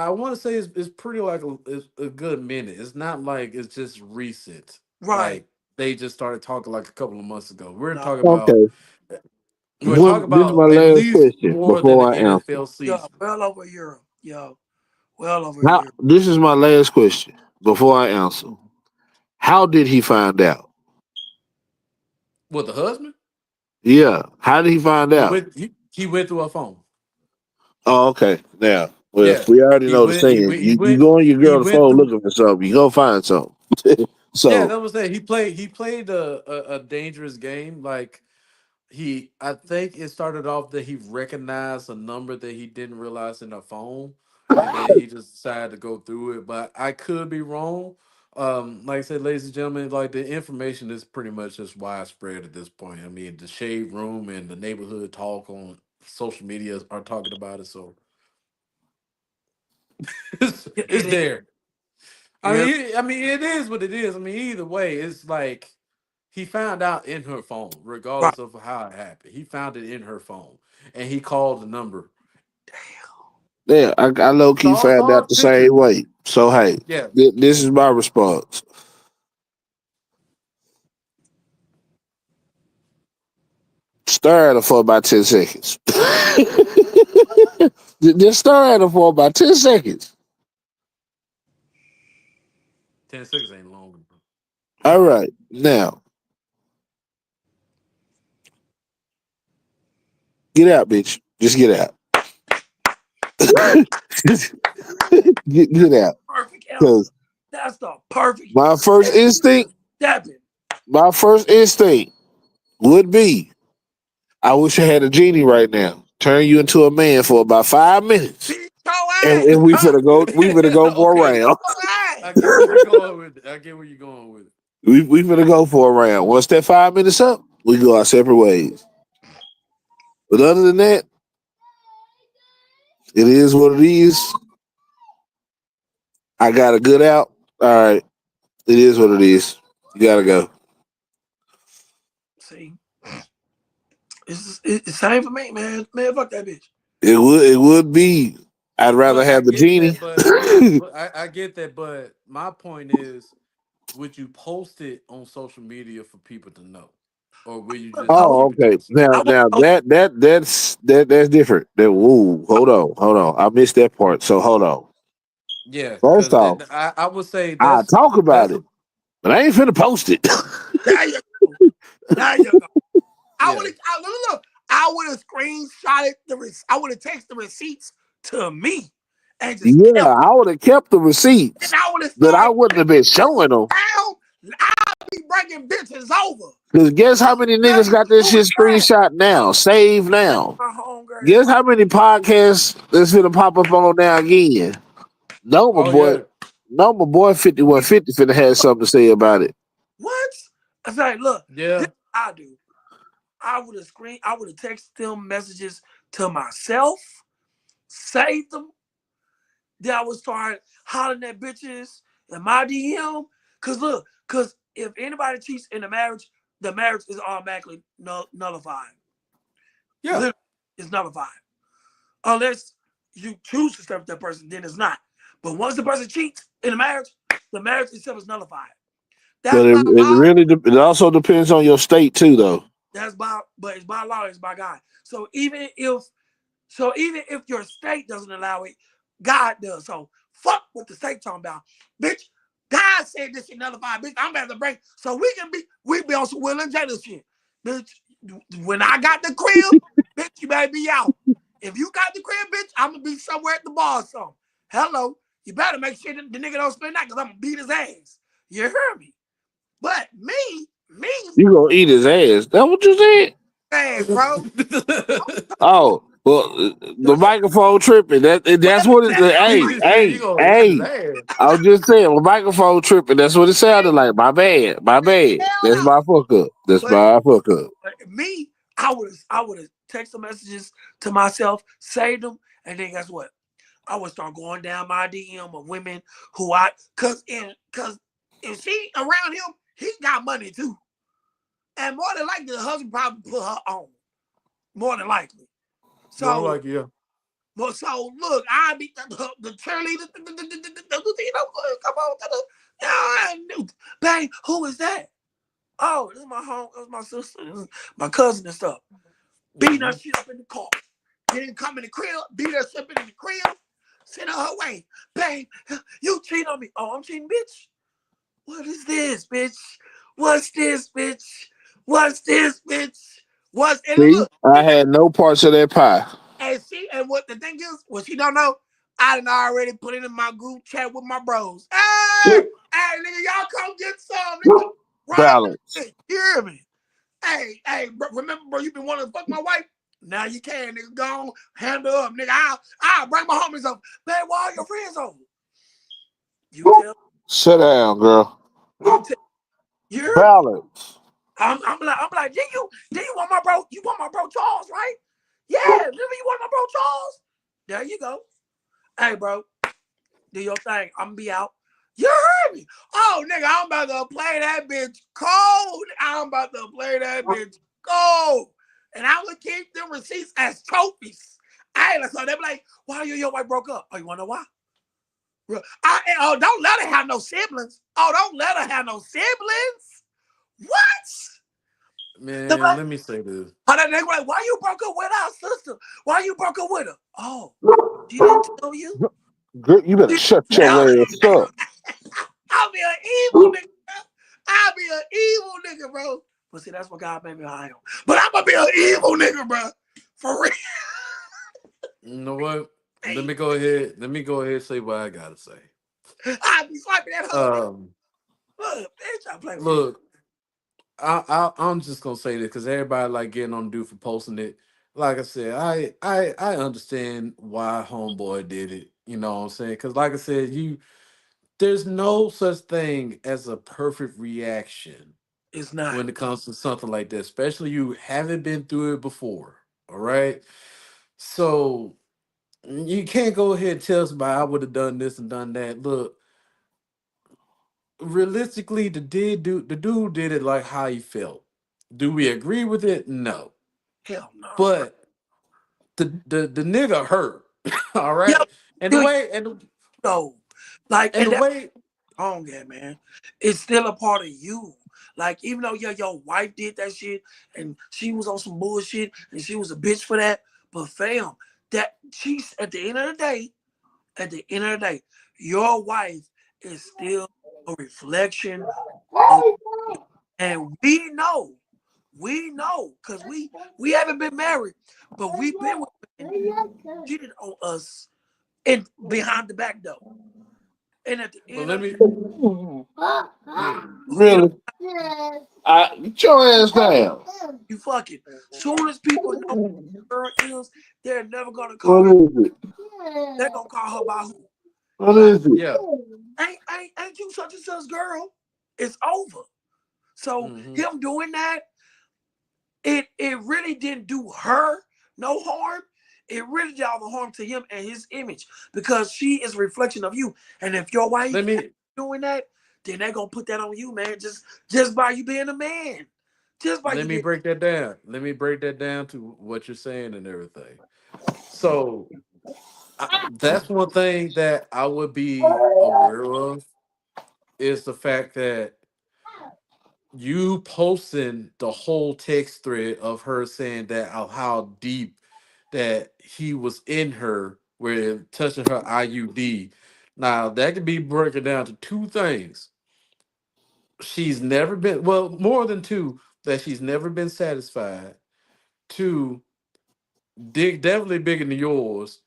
it's pretty like it's a good minute. It's not like it's just recent. right. Like they just started talking like a couple of months ago. No. Okay. We're talking This is my about at last least question more than before the I answer. NFL Yeah. season. Well over a year. Yeah. Well over a How? year. This is my last question before I answer. How did he find out? With the husband, Yeah. How did he find he out? went he went through her phone. Oh, okay. Now, well, Yeah, we already he know the went he saying. went he You went go on your he girl's went phone through. looking for something, you go find something. Yeah, So, that was it. He played a dangerous game. Like I think it started off that he recognized a number that he didn't realize in the phone, and then he just decided to go through it. But I could be wrong. Like I said, ladies and gentlemen, like the information is pretty much just widespread at this point. I mean, the shade room and the neighborhood talk on social media are talking about it, so it's It is. there. Yeah. I mean, it is what it is. I mean, either way, it's like he found out in her phone, Right. regardless of how it happened. He found it in her phone, and he called the number. yeah, I low key found Saw out a the picture. same way. So, hey, Yeah, this is my response. Stare at her for about 10 seconds. Just stare at her for about 10 seconds. 10 seconds ain't long. All right. Now, get out, bitch. Just get out. Get out. Perfect answer. Because That's the perfect. my first instinct, Stepping. my first instinct would be I wish I had a genie right now. Turn you into a man for about 5 minutes. Beat your And ass. we finna go for a Okay, Beat round. your I ass. get where you're going with it. I get where you're going with it. We finna go for a round. Once that 5 minutes up, we go our separate ways. But other than that, it is what it is. I got a good out. All right. It is what it is. You gotta go. See, it's same for me, man. Man, fuck that bitch. It would be. I'd rather But I have the get genie. that. But I get that. But my point is, would you post it on social media for people to know, or will you just I would. Oh, keep it to okay. yourself? Now, I would. that's different. That whoa, hold on. I missed that part. So hold on. Yeah, First because off, I would say I talk about that's it, a but I ain't finna post it. There you go. There you go. I would yeah. have. Look. I would have screenshotted I would have texted the receipts to me, and just Yeah, kept. I would have kept the And receipts, I would have but I started wouldn't have been showing them. down. I'll be bringing bitches over. Cause guess how many Let niggas got this do shit it fast. screenshot now, save now. My homegirl that Guess how many podcasts that's gonna pop up on now again? No, my Oh boy. yeah. No, my boy 5150 finna have something to say about it. what? I said, look, this Yeah. I do. I would have texted them messages to myself, saved them, then I would start hollering at bitches in my DM. Cause if anybody cheats in the marriage is automatically nullified. Yeah. Literally, it's nullified. Unless you choose to stay with that person, then it's not. But once the person cheats in the marriage itself is nullified. But That's by it law. really it also depends on your state too, though. But it's by law, it's by God. So even if your state doesn't allow it, God does. So fuck what the state talking about, bitch. God said this shit nullified, bitch. I'm about to break, so we be on some Will and Jada shit, bitch. When I got the crib, bitch, you better be out. If you got the crib, bitch, I'm gonna be somewhere at the bar or something. Hello, you better make sure the nigga don't spend that, cause I'm gonna beat his ass. You hear me? But me, You gonna eat his ass? That what you said? hey, bro. Oh, well, the microphone tripping. That's Whatever what it. that sound Hey, like. He said you hey, gonna eat his hey. ass. I was just saying, the microphone tripping. That's what it sounded like. My bad. My bad. Hell That's no. my fuck up. That's But my fuck up. me, I would have text the messages to myself, saved them, and then guess what? I would start going down my DM of women who cause if she around him, he got money too. And more than likely the husband probably put her on. More than likely. More So like yeah. look, I be the cheerleader, come on, bang, who is that? Oh, this is my home, this is my sister, this is my cousin and stuff. Beating her shit up in the car. Didn't come in the crib, beat her shit in the crib, send her her way. Bang, you cheat on me. Oh, I'm cheating, bitch. What is this, bitch? What's this, bitch? What's this, bitch? And See, look, I had no parts of that pie. and what the thing is, what she don't know, I done already put it in my group chat with my bros. Hey, nigga, y'all come get some, nigga. Run up in the Balance. shit. You hear me? Hey, bro, remember, bro, you been wanting to fuck my wife? Now you can, nigga. Go on, handle up, nigga. I'll bring my homies over. Man, why all your friends over? You tell, Sit down, girl. you tell, you hear me? Balance. I'm like, did you want my bro? You want my bro Charles, right? Yeah, remember you want my bro Charles? There you go. Hey, bro, do your thing. I'm gonna be out. You heard me. Oh, nigga, I'm about to play that bitch cold. I'm about to play that bitch cold. And I would keep them receipts as trophies. So they be like, why you and your wife broke up? Oh, you wanna know why? Don't let her have no siblings. Oh, don't let her have no siblings. What? The Man, like, let me say this. they like, why you broke up with our sister? Why you broke up with her? Oh, she didn't tell you? Girl, you better She shut didn't your tell you? ass up. I'll be an evil nigga, bro. I'll be an evil nigga, bro. But see, that's what God made me high on. But I'm gonna be an evil nigga, bro. For real. You know what? Let Hey, me go ahead. Let me go ahead and say what I gotta say. I'll be swiping that hoe. Um, Look, bitch, I play with you. look, I'm just gonna say this because everybody like getting on dude for posting it. Like I said, I understand why homeboy did it. You know what I'm saying? Because like I said, there's no such thing as a perfect reaction It's not. when it comes to something like this, especially you haven't been through it before. All right, so you can't go ahead and tell somebody I would have done this and done that. Look, realistically, the dude did it like how he felt. Do we agree with it? No. Hell no, bro. But the nigga hurt. All Yeah, right. And the dude, way no. Like, and and the that's way wrong, yeah, man. It's still a part of you. Like, even though your wife did that shit and she was on some bullshit and she was a bitch for that, but fam, that she's at the end of the day, your wife is still a reflection of, and we know, because we haven't been married, but we've been with women cheated on us and behind the back though. And at the but end let of the me day, you know, Really? Get your ass down. you fucking soon as people know who her is, they're never gonna call What her. is it? They're gonna call her by who? What By is it? yeah. ain't you such and such girl? It's over. So Hmm. him doing that, it really didn't do her no harm. it really did all the harm to him and his image because she is a reflection of you. And if your wife Let me doing that, then they're gonna put that on you, man. Just by you being a man. Just by let you me being break that down. Let me break that down to what you're saying and everything. So that's one thing that I would be aware of is the fact that you posting the whole text thread of her saying that of how deep that he was in her where touching her IUD. Now that could be broken down to two things. She's never been well, more than two, that she's never been satisfied. Two, dick definitely bigger than yours.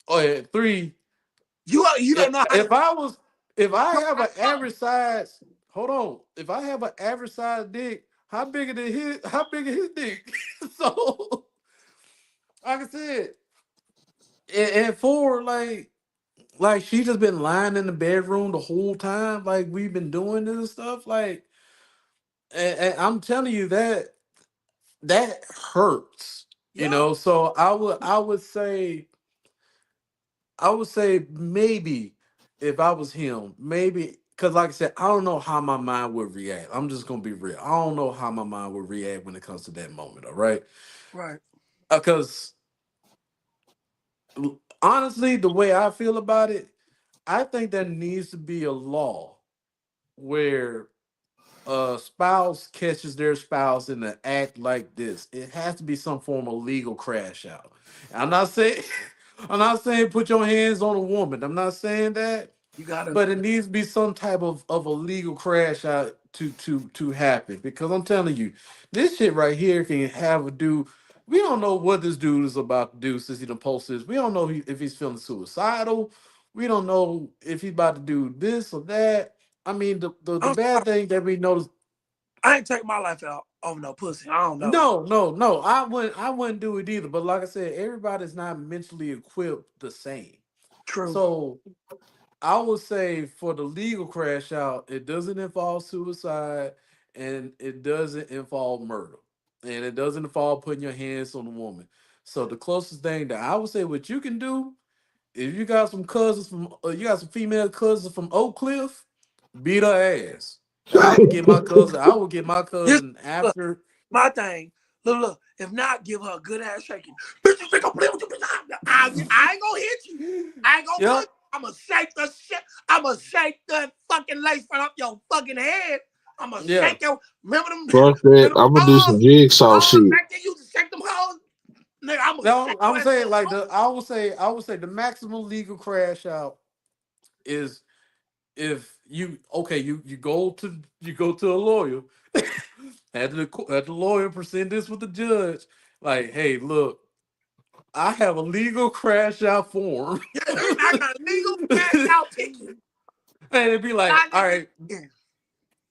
Oh yeah, three, you if don't know how to if I was if I have an average size, hold on. If I have an average size dick, how big is his dick? So like I said, and four, like she just been lying in the bedroom the whole time, like we've been doing this and stuff. Like and I'm telling you that hurts, you yeah, know. So I would say maybe if I was him, maybe because like I said, I don't know how my mind would react. I'm just gonna be real. I don't know how my mind would react when it comes to that moment. All right, right. because honestly, the way I feel about it, I think there needs to be a law where a spouse catches their spouse in an act like this. It has to be some form of legal crash out. I'm not saying I'm not saying put your hands on a woman. I'm not saying that, You gotta but it needs to be some type of a legal crash out to happen. Because I'm telling you, this shit right here can have a dude. We don't know what this dude is about to do since he done posted this. We don't know if he's feeling suicidal. We don't know if he's about to do this or that. I mean, the I'm bad sorry. thing that we noticed. I ain't take my life out over no pussy. I don't know. No, no, no. I wouldn't do it either. But like I said, everybody's not mentally equipped the same. True. So I would say for the legal crash out, it doesn't involve suicide and it doesn't involve murder. And it doesn't involve putting your hands on a woman. So the closest thing that I would say what you can do, if you got some cousins from you got some female cousins from Oak Cliff, beat her ass. I would get my This cousin look, after. my thing. Look. If not, give her a good ass shaking. Bitch, you think I'm playing with you? Bitch, I ain't gonna hit you. I ain't gonna Yep. punch you. I'ma shake the shit. I'ma shake the fucking lace front up your fucking head. I'ma Yeah. shake your. Remember them? Fuck that. Remember I'm gonna do some them jigsaw hoes shit. back there? You used to shake them hoes. Nigga, I'ma shake No, your I'm ass. saying like I would say the maximum legal crash out is if you go to a lawyer, had the lawyer present this with the judge, like, hey, look, I have a legal crash out form, Yeah, I got a legal cash out ticket. and it'd be like, Sign this shit in.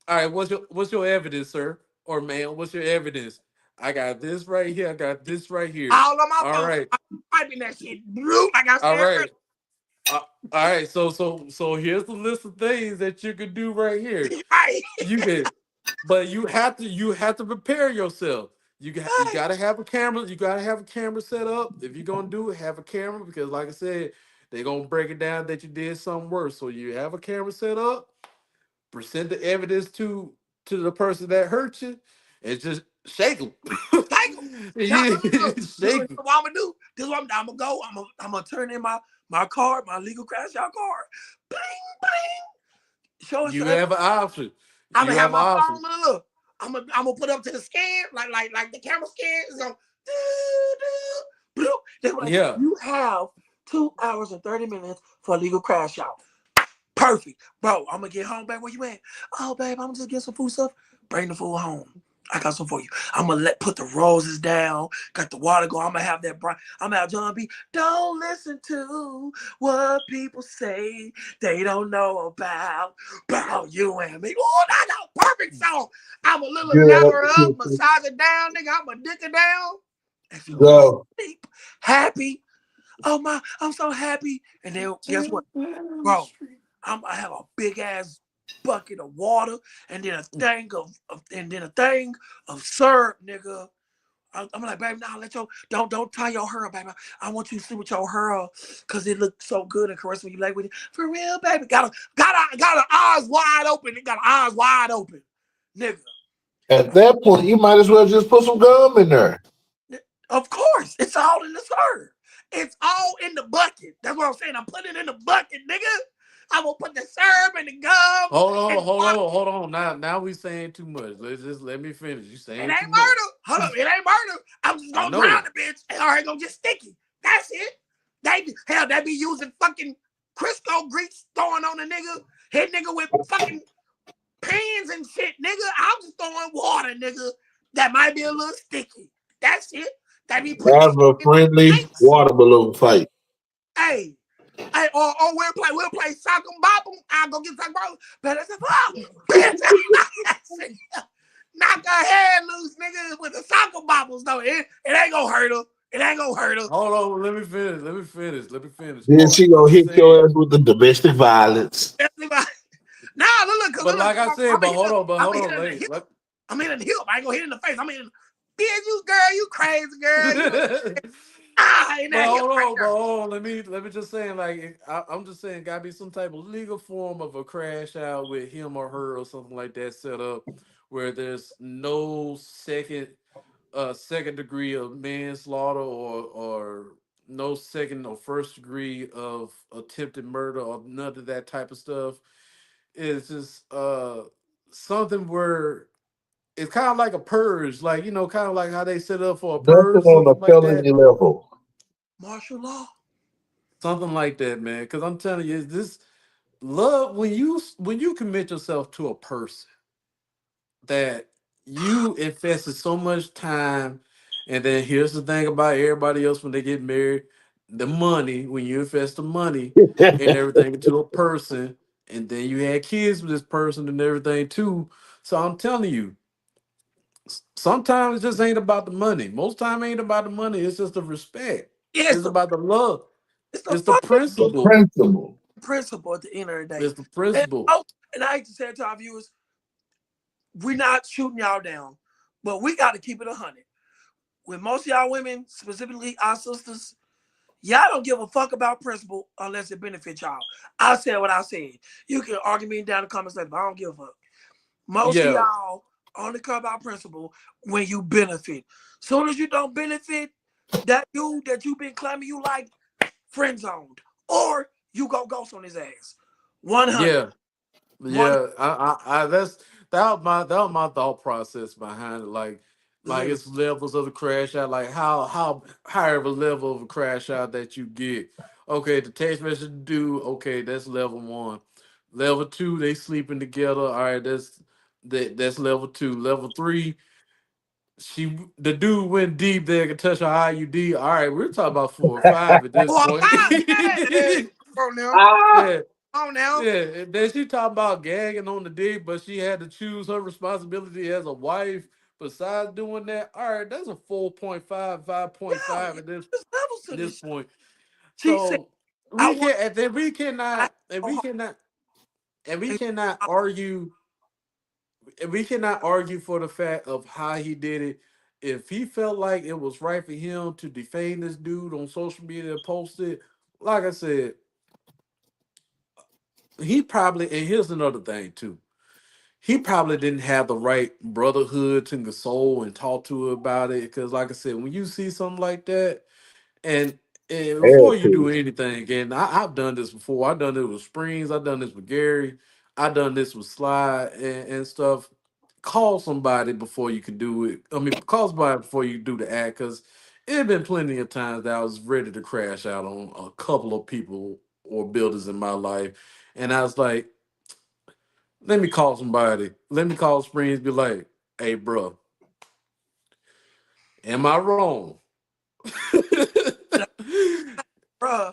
all right, what's your evidence, sir or ma'am? What's your evidence? I got this right here. I got this right here. All on my All phone. right, I'm typing that shit. Bloop, like I all said right. Uh, all right, so here's the list of things that you could do right here. earlier. Right. You can, but you have to prepare yourself. You Hey, gotta have a camera. You gotta have a camera set up. If you're gonna do it, have a camera because, like I said, they're gonna break it down that you did something worse. So you have a camera set up. Present the evidence to the person that hurt you, and just shake them. take him. Now Yeah, look, shake 'em. what I'm gonna do. This is what I'm gonna go. I'm gonna turn in my card, my legal crash out card. Bling, bling. Show us. You have an option. I'm You gonna have have an my option. phone. Look. I'm gonna put up to the scan, like the camera scan is gonna do, do, bloop. That's what Yeah. you have 2 hours and 30 minutes for a legal crash out. Perfect. Bro, I'm gonna get home back where you at. Oh, babe, I'm just get some food stuff. Bring the food home. I got some for you. I'm gonna put the roses down, got the water going. I'm gonna have that bright. I'm gonna have John B. Don't listen to what people say they don't know about you and me. Oh, that's a perfect song. I'm a little lather her up, Yeah. massage it down, nigga. I'm gonna dick it down. And she gonna go to Go. sleep. Happy. Oh my, I'm so happy. And then guess what? Bro, I have a big ass bucket of water and then a thing of syrup, nigga. I'm like, baby, nah, don't tie your hair up, baby. I want you to sleep with your hair up because it looks so good and caress when you lay with it. For real, baby. Got her eyes wide open. It got her eyes wide open. Nigga. At that point, you might as well just put some gum in there. Of course. It's all in the syrup. It's all in the bucket. That's what I'm saying. I'm putting it in the bucket, nigga. I'm gonna put the syrup and the gum Hold and on, the hold water. on, hold on. Now we saying too much. Let's just let me finish. You It saying ain't too much. murder. Hold up, it ain't murder. I'm just I gonna drown know. the bitch and her ain't gonna get sticky. That's it. They be using fucking Crisco grease throwing on a nigga, hit nigga with fucking pans and shit, nigga. I'm just throwing water, nigga. That might be a little sticky. That's it. They be putting Have shit a in friendly tanks. water balloon fight. Hey, hey, or we'll play sock and bop 'em. I'll go get sock and bop 'em. But I said, oh, bitch. Knock her head loose, nigga, with the soccer bobbles. No, it ain't gonna hurt her. It ain't gonna hurt her. Hold on. Let me finish. Let me finish. Let me finish. Then she I'm gonna just hit your saying. ass with the domestic violence. Nah, look, But like I said, I'm gonna hit her. but I'm hold gonna hit on, her in the late. hip. I'm hitting the hip. I ain't gonna hit in the face. I'm hitting, bitch, you girl, you crazy girl. You in But that hip hold right on, but there. hold on. Let me just saying, like, I'm just saying, gotta be some type of legal form of a crash out with him or her or something like that set up, where there's no second degree of manslaughter or no second or first degree of attempted murder or none of that type of stuff. It's just something where it's kind of like a purge, like kind of like how they set up for a Nothing purge, on something a like that. felony level. Martial law. Something like that, man. Because I'm telling you, this love when you commit yourself to a person that you invested so much time, and then here's the thing about everybody else when they get married, the money when you invest the money and everything into a person, and then you had kids with this person and everything too. So I'm telling you, sometimes it just ain't about the money. Most time ain't about the money. It's just the respect. Yeah, It's about the love. it's the It's the fucking The principle. principle. principle at the end of the day. It's the And, principle. oh, and I hate to say it to our viewers, we're not shooting y'all down, but we got to keep it 100. With most of y'all women, specifically our sisters, y'all don't give a fuck about principle unless it benefits y'all. I said what I said. You can argue me down in the comments later, but I don't give a fuck. Most of Yeah, y'all only care about principle when you benefit. Soon as you don't benefit, that dude that you've been claiming you like, friend zoned. Or you go ghost on his ass. 100. yeah. One Yeah, that was my thought process behind it. Like literally. it's levels of the crash out. Like how however level of a crash out that you get. Okay, the text message do okay. That's level one. Level two, they sleeping together. All right, that's level two. Level three, the dude went deep there can touch her IUD. All right, we're talking about 4 or 5 at this Or point. five. Yeah. Come on now. Ah, Yeah, Come on now. yeah, and then she talked about gagging on the dick, but she had to choose her responsibility as a wife. Besides doing that, all right, that's a 4.5, 5.5 Yeah, at this there's levels to this this. point. She said, So I we want can't, and then I we cannot argue, and we cannot argue for the fact of how he did it. If he felt like it was right for him to defame this dude on social media and post it, like I said, he probably, and here's another thing too, he probably didn't have the right brotherhood to console and talk to her about it. Because, like I said, when you see something like that, and before you do attitude. anything, and I've done this before. I've done it with Springs. I've done this with Gary. I've done this with Sly and stuff. Call somebody before you can do it. I mean, call somebody before you do the act. Because it had been plenty of times that I was ready to crash out on a couple of people or builders in my life, and I was like, let me call somebody. Let me call Springs. Be like, hey, bro, am I wrong? bruh,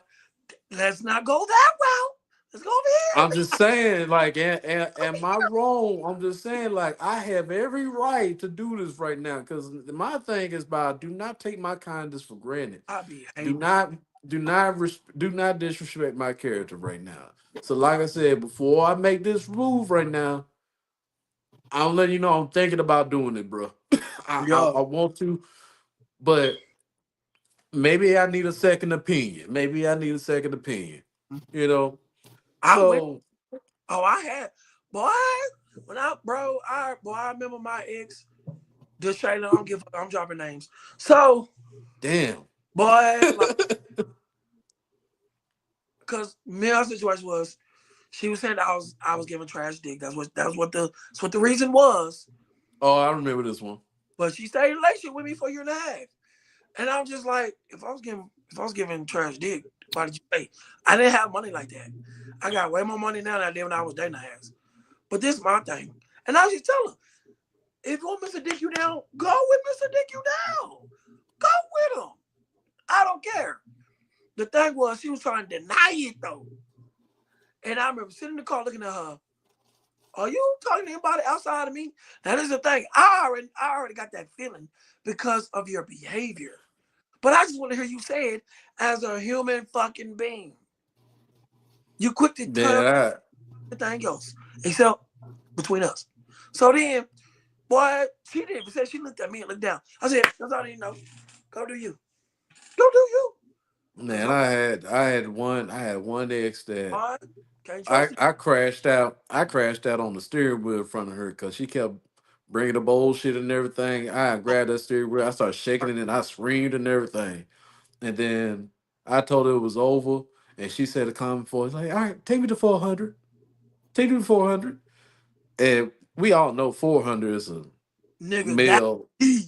let's not go that route. Let's go over I'm just saying, like, am I wrong? I'm just saying, like, I have every right to do this right now because my thing is about do not take my kindness for granted. here. I be Do hating. not, do not disrespect my character right now. So, like I said, before I make this move right now, I'm letting you know I'm thinking about doing it, bro. I Yeah. want to. but maybe I need a second opinion. Maybe I need a second opinion. You know. I went. So Oh, I had boy. When I bro, I remember my ex. Just Shayla, I don't give. I'm dropping names. So damn. boy, like, cause me, our situation was she was saying that I was giving trash dick. That's what the reason was. Oh, I remember this one. But she stayed in a relationship with me for a year and a half. And I'm just like, if I was giving trash dick, why did you pay? I didn't have money like that. I got way more money now than I did when I was dating her ass. But this is my thing. And I just tell her, if you want Mr. Dick you down, go with Mr. Dick you down. Go with him. I don't care. The thing was, she was trying to deny it though. And I remember sitting in the car looking at her. Are you talking to anybody outside of me? Now this is the thing. I already got that feeling because of your behavior. But I just want to hear you say it as a human fucking being. You quick to turn Yeah, everything else, except between us. So then, boy, she didn't say she looked at me and looked down. I said, that's all I need to know. Go do you. Go do you. Cause man, I had one ex that I can't I trust you. I crashed out. I crashed out on the steering wheel in front of her because she kept bringing up old shit and everything. I grabbed that steering wheel. I started shaking it and I screamed and everything. And then I told her it was over, and she said a common voice like, "All right, take me to 400. Take me to 400." And we all know 400 is a Nigga, that's male. the,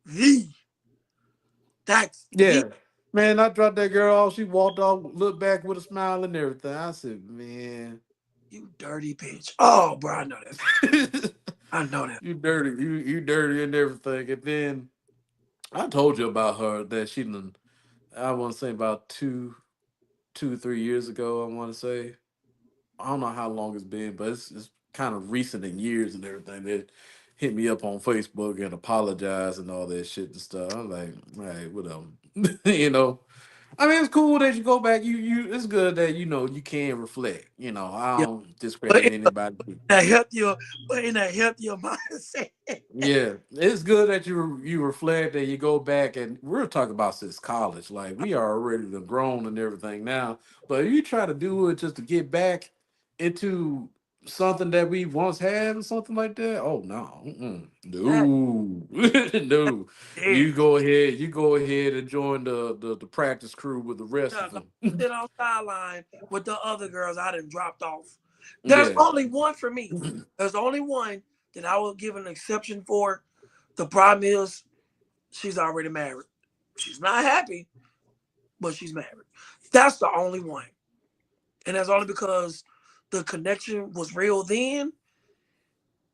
the, that's the, Yeah. Man, I dropped that girl off. She walked off, looked back with a smile and everything. I said, man, you dirty bitch. Oh, bro, I know that feeling. I know that. you dirty. You dirty and everything. And then I told you about her that she done, I want to say about 3 years ago, I want to say. I don't know how long it's been, but it's kind of recent in years and everything. That hit me up on Facebook and apologized and all that shit and stuff. I'm like, all right, whatever. you know, I mean, it's cool that you go back. It's good that you can reflect. I Yeah. don't But discredit anybody. a healthier, but in a healthier mindset. Yeah, it's good that you reflect and you go back, and we're talking about since college. Like we are already the grown and everything now, but you try to do it just to get back into something that we once had or something like that. Oh no, That no, no. dead. You go ahead and join the practice crew with the rest Yeah, of go them. sit on sideline with the other girls I done dropped off. There's Yeah. only one for me. There's only one that I will give an exception for. The problem is she's already married. She's not happy, but she's married. That's the only one. And that's only because the connection was real then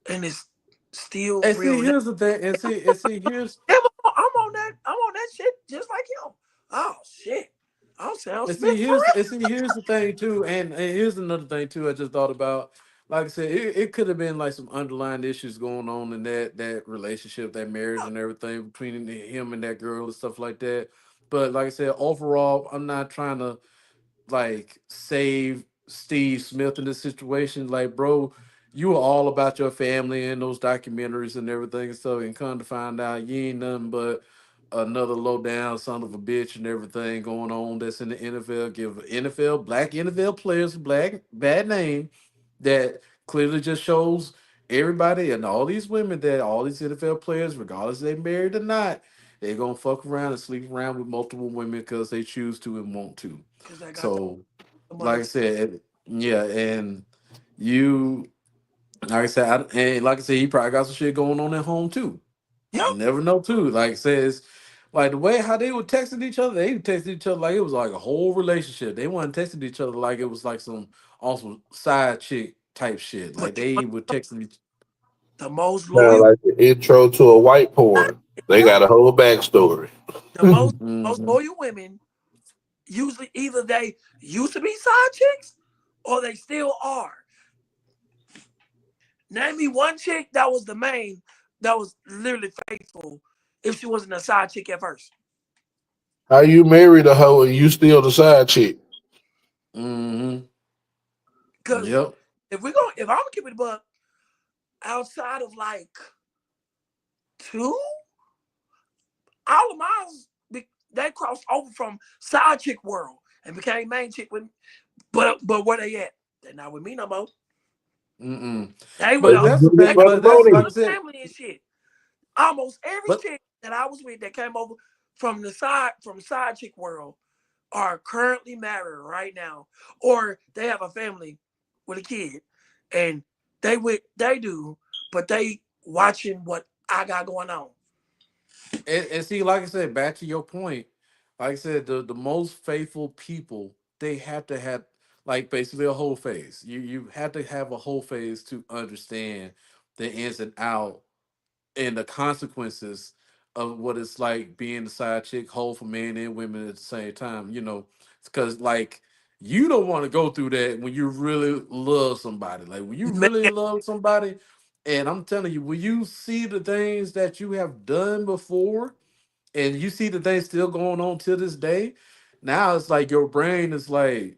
and it's still And see, real now. here's the thing. And see, here's I'm on that shit just like him. Oh shit. I'm Sam And Smith see, for here's real. and see, here's the thing too, and here's another thing too. I just thought about, like I said, it could have been like some underlying issues going on in that relationship, that marriage, and everything between him and that girl and stuff like that. But like I said, overall, I'm not trying to like save Steve Smith in this situation. Like, bro, you were all about your family and those documentaries and everything. So, and come to find out, you ain't nothing but another low down son of a bitch and everything going on that's in the NFL. Give black NFL players a black bad name that clearly just shows everybody and all these women that all these NFL players, regardless if they married or not, they're gonna fuck around and sleep around with multiple women because they choose to and want to. Because I got So, the like money. I said, yeah, and you, like I said, and like I said, he probably got some shit going on at home too. Yep. You never know too. Like I said, it's like the way how they were texting each other, they texted each other like it was like a whole relationship. They weren't texting each other like it was like some awesome side chick type shit. But Like they were texting each. the most Sound loyal, like the intro to a white porn. They yeah, got a whole backstory. the most Mhm. loyal women usually either they used to be side chicks or they still are. Name me one chick that was the main that was literally faithful if she wasn't a side chick at first. How you married a hoe and you still the side chick? Mhm. Because Yep. if I'm gonna keep it a buck, outside of like two, All of mine, they crossed over from side chick world and became main chick with. But where they at? They're not with me no more. Mm-mm. They with They But a just that's the do this thing. they for with the But a whole that's money. like I nother said. family and shit. Almost every But chick that I was with that came over from side chick world are currently married right now, or they have a family with a kid, and they do, but they watching what I got going on. and see, like I said, back to your point. Like I said, the most faithful people, they have to have like basically a whole phase. You have to have a whole phase to understand the ins and out and the consequences of what it's like being the side chick hole for men and women at the same time. Because like you don't want to go through that when you really love somebody. Like when you Man, really love somebody, and I'm telling you, when you see the things that you have done before, and you see the things still going on to this day, now it's like your brain is like,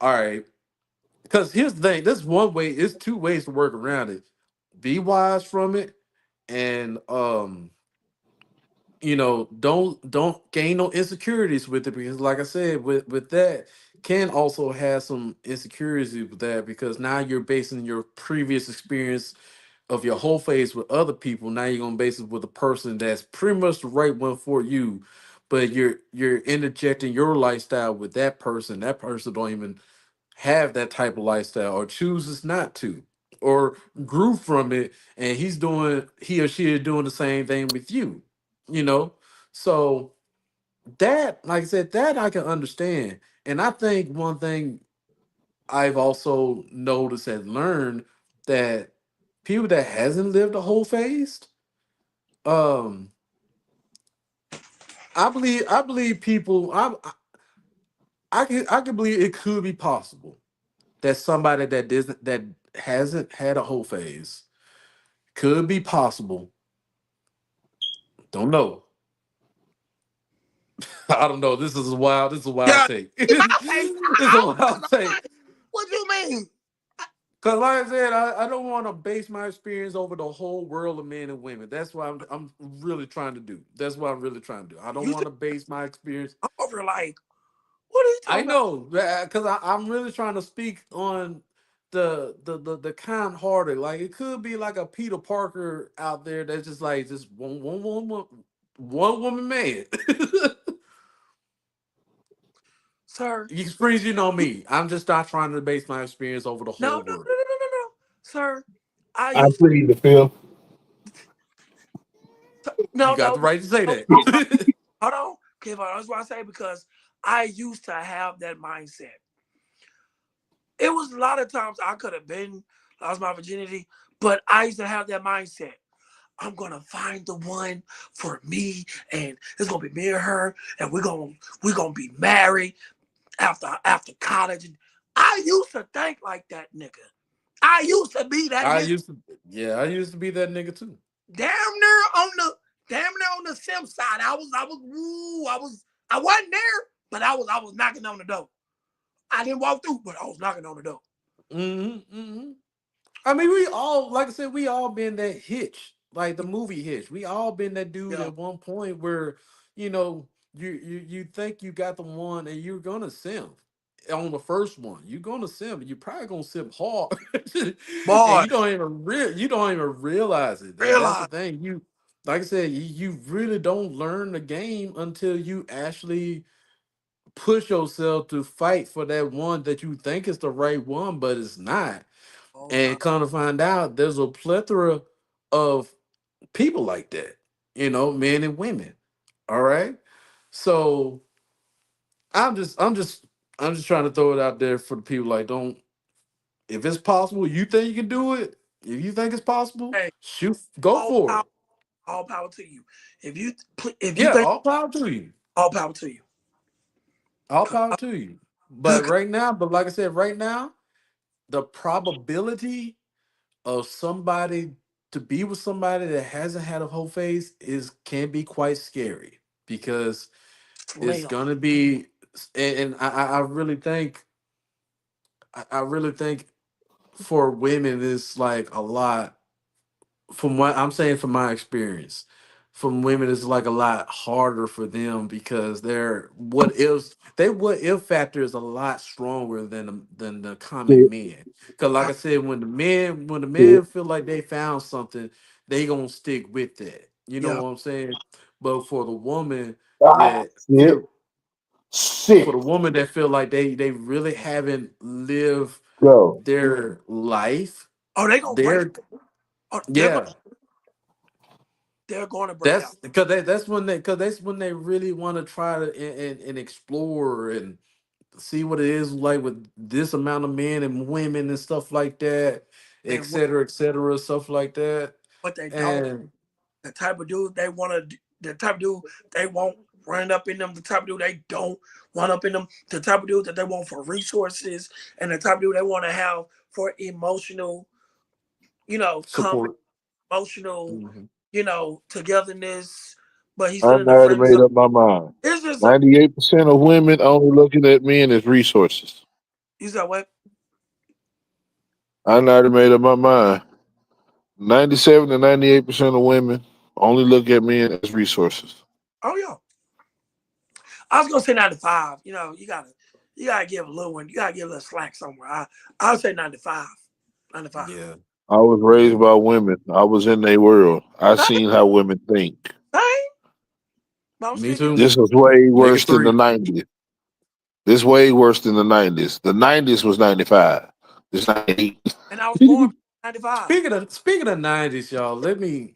all right. Because here's the thing: this one way, it's two ways to work around it. Be wise from it, and don't gain no insecurities with it, because like I said, with that can also have some insecurities with that, because now you're basing your previous experience of your whole phase with other people. Now you're gonna base it with a person that's pretty much the right one for you, but you're interjecting your lifestyle with that person. That person don't even have that type of lifestyle, or chooses not to, or grew from it, and he or she is doing the same thing with you, you know so that, like I said, that I can understand. And I think one thing I've also noticed and learned, that people that hasn't lived a whole phase, um I believe people, I can believe it could be possible that somebody that hasn't had a whole phase, could be possible. Don't know. I don't know. This is a wild yeah, take. hey, It's a wild take. like, what you mean? Cause like I said, I don't want to base my experience over the whole world of men and women. That's what I'm really trying to do. That's what I'm really trying to do. I don't You want think to base my experience. I'm over like, what are you I talking about? know, because I'm really trying to speak on the kind hearted. Like it could be like a Peter Parker out there that's just like just one woman man. Sir? Experience, you know me. I'm just not trying to base my experience over the No, no, whole no, no, world. no, no, no, no. Sir, I I used plead the fifth. to, You no, got no, the right to say no, no, no. that. Hold on. Okay, but that's what I say because I used to have that mindset. It was a lot of times I could have been lost my virginity, but I used to have that mindset. I'm gonna find the one for me, and it's gonna be me and her, and we're gonna be married after college. And I used to think like that nigga. I used to be that I nigga. used to, yeah, I used to be that nigga too. Damn near on the damn near on the sim side. I wasn't there, but I was knocking on the door. I didn't walk through, but I was knocking on the door. Hmm. I mean, we all, like I said, we all been that Hitch, like the movie Hitch. We all been that dude Yeah. at one point where, you know, you think you got the one, and you're gonna simp on the first one. You're gonna simp. You're probably gonna simp hard, and Boy, you don't even realize it. That's the realize. thing. Like I said, you really don't learn the game until you actually push yourself to fight for that one that you think is the right one, but it's not. Oh no. And come to find out, there's a plethora of people like that, men and women. All right. So I'm just I'm just I'm just trying to throw it out there for the people, like, don't, if it's possible, you think you can do it. If you think it's possible, Hey, shoot, go all for power, it. all power to you. If you Yeah, think all power to you. all power to you. All 'Cause power to you. good. But like I said, right now, the probability of somebody to be with somebody that hasn't had a whole phase is can be quite scary, because it's Slim. gonna be, and I really think, I really think for women it's like a lot, from what I'm saying, from my experience. from women is like a lot harder for them because their what if factor is a lot stronger than the common Shit, men. Because like I, I said, when the shit, men feel like they found something, they gonna stick with that. You know yeah, what I'm saying? But for the woman ah, that shit, feel for shit. the woman that feel like they really haven't lived Go. their life, oh, they gonna break. they're Oh, yeah. they're gonna break out. That's that's when they really want to try to and explore and see what it is like with this amount of men and women and stuff like that, And et cetera, stuff like that. what they don't, And the type of dude they want to, the type of dude they won't run up in them, the type of dude they don't run up in them, the type of dude that they want for resources, and the type of dude they want to have for emotional, comfort, support. emotional, Mhm. togetherness. But he's I still in the already friend made zone. up my mind. It's just a, 98% of women only looking at men as resources. you said what? I already made up my mind. 97 to 98% of women only look at men as resources. Oh yeah, I was gonna say 95. You gotta give a little one. You gotta give a little slack somewhere. I'll say 95. 95. Yeah. I was Yeah. raised by women. I was in their world. I Same, seen how women think. same. But I'm Me still giving too. This was way Make worse it than the three. 90s. This way worse than the 90s. The 90s was 95. This 98. and I was born 95. Speaking of nineties, y'all, let me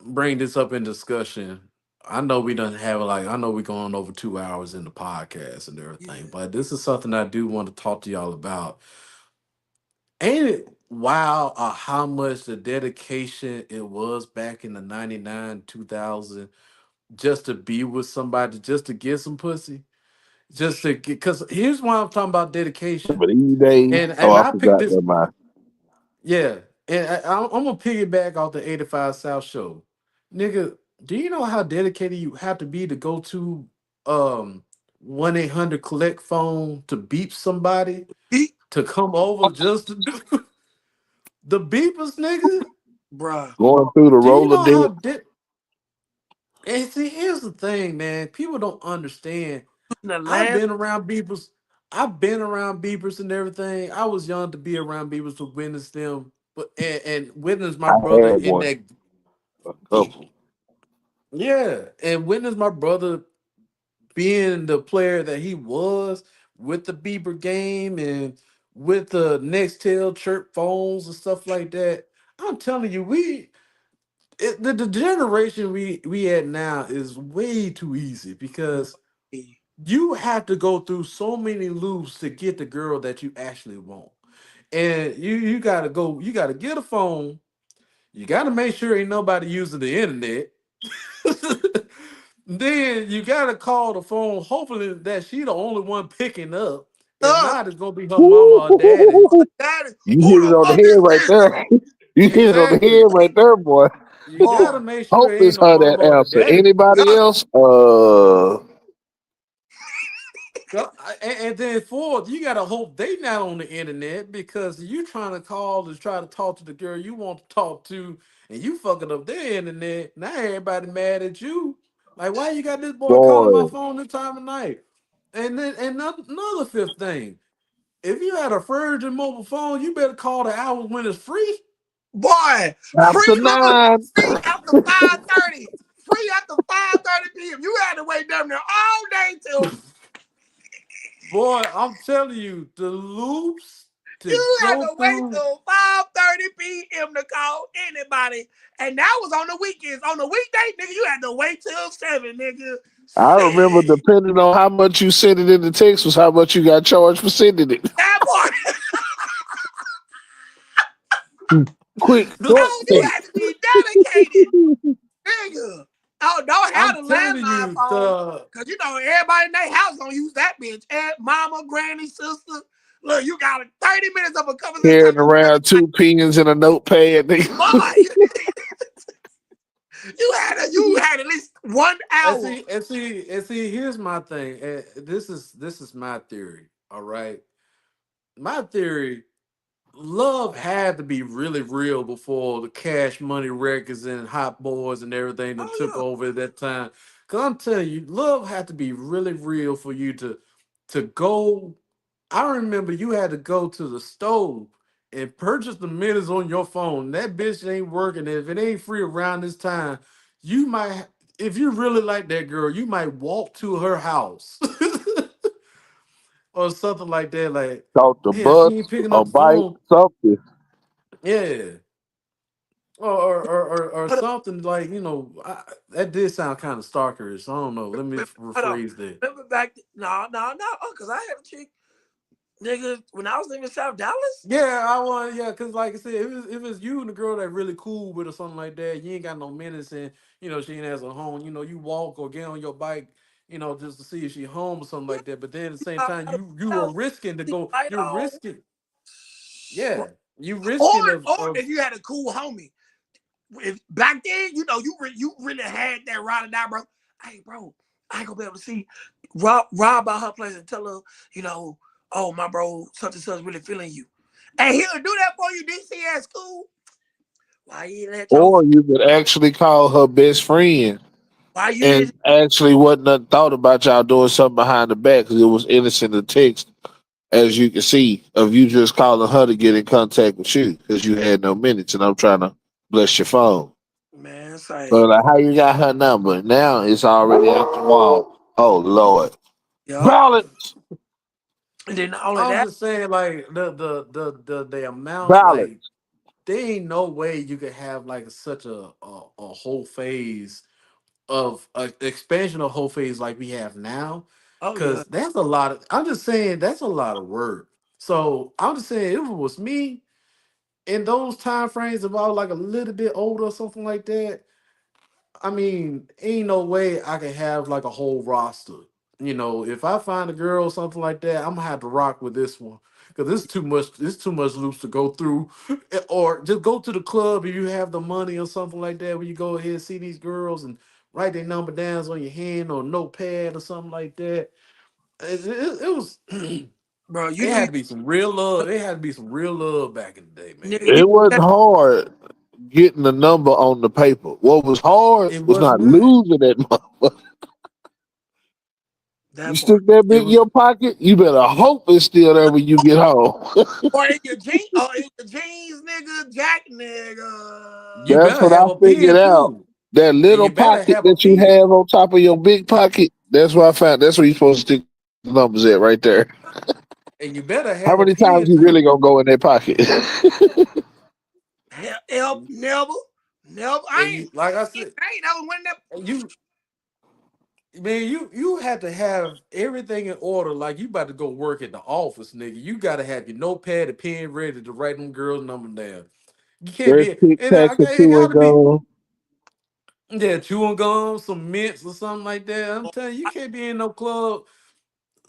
bring this up in discussion. I know we don't have like I know we're going over 2 hours in the podcast and everything, Yeah. but this is something I do want to talk to y'all about. Ain't it wow how much the dedication it was back in the 99, 2000 just to be with somebody, just to get some pussy? Just to get because here's why I'm talking about dedication. But these days, oh, And I I picked forgot this. that my Yeah, and I'm gonna piggyback off the 85 South show, nigga. Do you know how dedicated you have to be to go to 1-800 collect phone to beep somebody He, to come over just to do the beepers, nigga? bruh. going through the Do you roller know deck. how and see, here's the thing, man. People don't understand. The I've last been around beepers. I've been around beepers and everything. I was young to be around beepers to witness them, but and witness my I brother had in one. that. A couple. Yeah, and witness my brother being the player that he was with the Bieber game and with the Nextel chirp phones and stuff like that. I'm telling you, the generation we at now is way too easy because you have to go through so many loops to get the girl that you actually want. And you gotta get a phone. You gotta make sure ain't nobody using the internet. Then you gotta call the phone, hopefully that she the only one picking up. If uh, not, it's gonna be her mama or daddy. Woo! daddy, You who hit it the on the fuck head is right this? there. You hit it on the Exactly. head right there, boy. You Boy, gotta make sure Hope it ain't it's no her that mama or answer. daddy. Anybody God, else? And then fourth, you gotta hope they not on the internet because you trying to call to try to talk to the girl you want to talk to, and you fucking up their internet. Now everybody mad at you. Like, why you got this boy calling my Boy, phone this time of night? And then another fifth thing. If you had a Virgin mobile phone, you better call the hours when it's free. boy, after free, look, 9. free after 5:30. Free after 5:30 p.m. You had to wait down there all day till Boy, I'm telling you, the loops to you had go to wait through. till 5:30 p.m. to call anybody. And that was on the weekends. On the weekday, nigga, you had to wait till 7, nigga. I remember Shit. depending on how much you sent it in the text was how much you got charged for sending it. That boy, Quick, short oh, you text. had to be dedicated, nigga. Oh, don't have I'm the telling landline you, phone. the Cause everybody in their house gonna use that bitch. Aunt, mama, granny, sister. Look, you got 30 minutes of a conversation. Carrying around 2 pens in a notepad. Boy, you had at least 1 hour. here's my thing. This is my theory. All right, my theory. love had to be really real before the Cash Money Records and Hot Boys and everything that took Oh over at that time. Cause I'm telling you, love had to be really real for you to go. I remember you had to go to the stove and purchase the minutes on your phone. That bitch ain't working. If it ain't free around this time, you might, if you really like that girl, you might walk to her house or something like that. Like, Caught the damn, she bus, ain't picking a up the bike, phone. something. Yeah. Or yeah. something like, that did sound kind of stalkerish. I don't know. Let me Hold on. rephrase that. Remember back? No. Oh, cause I had a chick, nigga, when I was living in South Dallas. Yeah, I want. Yeah, because like I said, if it's you and the girl that really cool with or something like that, you ain't got no minutes and she ain't has a home. You walk or get on your bike, just to see if she home or something Yeah, like that. But then at the same I time, got you a are house, risking to see go. light You're on. risking. Yeah, you Or risking or of if you had a cool homie, if back then, you really had that ride or die, bro. Hey, bro, I ain't gonna be able to see Rob by her place and tell her, you know, oh my bro, such and such really feeling you. And he'll do that for you, DC at school. Why you didn't let your Or you could actually call her best friend why you and didn't actually wasn't nothing thought about y'all doing something behind the back because it was innocent of text, as you can see, of you just calling her to get in contact with you because you had no minutes and I'm trying to bless your phone. man say, But like, how you got her number? Now it's already out the wall. Oh Lord, yup. balance, And then not only I'm that, just saying, like the amount, like balance. there ain't no way you could have like such a whole phase of expansion of whole phase like we have now, oh yeah. because that's a lot of. I'm just saying that's a lot of work. So I'm just saying if it was me in those time frames, if I was like a little bit older or something like that, I mean, ain't no way I can have like a whole roster. If I find a girl or something like that, I'm gonna have to rock with this one because it's too much. It's too much loops to go through, or just go to the club if you have the money or something like that. Where you go ahead and see these girls and write their number down on your hand or notepad or something like that. It was. Bro, It had to be some real love. It had to be some real love back in the day, man. nigga, you It wasn't that, hard getting the number on the paper. What was hard It was was not not. losing that motherfucker. You that part. stick that It bit in was. your pocket, you better hope it's still there when you get home. Or in your jeans, nigga, jack You nigga. That's better what I have a pen figured out. too, That and little you better pocket have a that you pen. have on top of your big pocket, that's what I found. That's where you're supposed to stick the numbers at right there. And you better How have a many times pen you really too. gonna go in that pocket? Help, never, never. And you, like I said, I ain't never went that. and you, man, you had to have everything in order. Like you about to go work at the office, nigga. You got to have your notepad and pen ready to write them girls' number down. You can't There's be, Tic and Tacs and it got chewing to be, gum. yeah, chewing gum, some mints or something like that. I'm telling you, you can't be in no club.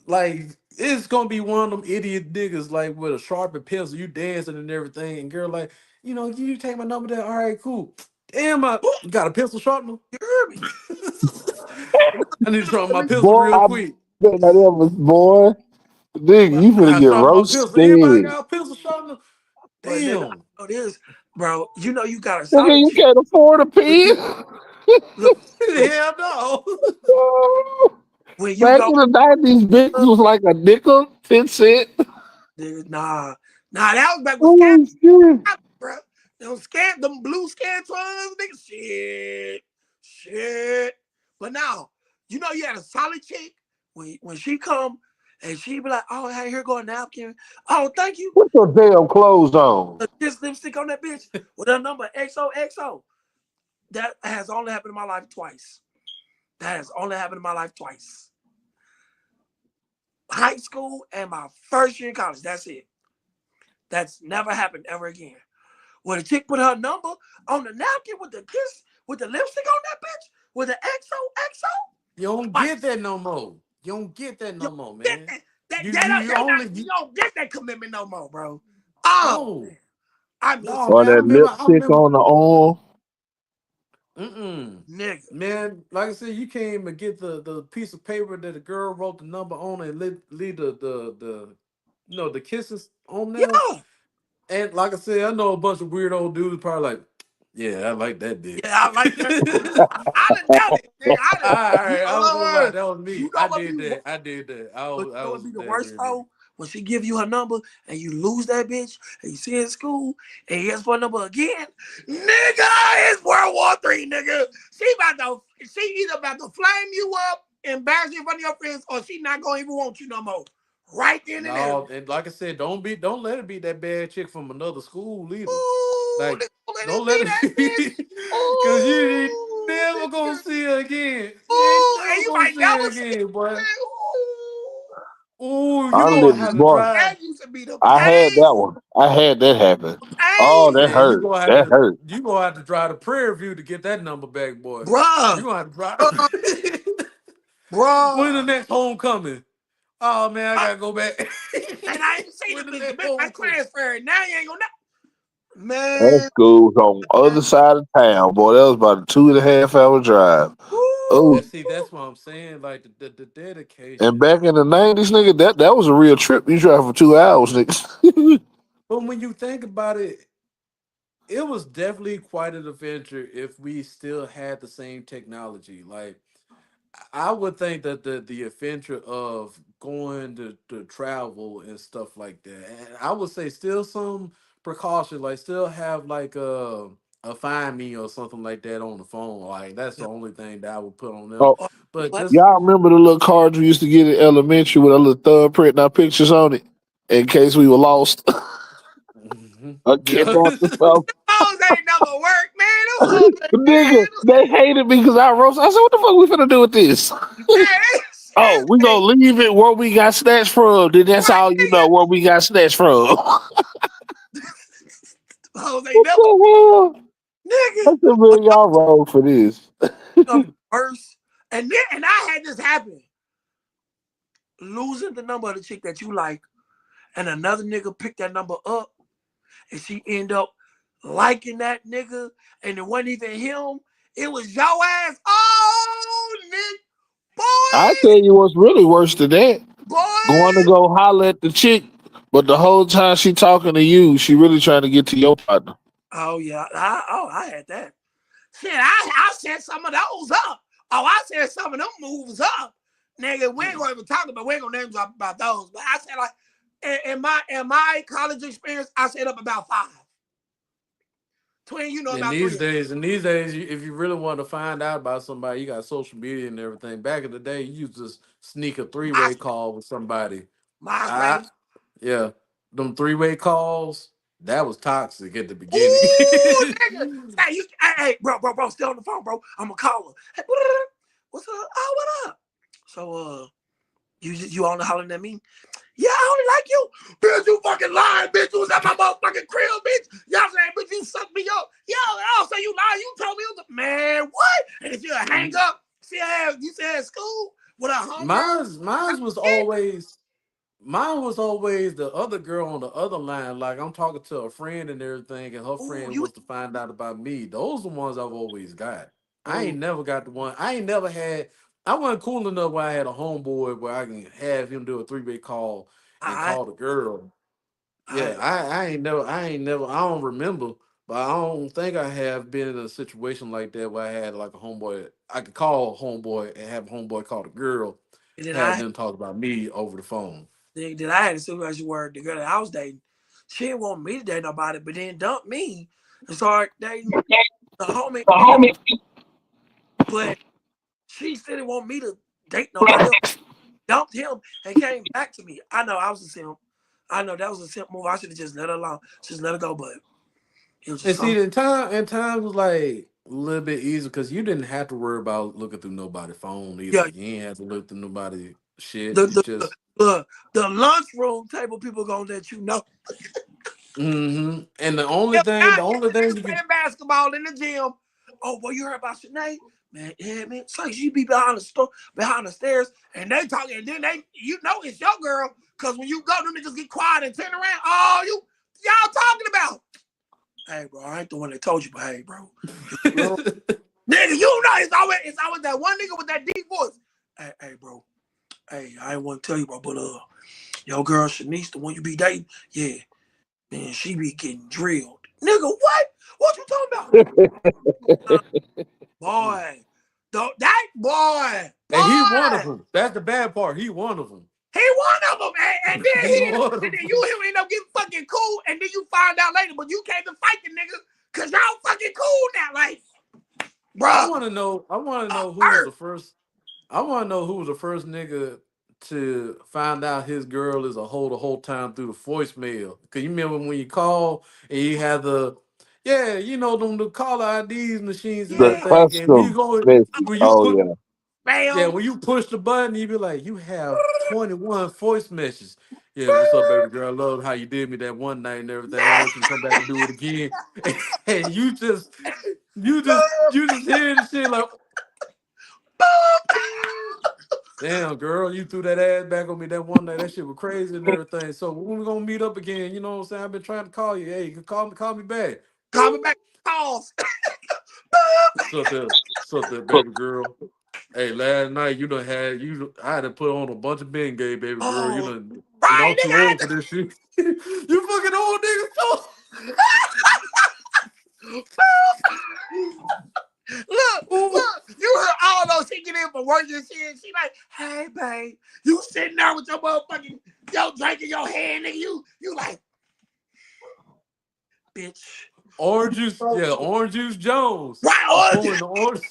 Like it's gonna be one of them idiot niggas like with a sharp and pencil, you dancing and everything, and girl like, you take my number down. All right, cool. Damn, I Book, you got a pencil sharpener. you hear me? I need to sharpen my pencil Boy, real I quick. bet that was boy. Nigga, But, you finna I get sharpen my pencil. Everybody roasted. got a pencil sharpener. but nigga, Damn. I know this, bro. You know you got a Nigga, solid you chick can't afford a when you pen. look, look Hell no. when you Back go, in the 90s, Bix was like a nickel, 10 cent. nigga, nah, that was back with scam, Oh shit. bro. Them blue Scantrons, nigga, shit. But now, you had a solid chick when she come and she be like, oh, hey, here go a napkin. Oh, thank you. Put your damn clothes on. This lipstick on that bitch with her number XOXO. That has only happened in my life twice. That has only happened in my life twice. High school and my first year in college. That's it. That's never happened ever again. When a chick put her number on the napkin with the kiss, with the lipstick on that bitch, with the XOXO, You don't get twice. that no more. You don't get that You no more, don't get man. that. You you, you only You you, don't get that commitment no more, bro. Oh no. man. I miss No, it. Or man. that I lipstick remember. on the arm. Mm-mm. Nigga. Man, like I said, you can't even get the piece of paper that the girl wrote the number on and leave the the kisses on there. Yeah. And like I said, I know a bunch of weird old dudes probably like, yeah, I like that dick. Yeah, I like that. I done done it, nigga. All right, I was gonna lie, Uh, that was me. you know I what did be that. I did that. but I you know was what be the that worst weird nigga. though? When she give you her number and you lose that bitch and you see her in school and he asks for a number again, nigga, it's World War III, nigga. She either about to flame you up, embarrass you in front of your friends, or she not gonna even want you no more. Right then and there. No, and like I said, don't let it be that bad chick from another school either. Ooh, Like, nigga, let don't it be let that it bitch. be because you ain't Ooh, never gonna nigga. see her again. You ain't Ooh, and never you gonna might see never her see again, boy. it. Ooh. Ooh, you I gonna live, have to boy. drive. That used to be the I had pain, that one. I had that happen. Oh, pain, that Yeah, hurt. That hurt. you gonna have to drive to Prairie View to get that number back, boy. You bruh, gonna have to drive. bruh, When the bruh. next homecoming? Oh man, I Uh, gotta go back. and I ain't seen the When the bitch. The next bitch I homecoming? transferred. Now you ain't gonna know. That Man, school was on the other side of town, boy. That was about a 2.5 hour drive. Oh, And see, that's what I'm saying. Like the and dedication. back in the '90s, nigga, that was a real trip. You drive for 2 hours, nigga. But when you think about it, it was definitely quite an adventure if we still had the same technology. Like I would think that the adventure of going to travel and stuff like that, and I would say still some precaution, like still have like a find me or something like that on the phone. Like that's the only thing that I would put on them. Oh, oh, But what? just y'all remember the little cards we used to get in elementary with a little thumbprint and our pictures on it in case we were lost Mhm. or Yeah. kidnapped or something? Those ain't never worked, man. Them hoes ain't, Nigga, man. they hated me because I wrote. I said, "What the fuck we finna do with this?" Man, Oh, we hey, gonna leave it where we got snatched from. Then that's right, all you know nigga. where we got snatched from. Hoes ain't What never, the hell? nigga. I said, But man, y'all wrong for this. you know, the worst. And I had this happen. Losing the number of the chick that you like, and another nigga picked that number up, and she end up liking that nigga, and it wasn't even him. It was your ass. Oh, Nick, I boy, tell you what's really worse than that. Going to boy. go holler at the chick, but the whole time she talking to you, she really trying to get to your partner. Oh yeah, I had that. Shit, I set some of those up. Oh, I set some of them moves up. Nigga, we ain't gonna even talk about. We ain't gonna name drop about those. But I said like in my college experience, I set up about five. Twin, you know in about three these of them. days, if you really want to find out about somebody, you got social media and everything. Back in the day, you used to sneak a three-way MySpace, call with somebody. I MySpace. Yeah, them three-way calls, that was toxic at the beginning. Ooh, nigga. Hey, bro, still on the phone, bro. I'm gonna call her. Hey, what's up? Oh, what up? So, you on the hollering at me? Yeah, I only like you. Bitch, you fucking lying, bitch. You was at my motherfucking crib, bitch. Y'all saying, bitch, you sucked me up. Yo, I'll say you lying. You told me it was man, what? And if you hang up, you said at school with a homegirl. Mine's was always Mine was always the other girl on the other line. Like I'm talking to a friend and everything, and her Ooh, friend you was to find out about me. Those the ones I've always got. I oh, ain't never got the one. I ain't never had. I wasn't cool enough where I had a homeboy where I can have him do a three-way call and I call the girl. I Yeah, I ain't never. I don't remember, but I don't think I have been in a situation like that where I had like a homeboy. I could call a homeboy and have a homeboy call the girl, and then have I them talk about me over the phone. then I had a situation where the girl that I was dating, she didn't want me to date nobody, but then dumped me and started dating the homie in the but she still didn't want me to date nobody else. Dumped him and came back to me. I know I was a simp. I know that was a simp move. I should have just let her alone, just let her go. But it was And just see, some. in time was like a little bit easier because you didn't have to worry about looking through nobody's phone either. Yeah, You ain't have to look through nobody shit. the You the the, just the, the lunchroom table people gonna let you know. And If the only a thing nigga you could playing basketball in the gym, oh boy, you heard about Sinead? Man, yeah, man. So she be behind the store, behind the stairs, and they talking, and then you know it's your girl, cause when you go, them niggas get quiet and turn around. Oh, y'all talking about? Hey, bro, I ain't the one that told you, but hey, bro, nigga, you know it's always that one nigga with that deep voice. Hey, bro, hey, I ain't want to tell you, bro, but your girl Shanice, the one you be dating, yeah, and she be getting drilled. Nigga, what? What you talking about? Uh, boy, that boy, And he one of boy. them. That's the bad part. He one of them. He one of them, and then He one of and them. then you him end up getting fucking cool, and then you find out later, but you can't even fight the nigga because y'all fucking cool now, like, I bruh, want to know. I want to know who was hurt. the first. I want to know who was the first nigga to find out his girl is a hoe the whole time through the voicemail. Cause you remember when you call and you had the, yeah, you know them the caller IDs machines and The Yeah, everything, and you custom go message. when you Oh put, yeah. yeah, spam. when you push the button, you be like, you have 21 voice messages. Yeah, what's up, baby girl? I love how you did me that one night and everything. I Man, want you to come back and do it again. And you just hear the shit like, damn, girl, you threw that ass back on me that one night. That shit was crazy and everything. So when we gonna meet up again? You know what I'm saying? I've been trying to call you. Hey, you can call me back. coming back calls. So the baby girl. Hey, last night you done had you. I had to put on a bunch of Bengay, baby girl. You Oh, done. You know right, I'm too old for nigga. this shit. You fucking old niggas. Look, Ooh. look, you heard all those she get in for work and shit. She like, hey, babe, you sitting there with your motherfucking, yo, drinking your hand, nigga. You like, bitch. Orange juice, yeah, orange juice Jones. You Right, pouring the orange.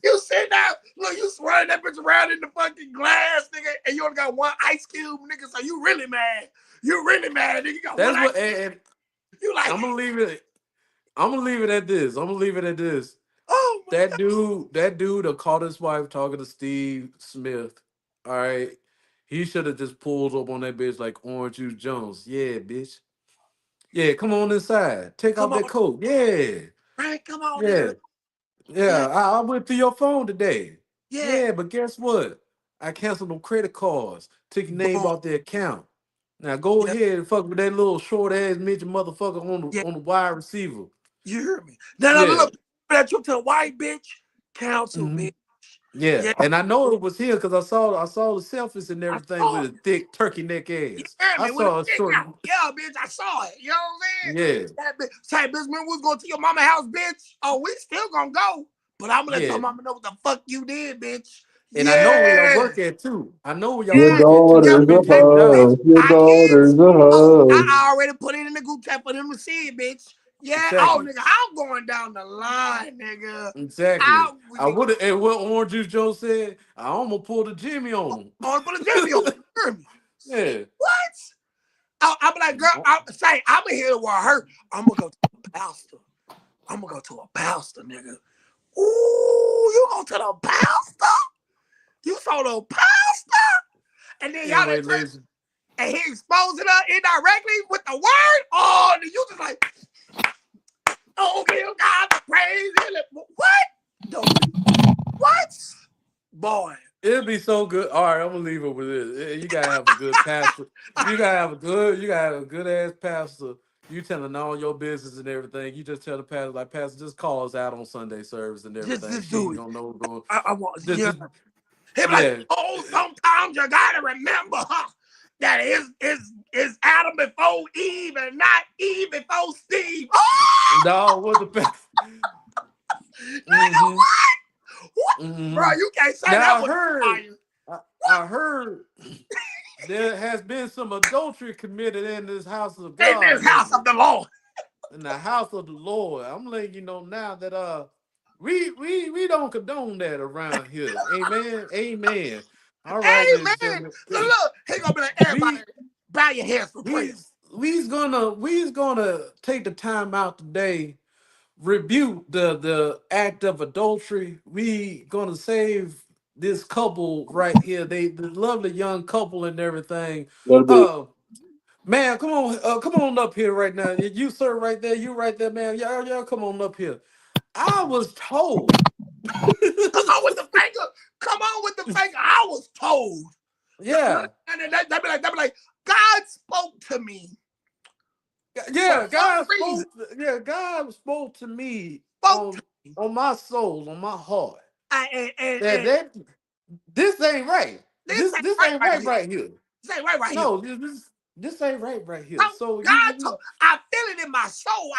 you sitting there, look, you swirling that bitch around in the fucking glass, nigga, and you only got one ice cube, nigga, so you really mad. You really mad, nigga. You got one That's ice what. cube. And You like, I'm gonna leave it. I'm gonna leave it at this. I'm gonna leave it at this. oh my That dude that caught his wife talking to Steve Smith. All right. He should have just pulled up on that bitch like Orange Juice Jones. Yeah, bitch. Yeah, come on inside. Take come off that on, coat. Yeah. right? Come on, nigga. Yeah. Yeah, Yeah. I went through your phone today. yeah, Yeah, but guess what? I canceled them credit cards. Took your name boom, off the account. Now go yeah, ahead and fuck with that little short ass midget motherfucker on the yeah. on the wide receiver. You hear me? Now Yeah. look, that trip to the white bitch, council Mhm. bitch. Yeah, Yeah, and I know it was here because I saw the selfies and I everything with saw a it. thick turkey neck You ass. hear I me? With a saw a dick short. out. Yeah, bitch, I saw it. You know what I'm saying? Yeah, That bitch, say, bitch, man, we was going to your mama house, bitch. Oh, we still gonna go. But I'm gonna let your yeah, mama know what the fuck you did, bitch. and I know where y'all Yeah. work at too. I know where y'all Your Yeah. work at too. Yeah, Y'all daughter's been a bitch, getting bitch. down. hug. Your Our kids. daughter's a Oh, hug. I already put it in the group chat for them to see it, bitch. Yeah. Oh, Exactly, nigga, I'm going down the line, nigga. exactly. I I would have. And what Orange Juice Joe said, I almost pulled a Jimmy on on put a Jimmy on. You hear me? him. What? I'm like, girl, Yeah. I'm gonna hear where I hurt. I'm gonna go to a pastor. I'm gonna go to a pastor, nigga. Ooh, you go to the pastor? You saw the pastor? And then y'all Anyway, that church, ladies, and he exposing her indirectly with the word? Oh, and you just like, oh, give God the praise. What? Don't do what? Boy. it'll be so good. All right, I'm gonna leave it with this. You gotta have a good pastor. You gotta have a good ass pastor. You telling all your business and everything. You just tell the pastor, like, Pastor, just call us out on Sunday service and just everything. just She do ain't it. gonna know what's going. I want Just, yeah. just He be like, yeah. oh, sometimes you gotta remember that is Adam before Eve and not Eve before Steve. Oh, No, what the pastor? nigga, Mm-hmm. what? Bro, Mm-hmm. you can't say Now that I was heard, fire. I heard there has been some adultery committed in this house of In God this house of lately. the Lord. In the house of the Lord. I'm letting you know now that we don't condone that around here. Amen. Amen. All right, ladies and Amen. gentlemen. Look, he gonna be like, everybody, We bow your heads for prayer. we's gonna take the time out today, rebuke the act of adultery. We gonna save this couple right here. They the lovely young couple and everything. Little bit. Uh Man, come on up here right now. You sir right there, you right there, man. Y'all come on up here. I was told. Come on with the finger. Come on with the finger. I was told. Yeah. And they be like, God spoke to me for Yeah, some reason. God spoke to me Spoke to on me. my soul, on my heart. And That this ain't right. this This ain't this right ain't right right here. right here. This ain't right right here. No, this. this ain't right So here. So God told, I feel it in my soul.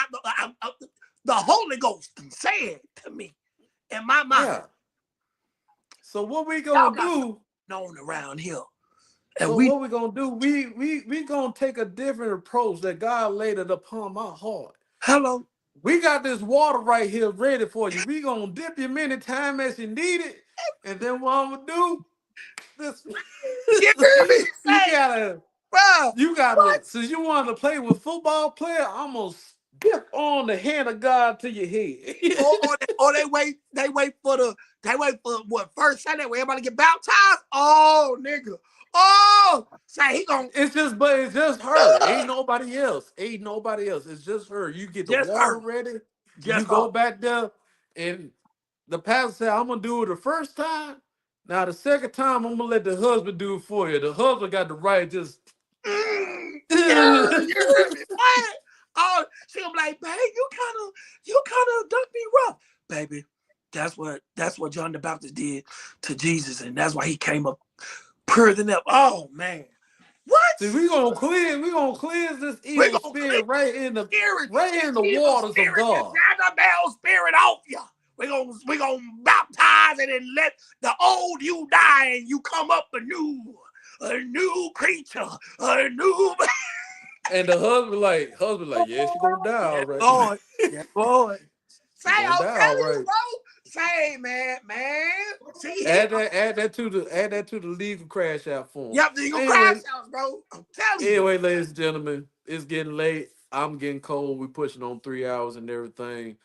The Holy Ghost said to me in my mind, yeah. So what we y'all gonna got something do? known around here. And So we what we gonna do? We gonna take a different approach that God laid it upon my heart. hello. We got this water right here ready for you. We gonna dip you many times as you need it, and then what I'm gonna do? This You hear me you say, gotta bro, you gotta what? since you want to play with football player, I'm gonna dip on the hand of God to your head. Or they wait for what first Sunday where everybody get baptized? Oh nigga. Oh say he gonna It's just her. Ain't nobody else. Ain't nobody else. It's just her. You get the just water her. ready. You Just her. go back there, and the pastor said, "I'm gonna do it the first time. Now the second time, I'm gonna let the husband do it for you. The husband got the right just." Yeah, you hear me? What? Oh, she gonna be like, babe, you kinda dunked me rough. Baby, that's what John the Baptist did to Jesus, and that's why he came up purer than ever. Oh man. What? See, we gonna cleanse this We're evil gonna clean spirit spirit, right in the evil waters of spirit, the God. Jezebel spirit off you. We're gonna baptize it and let the old you die and you come up a new creature, a new And the husband like, yeah, she gonna die, all yeah, right. Lord. Yeah, Lord. Say, She gonna I'm die, all telling you, right. bro. Say, man. See, Add that to the legal crash out form. yep, you crash Anyway, out, bro. I'm telling you. anyway, ladies and gentlemen, it's getting late. I'm getting cold. We pushing on 3 hours and everything.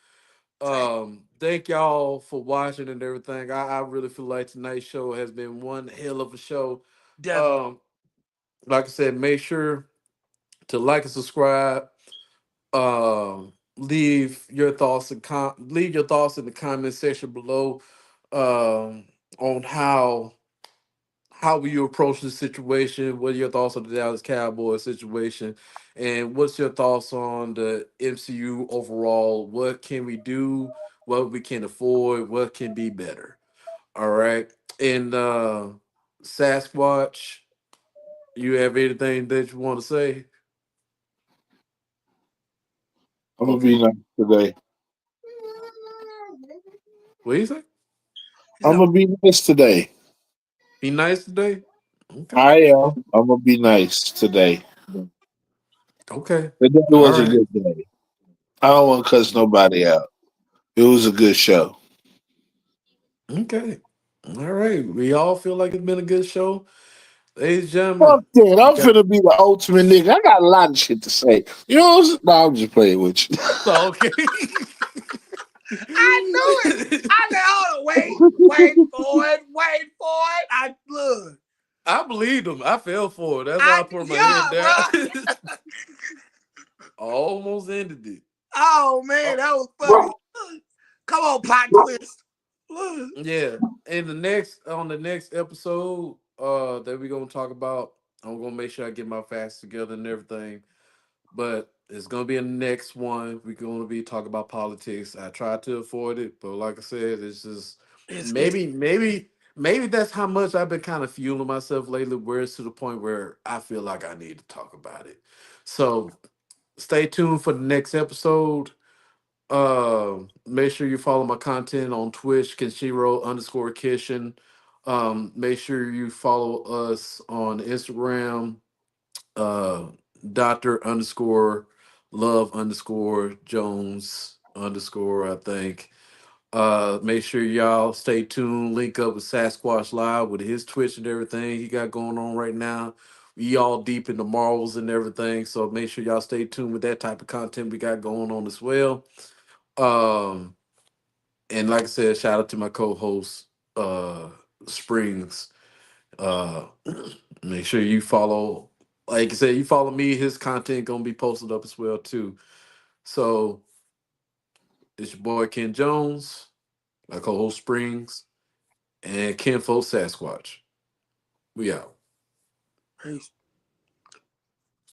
Say, Thank y'all for watching and everything. I really feel like tonight's show has been one hell of a show. definitely. Um, like I said, make sure to like and subscribe. Leave your thoughts in the comment section below on how will you approach this situation? What are your thoughts on the Dallas Cowboys situation? And what's your thoughts on the MCU overall? What can we do? What we can afford? What can be better? All right. And Sasquatch, you have anything that you want to say? I'm gonna Okay. be nice today. What do you say? He I'm said, gonna be nice today. Be nice today? Okay. I am. I'm gonna be nice today. Okay. Today All was a right. good day. I don't want to cuss nobody out. It was a good show. Okay. All right. We all feel like it's been a good show. Ladies and Fuck gentlemen, that. we I'm got finna be the ultimate nigga. I got a lot of shit to say. You know what I'm saying? No, I'm just playing with you. okay. I knew it. I said, hold on, wait for it. I look. I believed him. I fell for it. That's why I put my head Yeah, down. bro. Almost ended it. Oh man, Oh, that was funny. Come on, plot twist. Look. yeah. In the next episode that we're gonna talk about, I'm gonna make sure I get my facts together and everything. But it's gonna be a next one. We're gonna be talking about politics. I tried to avoid it, but like I said, it's just It's maybe that's how much I've been kind of fueling myself lately, where it's to the point where I feel like I need to talk about it. So stay tuned for the next episode. Make sure you follow my content on Twitch, Kenshiro_Kishin. Make sure you follow us on Instagram, uh Doctor underscore love underscore Jones underscore, I think. Make sure y'all stay tuned. Link up with Sasquatch Live with his Twitch and everything he got going on right now. We all deep in the Marvels and everything. So make sure y'all stay tuned with that type of content we got going on as well. Um, and like I said, shout out to my co-host, Springs. Uh, make sure you follow. Like I said, you follow me. His content gonna be posted up as well too. So it's your boy Ken Jones, my co-host Springs, and Ken Folk Sasquatch. We out. peace.